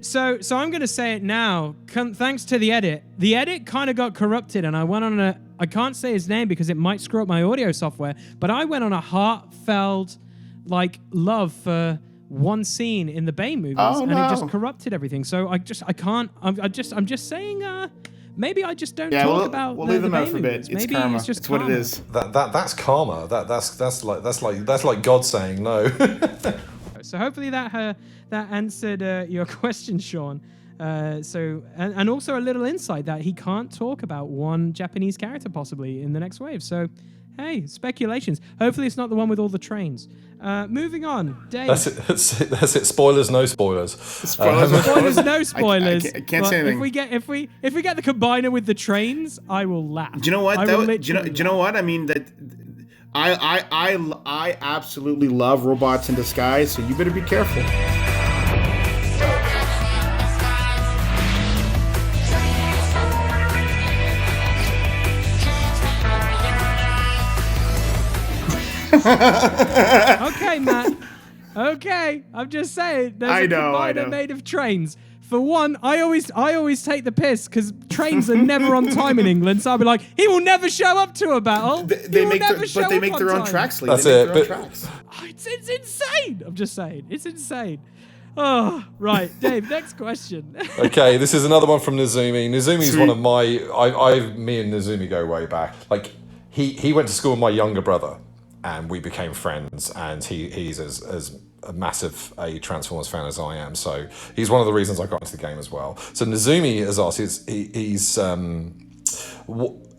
So I'm going to say it now. Thanks to the edit. The edit kind of got corrupted, and I went on I can't say his name because it might screw up my audio software, but I went on a heartfelt, love for one scene in the Bay movies, and it just corrupted everything. So I'm just saying, maybe I just don't talk about we'll leave them out for a bit. It's maybe karma. It's just it's karma. what it is. That's karma. That's like God saying no. So hopefully that answered your question, Sean. And also a little insight that he can't talk about one Japanese character possibly in the next wave. So, hey, speculations. Hopefully it's not the one with all the trains. Moving on, Dave. That's it. Spoilers, no spoilers. Spoilers, no spoilers. I can't say anything. If we get the combiner with the trains, I will laugh. Do you know what? Do you know what? I mean that. I absolutely love robots in disguise, so you better be careful. Okay, Matt. Okay, I'm just saying. There's a combiner made of trains. For one, I always take the piss because trains are never on time in England. So I'll be like, he will never show up to a battle. They make their own tracks. That's it. It's insane. I'm just saying, it's insane. Oh, right, Dave. Next question. Okay, this is another one from Nezumi. Nezumi's one of my. Me and Nezumi go way back. Like he went to school with my younger brother, and we became friends. And he's as a massive Transformers fan as I am, so he's one of the reasons I got into the game as well. So Nezumi has asked,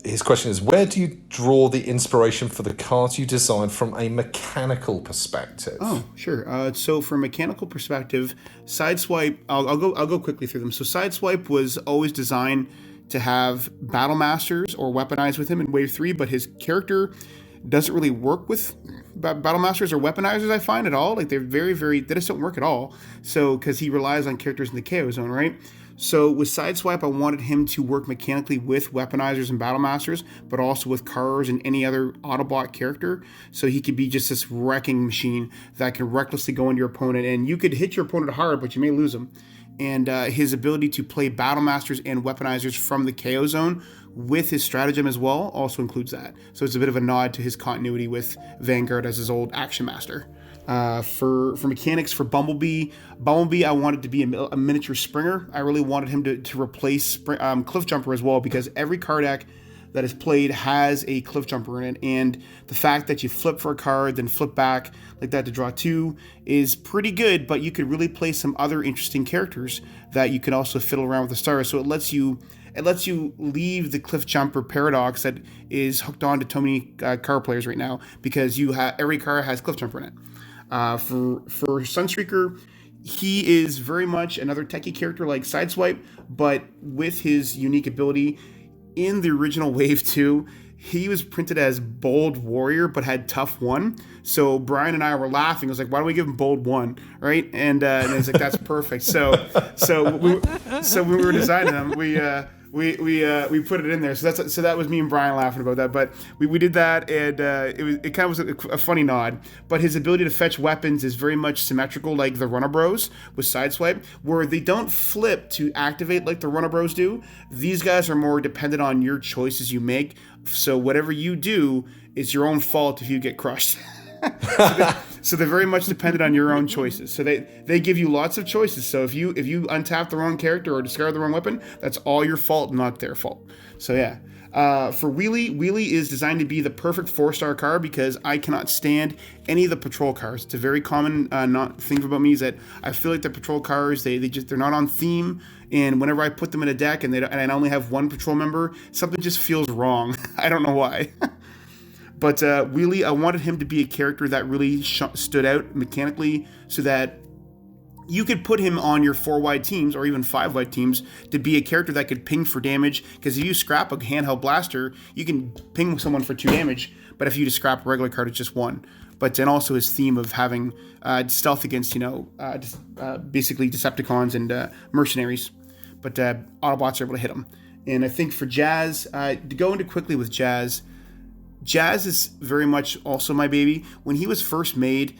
his question is, where do you draw the inspiration for the cards you design from a mechanical perspective? Oh, sure. So from a mechanical perspective, SIDESWIPE, I'll go quickly through them. So SIDESWIPE was always designed to have Battle Masters or weaponize with him in Wave 3, but his character doesn't really work with Battle Masters or weaponizers, I find, at all. Like, they're they just don't work at all. So, because he relies on characters in the KO zone, right? So with SIDESWIPE, I wanted him to work mechanically with weaponizers and Battle Masters, but also with cars and any other Autobot character. So he could be just this wrecking machine that can recklessly go into your opponent, and you could hit your opponent hard, but you may lose him. And his ability to play Battle Masters and weaponizers from the KO zone with his stratagem as well also includes that. So it's a bit of a nod to his continuity with Vanguard as his old action master. For mechanics for Bumblebee, I wanted to be a miniature Springer. I really wanted him to replace Cliff Jumper as well, because every card deck that is played has a Cliff Jumper in it, and the fact that you flip for a card, then flip back like that to draw 2 is pretty good, but you could really play some other interesting characters that you can also fiddle around with the stars. So it lets you leave the Cliff Jumper paradox that is hooked on to so many car players right now, because every car has Cliff Jumper in it. For SUNSTREAKER, he is very much another techie character like SIDESWIPE, but with his unique ability. In the original Wave 2, he was printed as Bold Warrior, but had Tough 1. So Brian and I were laughing. I was like, why don't we give him Bold 1, right? And it's like, that's perfect. So when we were designing him, we put it in there. So that was me and Brian laughing about that. But we did that, and it kind of was a funny nod. But his ability to fetch weapons is very much symmetrical, like the Runner Bros with SIDESWIPE, where they don't flip to activate like the Runner Bros do. These guys are more dependent on your choices you make. So whatever you do, it's your own fault if you get crushed. So they're very much dependent on your own choices. So they give you lots of choices. So if you untap the wrong character or discard the wrong weapon, that's all your fault, not their fault. So yeah. For Wheelie is designed to be the perfect 4-star car, because I cannot stand any of the patrol cars. It's a very common thing about me, is that I feel like the patrol cars, they're not on theme. And whenever I put them in a deck and I only have one patrol member, something just feels wrong. I don't know why. But Wheelie, I wanted him to be a character that really stood out mechanically, so that you could put him on your 4-wide teams or even 5-wide teams to be a character that could ping for damage. Because if you scrap a handheld blaster, you can ping someone for 2 damage. But if you just scrap a regular card, it's just 1. But then also his theme of having stealth against, basically Decepticons and mercenaries. But Autobots are able to hit him. And I think for Jazz, to go into quickly with Jazz is very much also my baby. When he was first made,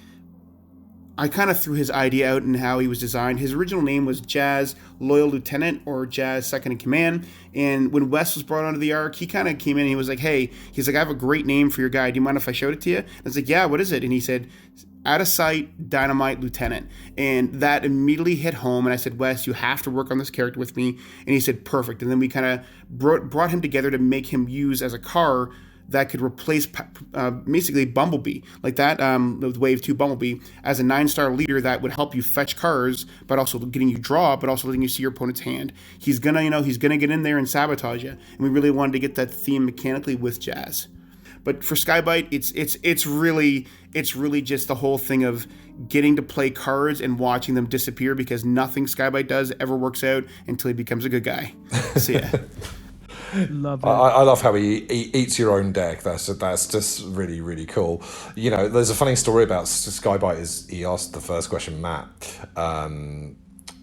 I kind of threw his idea out and how he was designed. His original name was Jazz Loyal Lieutenant, or Jazz Second in Command. And when Wes was brought onto the arc, he kind of came in and he was like, I have a great name for your guy. Do you mind if I showed it to you? And I was like, yeah, what is it? And he said, Out of Sight Dynamite Lieutenant. And that immediately hit home. And I said, Wes, you have to work on this character with me. And he said, perfect. And then we kind of brought him together to make him use as a car that could replace basically Bumblebee, like that, with Wave 2 Bumblebee, as a 9-star leader that would help you fetch cards, but also getting you draw, but also letting you see your opponent's hand. He's gonna get in there and sabotage you, and we really wanted to get that theme mechanically with Jazz. But for SKY-BYTE, it's really just the whole thing of getting to play cards and watching them disappear, because nothing SKY-BYTE does ever works out until he becomes a good guy. So yeah. Love it. I love how he eats your own deck. That's just really, really cool. You know, there's a funny story about SKY-BYTE. Is he asked the first question, Matt,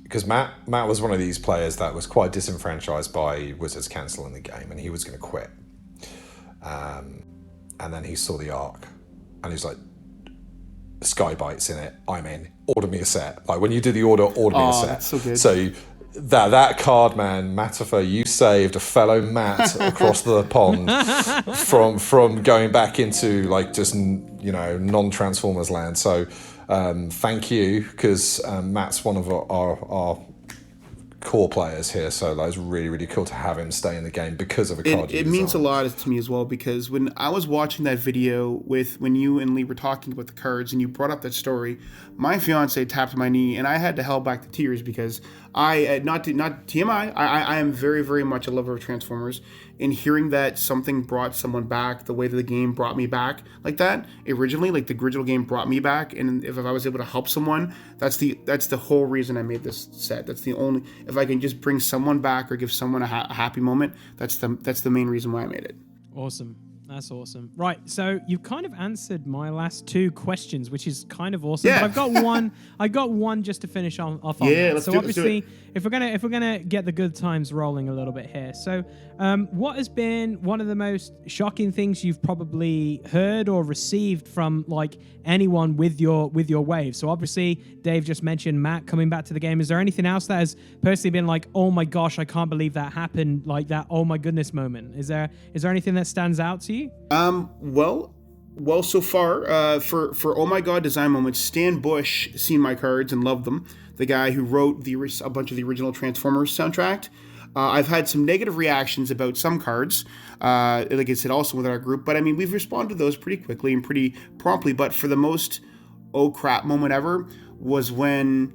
because Matt was one of these players that was quite disenfranchised by Wizards cancelling the game, and he was going to quit. And then he saw the arc, and he's like, SKY-BYTE's in it. I'm in. Order me a set. Like when you do the order me a set. That's so good. So that card, man, Matafer, you saved a fellow Matt across the pond from going back into like just non-Transformers land. So thank you, because Matt's one of our core players here, so that was really, really cool to have him stay in the game because of a card. It means a lot to me as well, because when I was watching that video when you and Lee were talking about the cards and you brought up that story, my fiance tapped my knee and I had to hold back the tears, because not TMI, I am very, very much a lover of Transformers, and hearing that something brought someone back the way that the game brought me back, like that originally, like the original game brought me back, and if I was able to help someone, that's the whole reason I made this set. That's the only, if I can just bring someone back or give someone a happy moment, that's the main reason why I made it. Awesome. That's awesome. Right, so you've kind of answered my last 2 questions, which is kind of awesome. Yeah. But I got one just to finish off on. Yeah, that. let's So do it, obviously, if we're gonna get the good times rolling a little bit here. So, what has been one of the most shocking things you've probably heard or received from like anyone with your wave? So obviously, Dave just mentioned Matt coming back to the game. Is there anything else that has personally been like, oh my gosh, I can't believe that happened, like that oh my goodness moment? Is there anything that stands out to you? Well, so far, for oh my god design moments, Stan Bush seen my cards and loved them. The guy who wrote a bunch of the original Transformers soundtrack. I've had some negative reactions about some cards, like I said, also within our group. But I mean, we've responded to those pretty quickly and pretty promptly. But for the most oh crap moment ever was when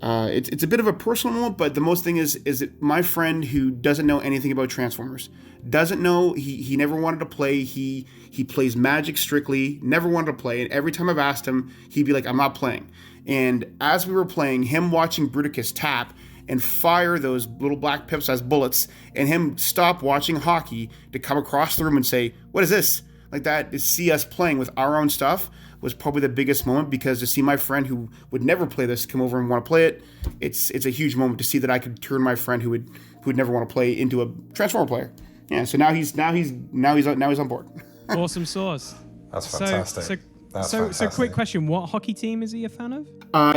it's a bit of a personal moment. But the most thing is that my friend who doesn't know anything about Transformers, doesn't know, he never wanted to play. He plays Magic strictly, never wanted to play. And every time I've asked him, he'd be like, I'm not playing. And as we were playing, him watching Bruticus tap and fire those little black pips as bullets, and him stop watching hockey to come across the room and say, what is this? Like that, to see us playing with our own stuff was probably the biggest moment, because to see my friend who would never play this come over and want to play it, it's a huge moment to see that I could turn my friend who would never want to play into a Transformer player. Yeah, so now he's on board. Awesome sauce. That's fantastic. So quick question, what hockey team is he a fan of?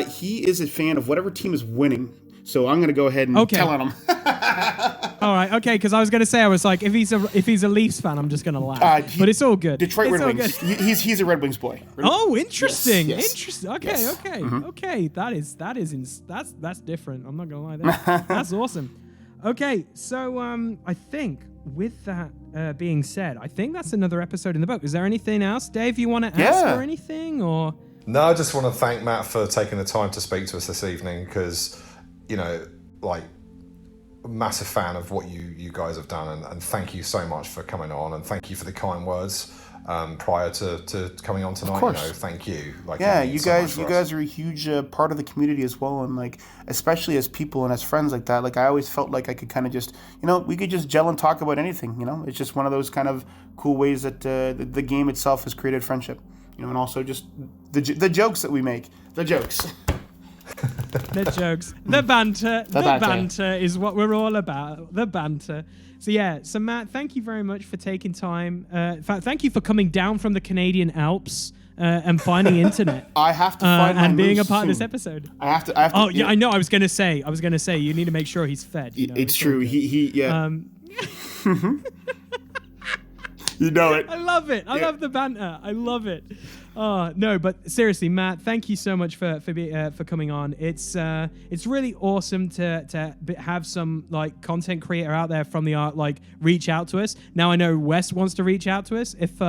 He is a fan of whatever team is winning. So I'm going to go ahead and tell on him. All right, okay, because I was going to say, I was like, if he's a Leafs fan, I'm just going to laugh. But it's all good. Detroit Red Wings. He's a Red Wings boy. Oh, interesting. Yes. Interesting. Okay, Yes. okay, Mm-hmm. okay. That's different. I'm not going to lie there. That's awesome. Okay, so I think with that being said, I think that's another episode in the book. Is there anything else, Dave, you want to ask or anything? Or No, I just want to thank Matt for taking the time to speak to us this evening, because, you know, like, massive fan of what you guys have done, and thank you so much for coming on, and thank you for the kind words prior to coming on tonight. Of course. You know, thank you. Like, yeah, it means you so much guys for us. are a huge part of the community as well, and like especially as people and as friends like that. Like I always felt like I could kind of just, we could just gel and talk about anything. It's just one of those kind of cool ways that the game itself has created friendship. And also just the jokes that we make, the jokes. The jokes, the banter, the banter is what we're all about. The banter. So yeah, so Matt, thank you very much for taking time. In fact, thank you for coming down from the Canadian Alps and finding internet. I have to find my and being a moose part of soon. this episode. I have to. Oh yeah, I know. I was gonna say you need to make sure he's fed. It's true. He yeah. You know it. I love it. I love the banter. I love it. No, but seriously, Matt, thank you so much for coming on. It's really awesome to have some like content creator out there from the art like reach out to us. Now I know Wes wants to reach out to us. If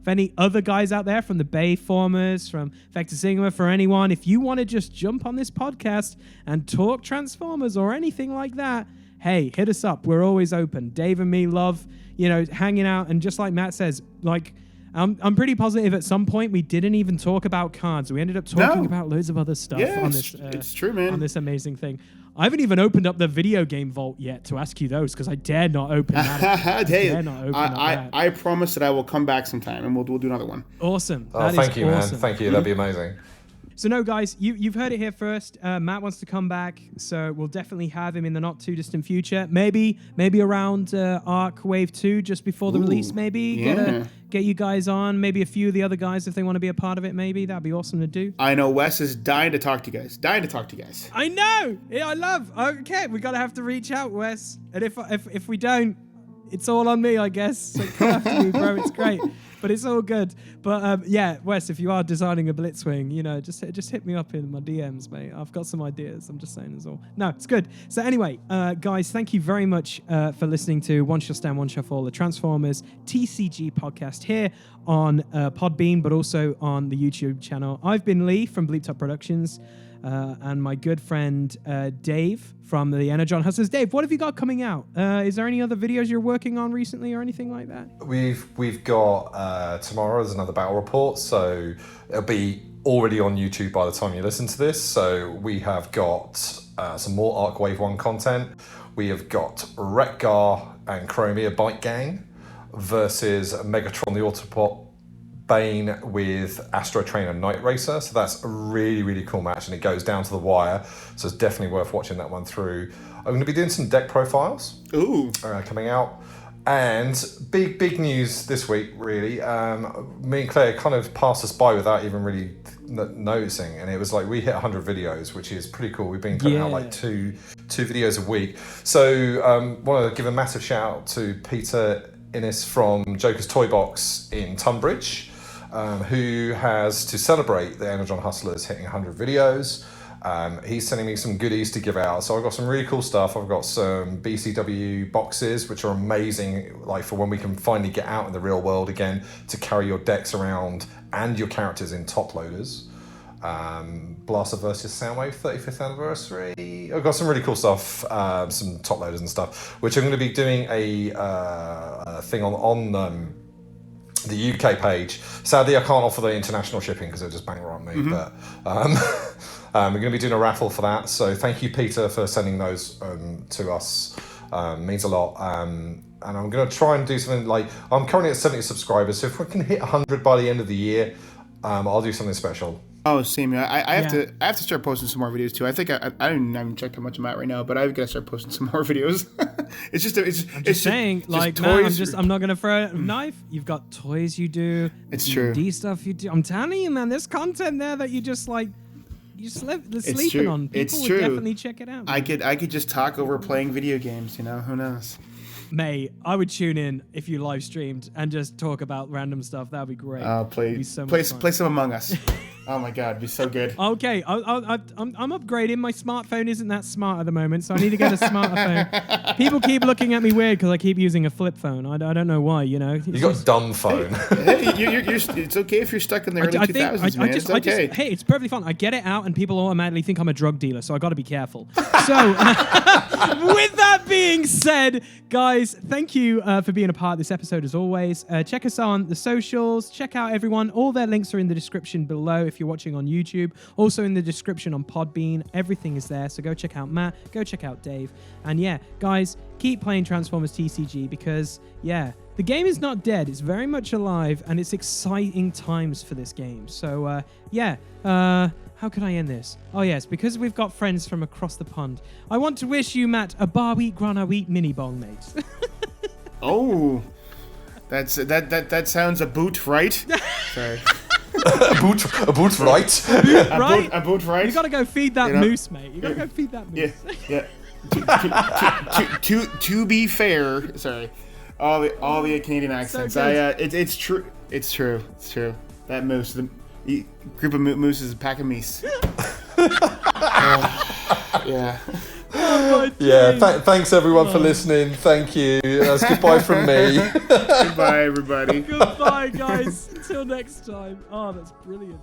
any other guys out there from the Bay Formers, from Vector Sigma, for anyone, if you want to just jump on this podcast and talk Transformers or anything like that, hey, hit us up. We're always open. Dave and me love, hanging out. And just like Matt says, like, I'm pretty positive at some point we didn't even talk about cards. We ended up talking about loads of other stuff on this. It's true, man. On this amazing thing. I haven't even opened up the video game vault yet to ask you those because I dare not open that. I promise that I will come back sometime and we'll do another one. Awesome. Thank you, man. Thank you. That'd be amazing. So no, guys, you've heard it here first. Matt wants to come back, so we'll definitely have him in the not too distant future. Maybe around Arc Wave 2, just before the release. Maybe get you guys on. Maybe a few of the other guys if they want to be a part of it. Maybe that'd be awesome to do. I know Wes is dying to talk to you guys. I know. Yeah, I love. Okay, we gotta have to reach out, Wes. And if we don't, it's all on me, I guess. So come after me, bro. It's great. But it's all good. But yeah, Wes, if you are designing a Blitzwing, just hit me up in my DMs, mate. I've got some ideas. I'm just saying as all. No, it's good. So anyway, guys, thank you very much for listening to One Shot Stand, One Shot Fall, the Transformers TCG podcast here on Podbean, but also on the YouTube channel. I've been Lee from Bleep Top Productions. And my good friend Dave from the ENERGON Hustlers. Dave, what have you got coming out? Is there any other videos you're working on recently or anything like that? We've got tomorrow is another battle report, so it'll be already on YouTube by the time you listen to this. So we have got some more Arc Wave 1 content. We have got Retgar and Chromia Bike Gang versus Megatron the Autobot Bane with Astro Trainer Night Racer. So that's a really, really cool match, and it goes down to the wire. So it's definitely worth watching that one through. I'm going to be doing some deck profiles. Coming out. And big news this week, really. Me and Claire kind of passed us by without even really noticing, and it was like we hit 100 videos, which is pretty cool. We've been putting out like two videos a week. So want to give a massive shout out to Peter Innes from Joker's Toy Box in Tunbridge, who has, to celebrate the ENERGON Hustlers hitting 100 videos, he's sending me some goodies to give out. So I've got some really cool stuff. I've got some BCW boxes, which are amazing, like for when we can finally get out in the real world again to carry your decks around and your characters in top loaders. Blaster versus Soundwave 35th anniversary. I've got some really cool stuff, some top loaders and stuff, which I'm going to be doing a thing on the UK page. Sadly, I can't offer the international shipping because it'll just bang on me. But we're going to be doing a raffle for that. So thank you, Peter, for sending those to us. Means a lot. And I'm going to try and do something like, I'm currently at 70 subscribers. So if we can hit 100 by the end of the year, I'll do something special. Oh, same. I have to start posting some more videos too. I think I don't even check how much I'm at right now, but I've got to start posting some more videos. I'm not gonna throw a knife. You've got toys you do. It's true. D stuff you do. I'm telling you, man. There's content there that you just like. You're sleeping on. People would definitely check it out. I could just talk over playing video games. Who knows? Mate, I would tune in if you live streamed and just talk about random stuff. That'd be great. Play some Among Us. Oh my God, it'd be so good. Okay, I'm upgrading. My smartphone isn't that smart at the moment, so I need to get a smarter phone. People keep looking at me weird because I keep using a flip phone. I don't know why. You got a dumb phone. Hey, it's okay if you're stuck in the early 2000s, man. It's okay. Hey, it's perfectly fine. I get it out, and people automatically think I'm a drug dealer, so I got to be careful. So, with that being said, guys, thank you for being a part of this episode as always. Check us on the socials. Check out everyone. All their links are in the description below if you're watching on YouTube. Also in the description on Podbean. Everything is there. So go check out Matt. Go check out Dave. And yeah, guys, keep playing Transformers TCG because, yeah, the game is not dead. It's very much alive and it's exciting times for this game. So, how can I end this? Oh, yes, because we've got friends from across the pond. I want to wish you, Matt, a bar wheat, grana wheat mini bong, mate. Oh, that sounds a boot, right? Sorry. a boot right? A boot right? You gotta go feed that moose, mate. You gotta go feed that moose. Yeah. To be fair, sorry. all the Canadian accents. good. It's true. It's true. That moose, the group of moose is a pack of meese. Yeah. Yeah, thanks everyone for listening. Thank you. That's goodbye from me. Goodbye, everybody. Goodbye, guys. Until next time. Oh, that's brilliant.